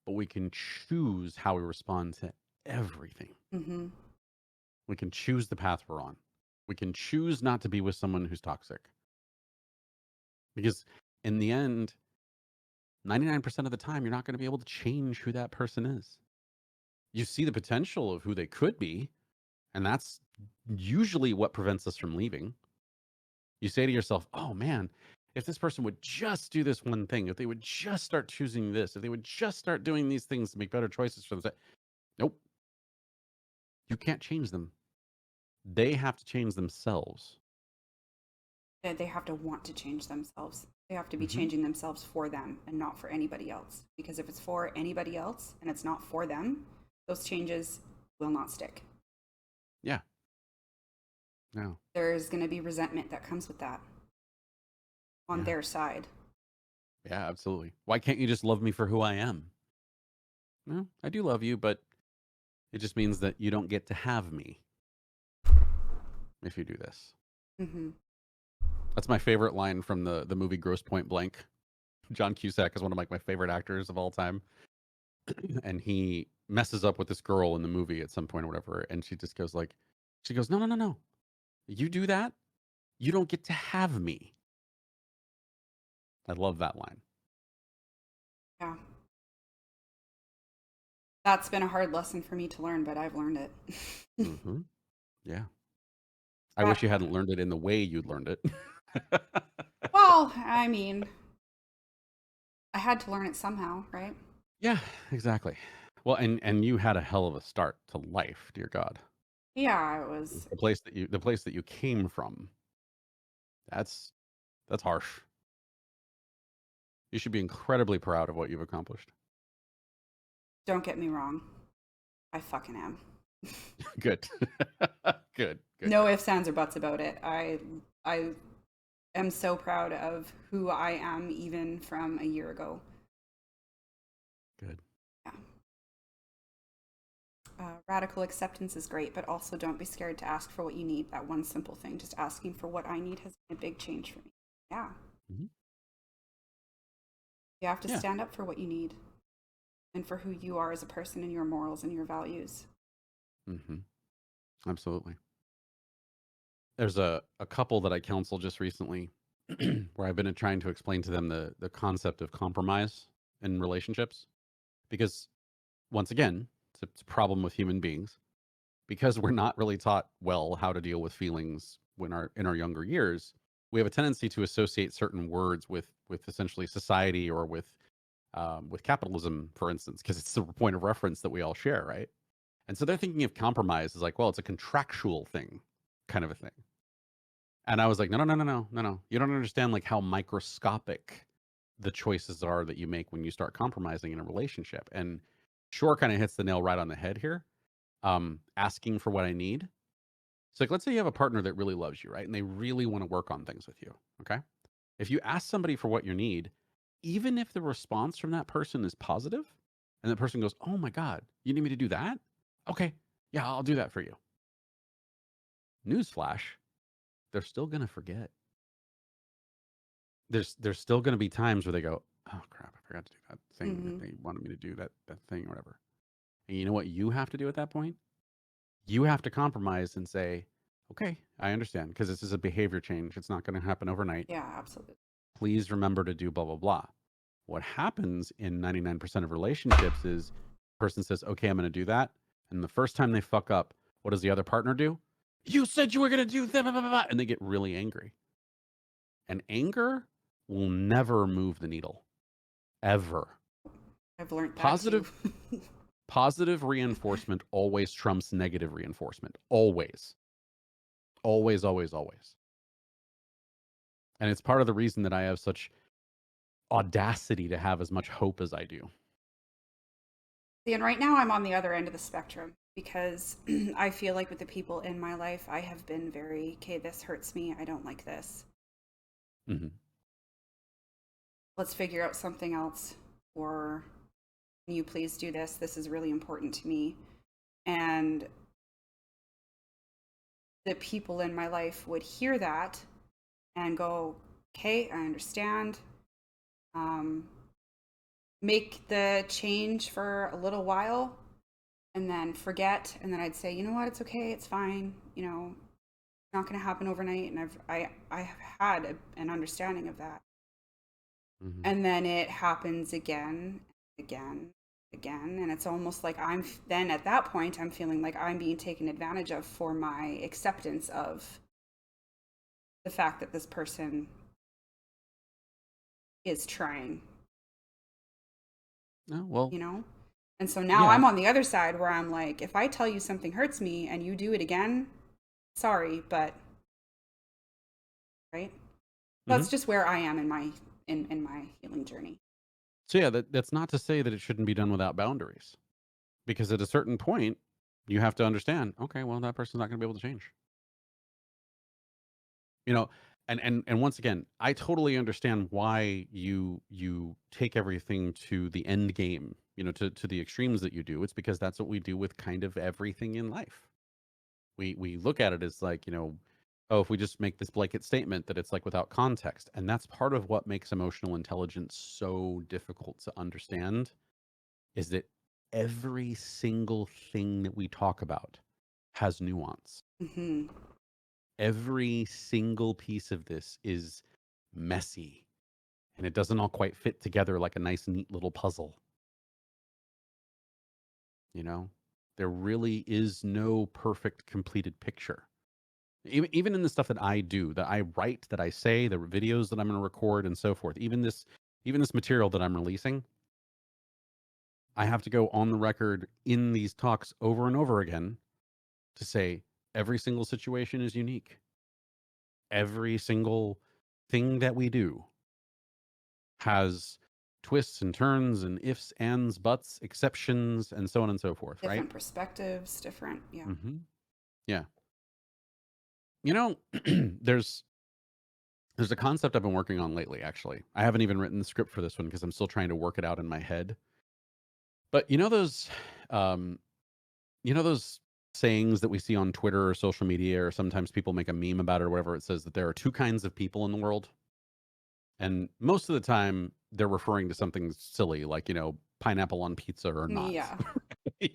but we can choose how we respond to everything. Mm-hmm. We can choose the path we're on. We can choose not to be with someone who's toxic. Because in the end, 99% of the time, you're not going to be able to change who that person is. You see the potential of who they could be, and that's usually what prevents us from leaving. You say to yourself, oh man, if this person would just do this one thing, if they would just start choosing this, if they would just start doing these things to make better choices for themselves. Nope, you can't change them. They have to change themselves. They have to want to change themselves. They have to be Hmm. changing themselves for them and not for anybody else. Because if it's for anybody else and it's not for them, those changes will not stick. Yeah. No. There's going to be resentment that comes with that on Yeah. their side. Yeah, absolutely. Why can't you just love me for who I am? No, I do love you, but it just means that you don't get to have me. if you do this. Hmm. That's my favorite line from the movie Gross Point Blank. John Cusack is one of like my favorite actors of all time, and he messes up with this girl in the movie at some point or whatever, and she just goes like, she goes, no, no, no, no, you do that, you don't get to have me. I love that line. Yeah. That's been a hard lesson for me to learn, but I've learned it. Hmm. Yeah. I Right. wish you hadn't learned it in the way you'd learned it. Well, I mean, I had to learn it somehow, right? Yeah, exactly. Well, and you had a hell of a start to life, dear God. Yeah, it was. The place that you came from. That's that's harsh. You should be incredibly proud of what you've accomplished. Don't get me wrong. I fucking am. Good. Good. Good. No Good. ifs, ands, or buts about it. I am so proud of who I am, even from a year ago. Good. Yeah. Radical acceptance is great, but also don't be scared to ask for what you need. That one simple thing, just asking for what I need, has been a big change for me. Yeah. Mhm. You have to Yeah. stand up for what you need and for who you are as a person and your morals and your values. Hmm. Absolutely. There's a couple that I counseled just recently where I've been trying to explain to them the concept of compromise in relationships because once again, it's a problem with human beings because we're not really taught well how to deal with feelings when our in our younger years. We have a tendency to associate certain words with essentially society or with capitalism, for instance, because it's the point of reference that we all share, right? And so they're thinking of compromise as like, well, it's a contractual thing, kind of a thing. And I was like, no, no, no, no, no, no, no. You don't understand like how microscopic the choices are that you make when you start compromising in a relationship. And Shore kind of hits the nail right on the head here. Asking for what I need. So like let's say you have a partner that really loves you, right? And they really want to work on things with you. Okay. If you ask somebody for what you need, even if the response from that person is positive, and the person goes, oh my God, you need me to do that? Okay. Yeah, I'll do that for you. Newsflash, they're still gonna forget. There's still gonna be times where they go, oh crap, I forgot to do that thing that Hmm. they wanted me to do, that thing or whatever. And you know what you have to do at that point? You have to compromise and say, okay, I understand because this is a behavior change. It's not going to happen overnight. Yeah, absolutely. Please remember to do blah, blah, blah. What happens in 99% of relationships is the person says, okay, I'm going to do that. And the first time they fuck up, what does the other partner do? You said you were going to do that. Blah, blah, blah, and they get really angry. And anger will never move the needle, ever. I've learned that too. Positive, positive reinforcement always trumps negative reinforcement. Always, always, always, always. And it's part of the reason that I have such audacity to have as much hope as I do. See, and right now I'm on the other end of the spectrum because I feel like with the people in my life, I have been very, okay, this hurts me. I don't like this. Hmm. Let's figure out something else. Or can you please do this? This is really important to me. And the people in my life would hear that and go, okay, I understand. Um, make the change for a little while and then forget. And then I'd say, you know what, it's okay, it's fine. It's not going to happen overnight. And I have had an understanding of that. Hmm. And then it happens again, again, again. And it's almost like then at that point, I'm feeling like I'm being taken advantage of for my acceptance of the fact that this person is trying, Oh, well, you know? And so now yeah. I'm on the other side where I'm like, if I tell you something hurts me and you do it again, sorry, but right? Hmm. That's just where I am in my healing journey. So yeah, that's not to say that it shouldn't be done without boundaries, because at a certain point, you have to understand. Okay, well, that person's not going to be able to change. You know, and once again, I totally understand why you take everything to the end game. To the extremes that you do. It's because that's what we do with kind of everything in life. We look at it as like oh, if we just make this blanket statement that it's like without context. And that's part of what makes emotional intelligence so difficult to understand is that every single thing that we talk about has nuance. Hmm. Every single piece of this is messy and it doesn't all quite fit together like a nice, neat little puzzle. You know, there really is no perfect completed picture. Even in the stuff that I do, that I write, that I say, the videos that I'm going to record and so forth, even this material that I'm releasing, I have to go on the record in these talks over and over again to say every single situation is unique. Every single thing that we do has twists and turns and ifs, ands, buts, exceptions, and so on and so forth, right? Different perspectives, different, yeah. Hmm. Yeah. You know, there's there's a concept I've been working on lately, actually. I haven't even written the script for this one because I'm still trying to work it out in my head. But um, you know those sayings that we see on Twitter or social media, or sometimes people make a meme about it or whatever. It says that there are two kinds of people in the world, and most of the time they're referring to something silly, like pineapple on pizza or not. Yeah.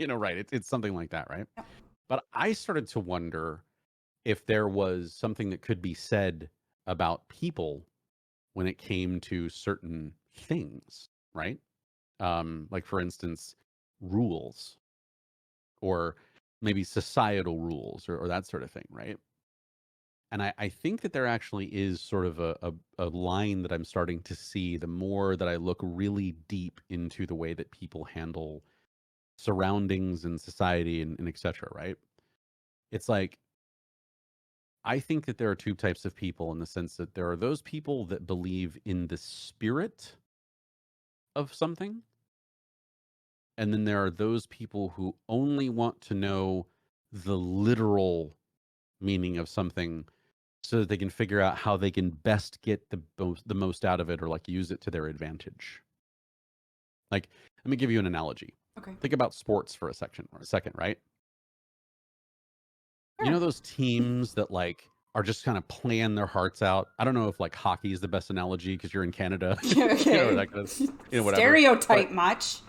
Right? It's something like that, right? Yep. But I started to wonder if there was something that could be said about people when it came to certain things, right? Like for instance, rules or maybe societal rules or that sort of thing, right? And I think that there actually is sort of a line that I'm starting to see the more that I look really deep into the way that people handle surroundings and society and et cetera, right? It's like I think that there are two types of people in the sense that there are those people that believe in the spirit of something. And then there are those people who only want to know the literal meaning of something so that they can figure out how they can best get the most out of it or like use it to their advantage. Like, let me give you an analogy. Okay. Think about sports for a second, right? You know Sure. those teams that like are just kind of playing their hearts out. I don't know if like hockey is the best analogy because you're in Canada, or Okay. that kind of, whatever. Stereotype But much.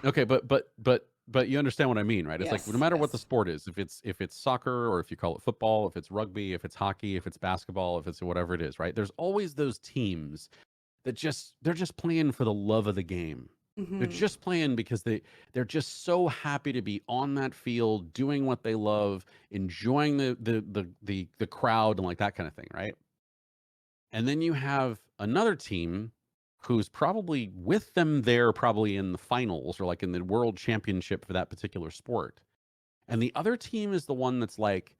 okay, but you understand what I mean, right? It's like no Yes, matter what the yes. sport is, if it's soccer or if you call it football, if it's rugby, if it's hockey, if it's basketball, if it's whatever it is, right? There's always those teams that they're just playing for the love of the game. They're Hmm. just playing because they're just so happy to be on that field, doing what they love, enjoying the crowd and like that kind of thing, right? And then you have another team who's probably with them there, probably in the finals or like in the world championship for that particular sport. And the other team is the one that's like,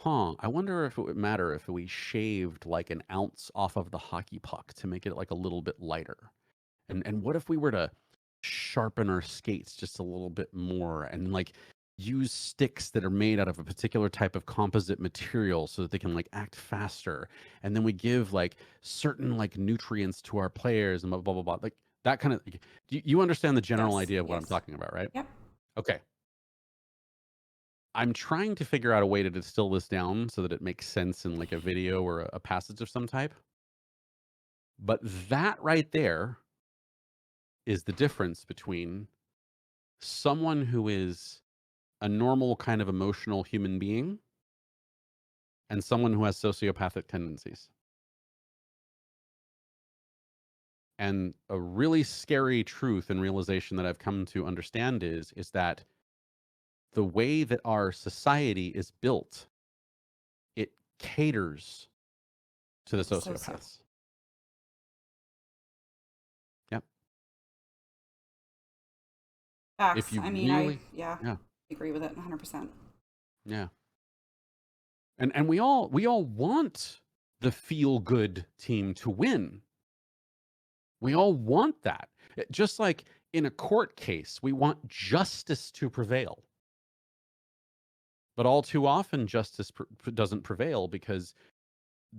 I wonder if it would matter if we shaved like an ounce off of the hockey puck to make it like a little bit lighter. And what if we were to sharpen our skates just a little bit more and like use sticks that are made out of a particular type of composite material so that they can like act faster, and then we give like certain like nutrients to our players and blah blah blah, blah. Like that kind of, you understand the general Yes, idea of what I'm yes. talking about, right? Yep. Okay. I'm trying to figure out a way to distill this down so that it makes sense in like a video or a passage of some type. But that right there is the difference between someone who is a normal kind of emotional human being and someone who has sociopathic tendencies. And a really scary truth and realization that I've come to understand is that the way that our society is built, it caters to the Socio. sociopaths. Yep. If Facts. you I mean, really, yeah, yeah, agree with it 100%. yeah. And we all want the feel good team to win. We all want that. Just like in a court case, we want justice to prevail. But all too often, justice doesn't prevail because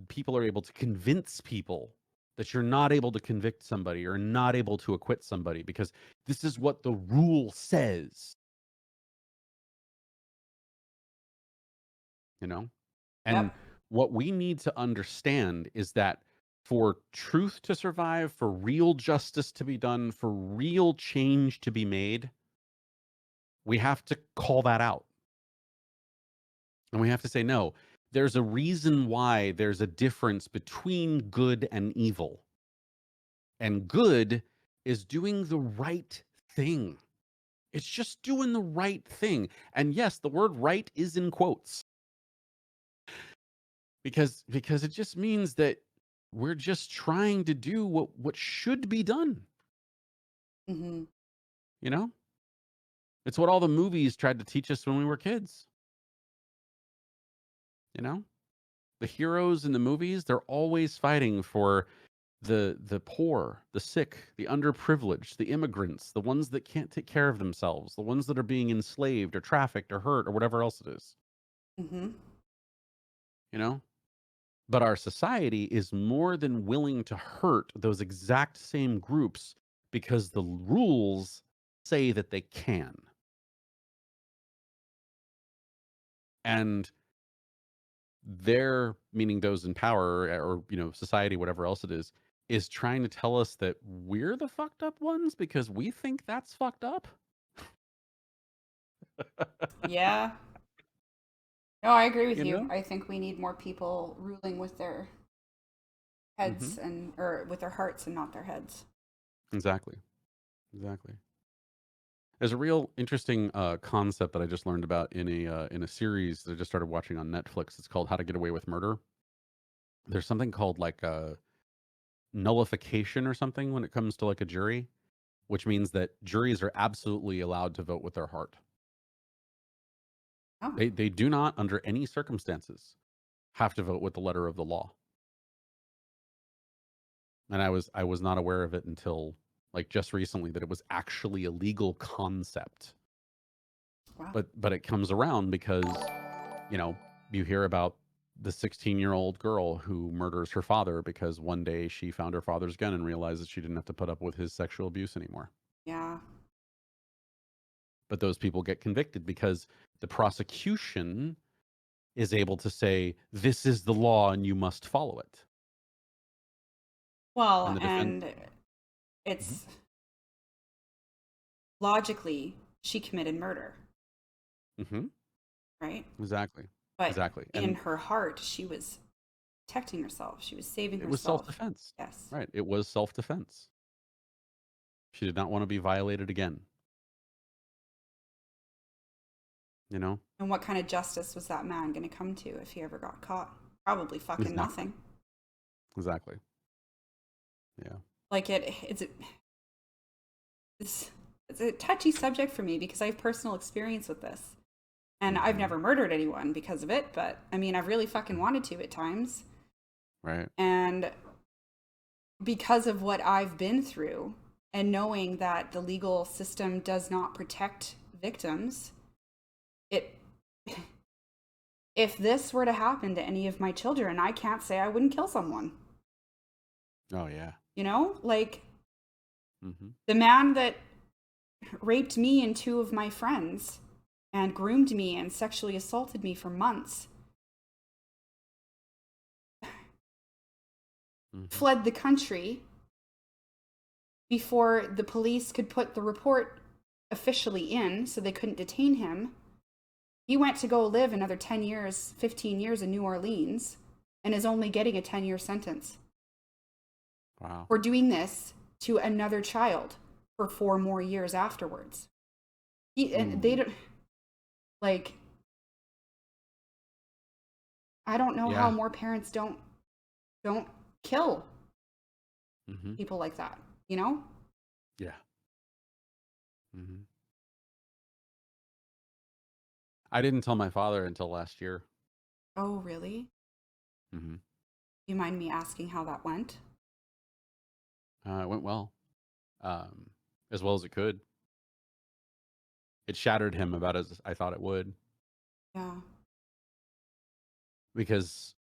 people are able to convince people that you're not able to convict somebody or not able to acquit somebody because this is what the rule says, you know? And Yep. What we need to understand is that for truth to survive, for real justice to be done, for real change to be made, we have to call that out. And we have to say, no, there's a reason why there's a difference between good and evil. And good is doing the right thing. It's just doing the right thing. And yes, the word right is in quotes because it just means that we're just trying to do what should be done, Hmm. you know? It's what all the movies tried to teach us when we were kids, you know? The heroes in the movies, they're always fighting for the poor, the sick, the underprivileged, the immigrants, the ones that can't take care of themselves, the ones that are being enslaved or trafficked or hurt or whatever else it is, Hmm. you know? But our society is more than willing to hurt those exact same groups because the rules say that they can. And they're, meaning those in power or, society, whatever else it is trying to tell us that we're the fucked up ones because we think that's fucked up. Yeah. No, I agree with You you. know? I think we need more people ruling with their Mhm. heads and or with their hearts and not their heads. Exactly. Exactly. There's a real interesting concept that I just learned about in a series that I just started watching on Netflix. It's called How to Get Away with Murder. There's something called like a nullification or something when it comes to like a jury, which means that juries are absolutely allowed to vote with their heart. Oh, They do not under any circumstances have to vote with the letter of the law. And I was not aware of it until like just recently that it was actually a legal concept. wow. But it comes around because, you know, you hear about the 16-year-old girl who murders her father because one day she found her father's gun and realized that she didn't have to put up with his sexual abuse anymore. Yeah. But those people get convicted because the prosecution is able to say, this is the law and you must follow it. And Well, the defense. and Mhm. it's logically she committed murder, Mhm. right? Exactly. But Exactly. in And her heart, she was protecting herself. She was saving it was herself. self-defense. Yes. Right. It was self-defense. She did not want to be violated again, you know? And what kind of justice was that man going to come to if he ever got caught? Probably fucking Exactly. nothing. Exactly. Yeah. Like it's, it's a touchy subject for me because I have personal experience with this. And I've Mhm. never murdered anyone because of it, but I mean, I've really fucking Mhm. wanted to at times. Right. And because of what I've been through and knowing that the legal system does not protect victims, it if this were to happen to any of my children, I can't say I wouldn't kill someone. Oh yeah. You know, like Mhm. the man that raped me and two of my friends and groomed me and sexually assaulted me for months Mhm. fled the country before the police could put the report officially in so they couldn't detain him. He went to go live another 10 years, 15 years in New Orleans and is only getting a 10-year sentence Wow. for doing this to another child for 4 more years afterwards. And they Ooh. don't like I don't know how Yeah. more parents don't kill Mhm. people like that, you know? Yeah. Mhm. I didn't tell my father until last year. Oh, really? Mhm. You mind me asking how that went? It went well. Um, as well as it could. It shattered him about as I thought it would Yeah. because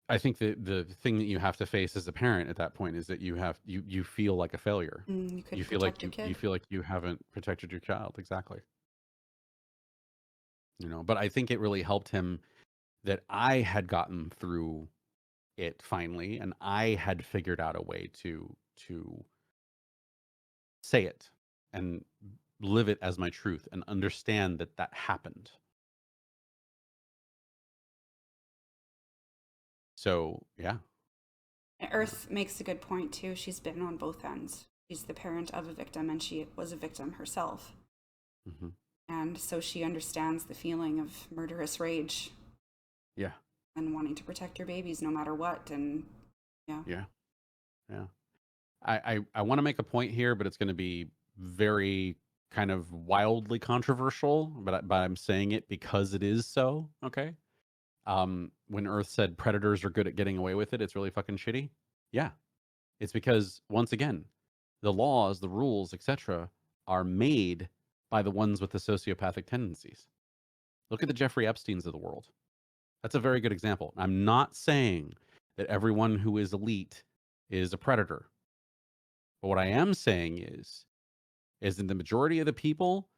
I think the thing that you have to face as a parent at that point is that you feel like a failure. You You couldn't feel like protect your you kid. feel like you haven't protected your child exactly. But I think it really helped him that I had gotten through it finally, and I had figured out a way to say it and live it as my truth and understand that that happened. So, yeah. Earth makes a good point too. She's been on both ends. She's the parent of a victim and she was a victim herself. Mhm. And so she understands the feeling of murderous rage Yeah. and wanting to protect your babies no matter what. And yeah, Yeah. Yeah. I wanna make a point here, but it's gonna be very kind of wildly controversial, but I'm saying it because it is so, okay? When Earth said predators are good at getting away with it, it's really fucking shitty. Yeah. It's because once again, the laws, the rules, etc., are made by the ones with the sociopathic tendencies. Look at the Jeffrey Epsteins of the world. That's a very good example. I'm not saying that everyone who is elite is a predator. But what I am saying is that the majority of the people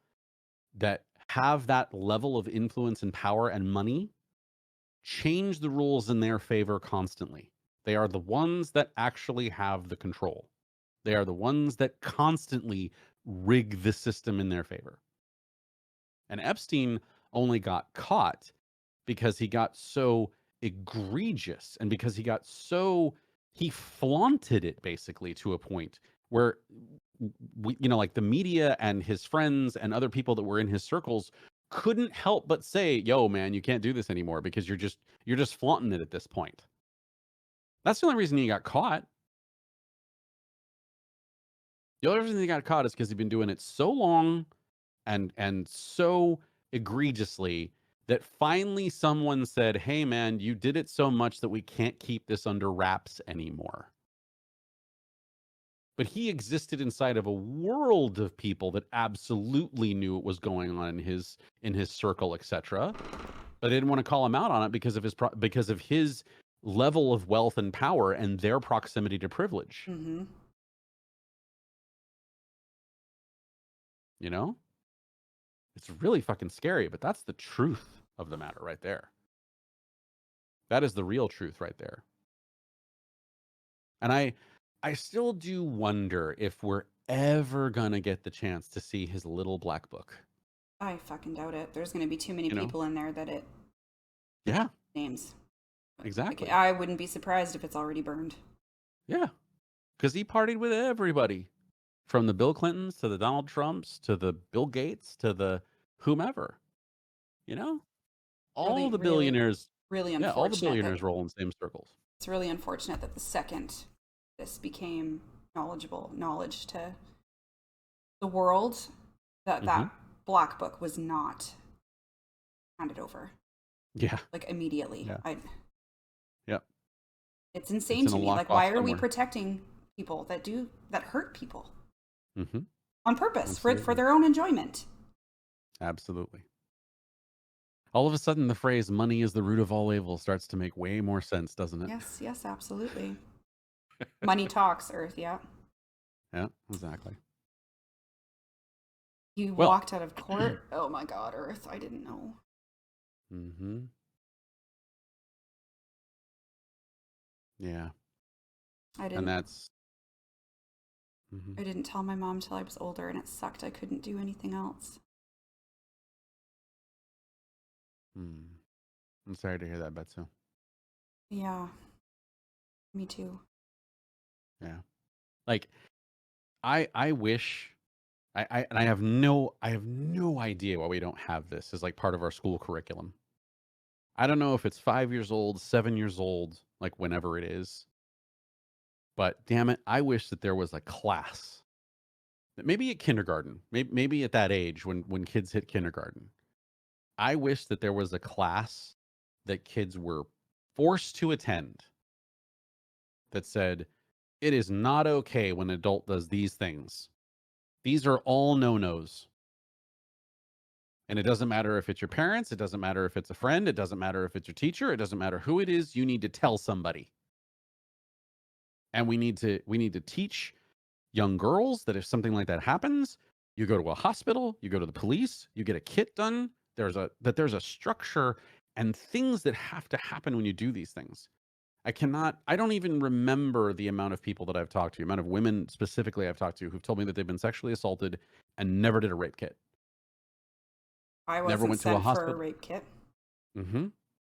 that have that level of influence and power and money change the rules in their favor constantly. They are the ones that actually have the control. They are the ones that constantly rig the system in their favor. And Epstein only got caught because he got so egregious and because he flaunted it basically to a point where like the media and his friends and other people that were in his circles couldn't help but say, "Yo, man, you can't do this anymore because you're just flaunting it at this point." That's the only reason he got caught. The only reason he got caught is because he'd been doing it so long and so egregiously that finally someone said, "Hey, man, you did it so much that we can't keep this under wraps anymore." But he existed inside of a world of people that absolutely knew what was going on in his circle, etc. But they didn't want to call him out on it because of his level of wealth and power and their proximity to privilege. mm-hmm. You know, it's really fucking scary, but that's the truth of the matter right there. That is the real truth right there. And I still do wonder if we're ever gonna get the chance to see his little black book. I fucking doubt it. There's going to be too many You know? people in there that it Yeah, names. Like, exactly. I wouldn't be surprised if it's already burned. Yeah, because he partied with everybody, from the Bill Clintons to the Donald Trumps to the Bill Gates to the whomever. You know, all Really, the really, billionaires. really Yeah, all the unfortunate that billionaires roll in the same circles. it's really unfortunate that the second this became knowledge to the world, that Hmm. that black book was not handed over Yeah, like immediately. yeah, I yeah. It's It's insane in to a me. Like, lockbox why are we somewhere. protecting people that hurt people Hmm. on purpose for Absolutely, their own enjoyment? absolutely. All of a sudden, the phrase "money is the root of all evil" starts to make way more sense, doesn't it? Yes, yes, absolutely. Money talks, Earth. Yeah. Yeah, exactly. You Well, walked out of court. Oh my God, Earth. I didn't know. hmm, yeah, I and didn't. that's mhm. I didn't tell my mom till I was older, and it sucked. I couldn't do anything else. Hmm. I'm sorry to hear that, Betsu. Yeah, me too. Yeah, like I wish and I have no idea why we don't have this as like part of our school curriculum. I don't know if it's 5 years old, 7 years old, like whenever it is, but damn it, I wish that there was a class that maybe at kindergarten, maybe at that age when kids hit kindergarten. I wish that there was a class that kids were forced to attend that said, it is not okay when an adult does these things. These are all no-nos. And it doesn't matter if it's your parents, it doesn't matter if it's a friend, it doesn't matter if it's your teacher, it doesn't matter who it is, you need to tell somebody. And we need to teach young girls that if something like that happens, you go to a hospital, you go to the police, you get a kit done. There's a structure and things that have to happen when you do these things. I don't even remember the amount of people that I've talked to, the amount of women specifically I've talked to who've told me that they've been sexually assaulted and never did a rape kit, I never wasn't went to a sent for a hospital. rape kit. Mhm.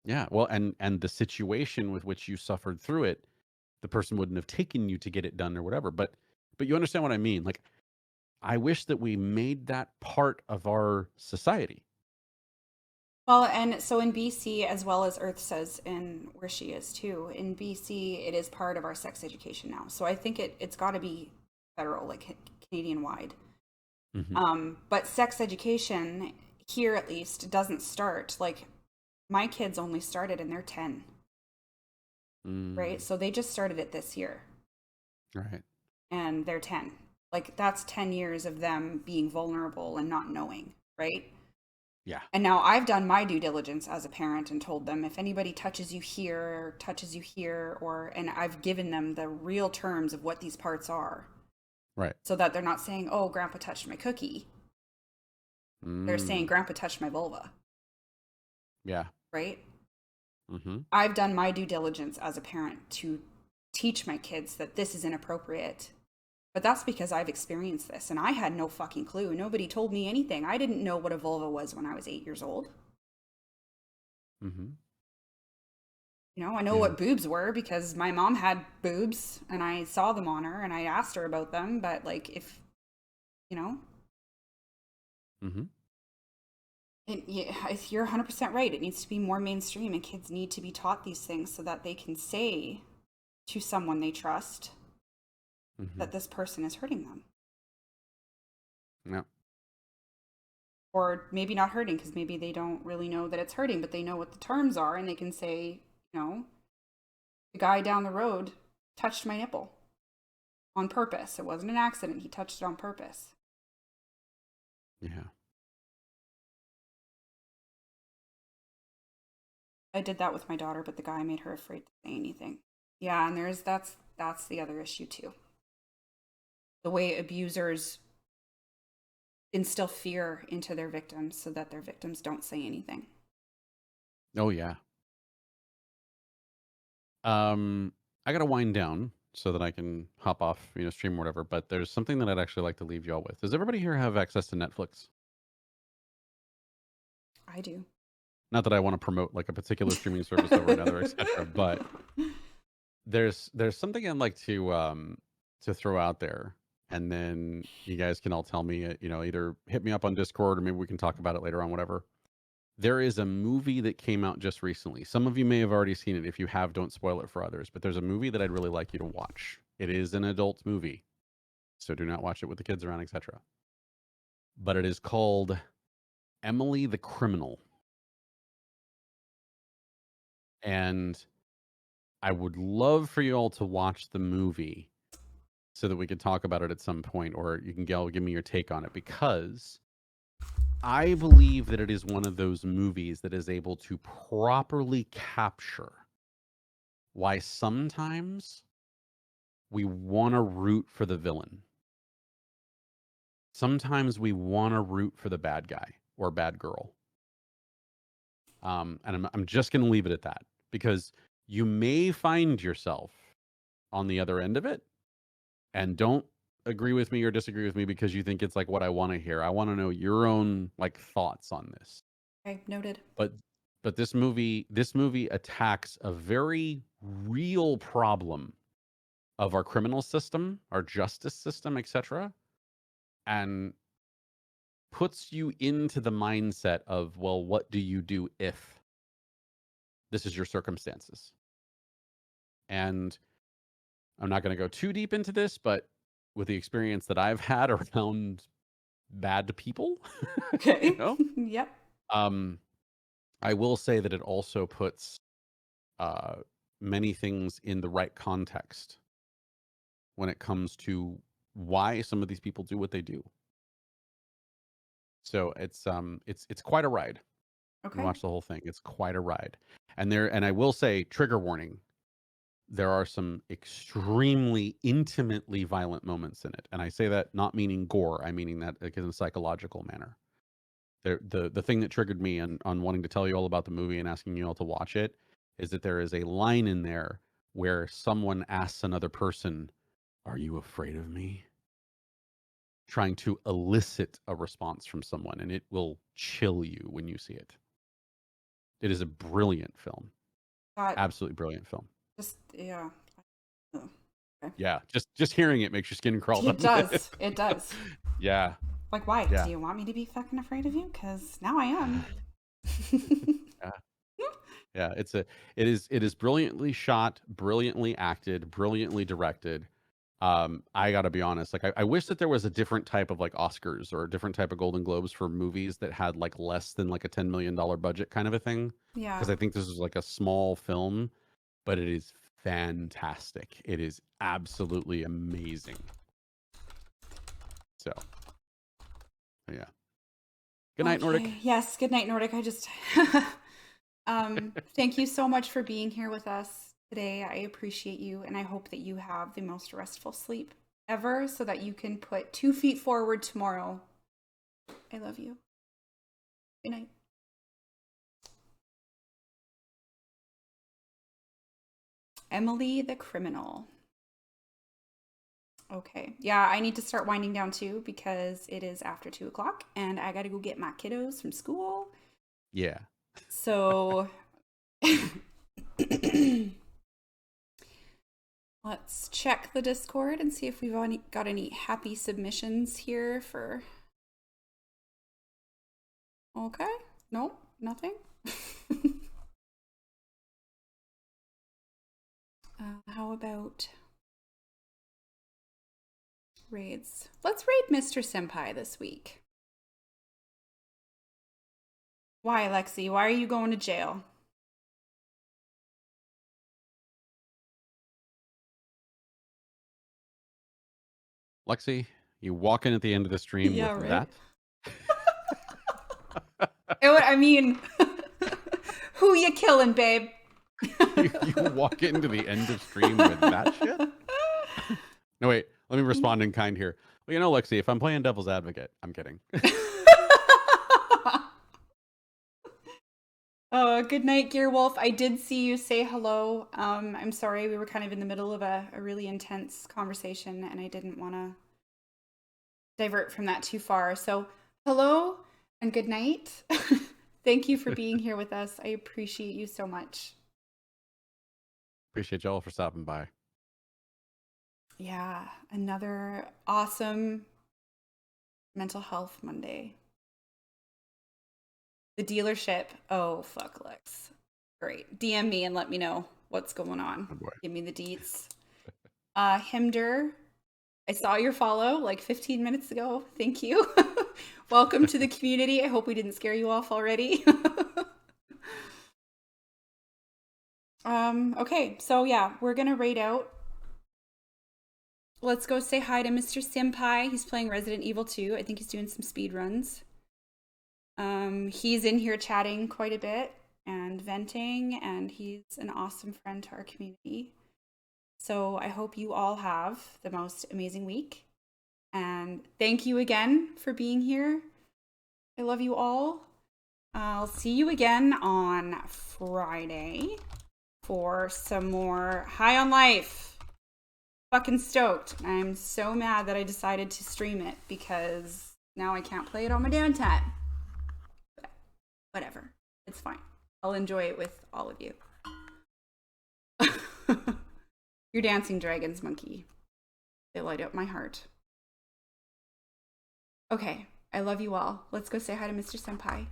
Yeah, well, and the situation with which you suffered through it, the person wouldn't have taken you to get it done or whatever, but you understand what I mean, like, I wish that we made that part of our society. Well, and so in BC, as well as Earth says in where she is too, in BC, it is part of our sex education now. So I think it's got to be federal, like Canadian wide. Mhm. But sex education here, at least, doesn't start. Like my kids only started and they're 10, right? Mm, So they just started it this year right. and they're 10. Like that's 10 years of them being vulnerable and not knowing, right? Yeah. And now I've done my due diligence as a parent and told them if anybody touches you here, or, and I've given them the real terms of what these parts are Right. so that they're not saying, oh, grandpa touched my cookie. They're saying, Mm, grandpa touched my vulva, yeah. right? Mhm. I've done my due diligence as a parent to teach my kids that this is inappropriate. But that's because I've experienced this and I had no fucking clue. Nobody told me anything. I didn't know what a vulva was when I was 8 years old. Mhm. You know, I know Yeah. what boobs were because my mom had boobs and I saw them on her and I asked her about them. But, like, if, you know, Mhm. yeah, you're 100% right. It needs to be more mainstream and kids need to be taught these things so that they can say to someone they trust Mhm. that this person is hurting them. Yeah. Or maybe not hurting because maybe they don't really know that it's hurting, but they know what the terms are and they can say, you know, the guy down the road touched my nipple on purpose. It wasn't an accident. He touched it on purpose. Yeah. I did that with my daughter, but the guy made her afraid to say anything. Yeah, and that's the other issue too. The way abusers instill fear into their victims so that their victims don't say anything. Oh, yeah. Um, I gotta wind down so that I can hop off, stream or whatever, but there's something that I'd actually like to leave y'all with. Does everybody here have access to Netflix? I do. Not that I wanna promote, like, a particular streaming service over another, etcetera, but there's something I'd like to throw out there, and then you guys can all tell me, either hit me up on Discord or maybe we can talk about it later on, whatever. There is a movie that came out just recently. Some of you may have already seen it. If you have, don't spoil it for others, but there's a movie that I'd really like you to watch. It is an adult movie, so do not watch it with the kids around, etc. But it is called Emily the Criminal, and I would love for you all to watch the movie so that we could talk about it at some point, or you can give me your take on it, because I believe that it is one of those movies that is able to properly capture why sometimes we want to root for the villain. Sometimes we want to root for the bad guy or bad girl. And I'm just going to leave it at that, because you may find yourself on the other end of it, and don't agree with me or disagree with me because you think it's like what I want to hear. I want to know your own like thoughts on this. Okay, noted. But this movie attacks a very real problem of our criminal system, our justice system, etc., and puts you into the mindset of, well, what do you do if this is your circumstances? And I'm not going to go too deep into this, but with the experience that I've had around bad people, you Okay. know, Yep. um, I will say that it also puts uh, many things in the right context when it comes to why some of these people do what they do. So it's quite a ride. You Okay. watch the whole thing. It's quite a ride. And I will say, trigger warning, there are some extremely intimately violent moments in it. And I say that not meaning gore, I meaning that like in a psychological manner. The thing that triggered me on wanting to tell you all about the movie and asking you all to watch it is that there is a line in there where someone asks another person, "Are you afraid of me?" Trying to elicit a response from someone, and it will chill you when you see it. It is a brilliant film. That Absolutely brilliant film. just, yeah. Oh, okay. Yeah, just hearing it makes your skin crawl, It doesn't it? does. It does. Yeah, Like, why? Do yeah, you want me to be fucking afraid of you? Because now I am. yeah, yeah. It is brilliantly shot, brilliantly acted, brilliantly directed. I gotta be honest, like I wish that there was a different type of like Oscars or a different type of Golden Globes for movies that had like less than like a $10 million budget kind of a thing. Yeah. Because I think this is like a small film, but it is fantastic. It is absolutely amazing. So yeah. Good night, Nordic. Okay. Yes. Good night, Nordic. I just, thank you so much for being here with us today. I appreciate you, and I hope that you have the most restful sleep ever so that you can put 2 feet forward tomorrow. I love you. Good night. Emily the criminal. Okay. Yeah, I need to start winding down too because it is after 2 o'clock and I got to go get my kiddos from school. Yeah. So let's check the Discord and see if we've got any happy submissions here for. Okay. Nope, nothing. How about raids? Let's raid Mr. Senpai this week. Why, Lexi? Why are you going to jail? Lexi, you walk in at the end of the stream Yeah, with right. that. I mean, who you killing, babe? You walk into the end of stream with that shit? No, wait. Let me respond in kind here. Well, Lexi, if I'm playing devil's advocate, I'm kidding. Good night, Gearwolf. I did see you say hello. I'm sorry, we were kind of in the middle of a really intense conversation and I didn't want to divert from that too far. So, hello and good night. Thank you for being here with us. I appreciate you so much. Appreciate y'all for stopping by. Yeah, another awesome mental health Monday. The dealership. Oh, fuck, Lex. Great. DM me and let me know what's going on. Oh boy. Give me the deets. Himder, I saw your follow like 15 minutes ago. Thank you. Welcome to the community. I hope we didn't scare you off already. Okay, so yeah, we're gonna raid out. Let's go say hi to Mr. Senpai. He's playing Resident Evil 2. I think he's doing some speed runs. He's in here chatting quite a bit and venting, and he's an awesome friend to our community. So I hope you all have the most amazing week. And thank you again for being here. I love you all. I'll see you again on Friday for some more High on Life. Fucking stoked. I'm so mad that I decided to stream it because now I can't play it on my downtime. But whatever. It's fine. I'll enjoy it with all of you. Your dancing dragons, monkey. They light up my heart. Okay, I love you all. Let's go say hi to Mr. Senpai.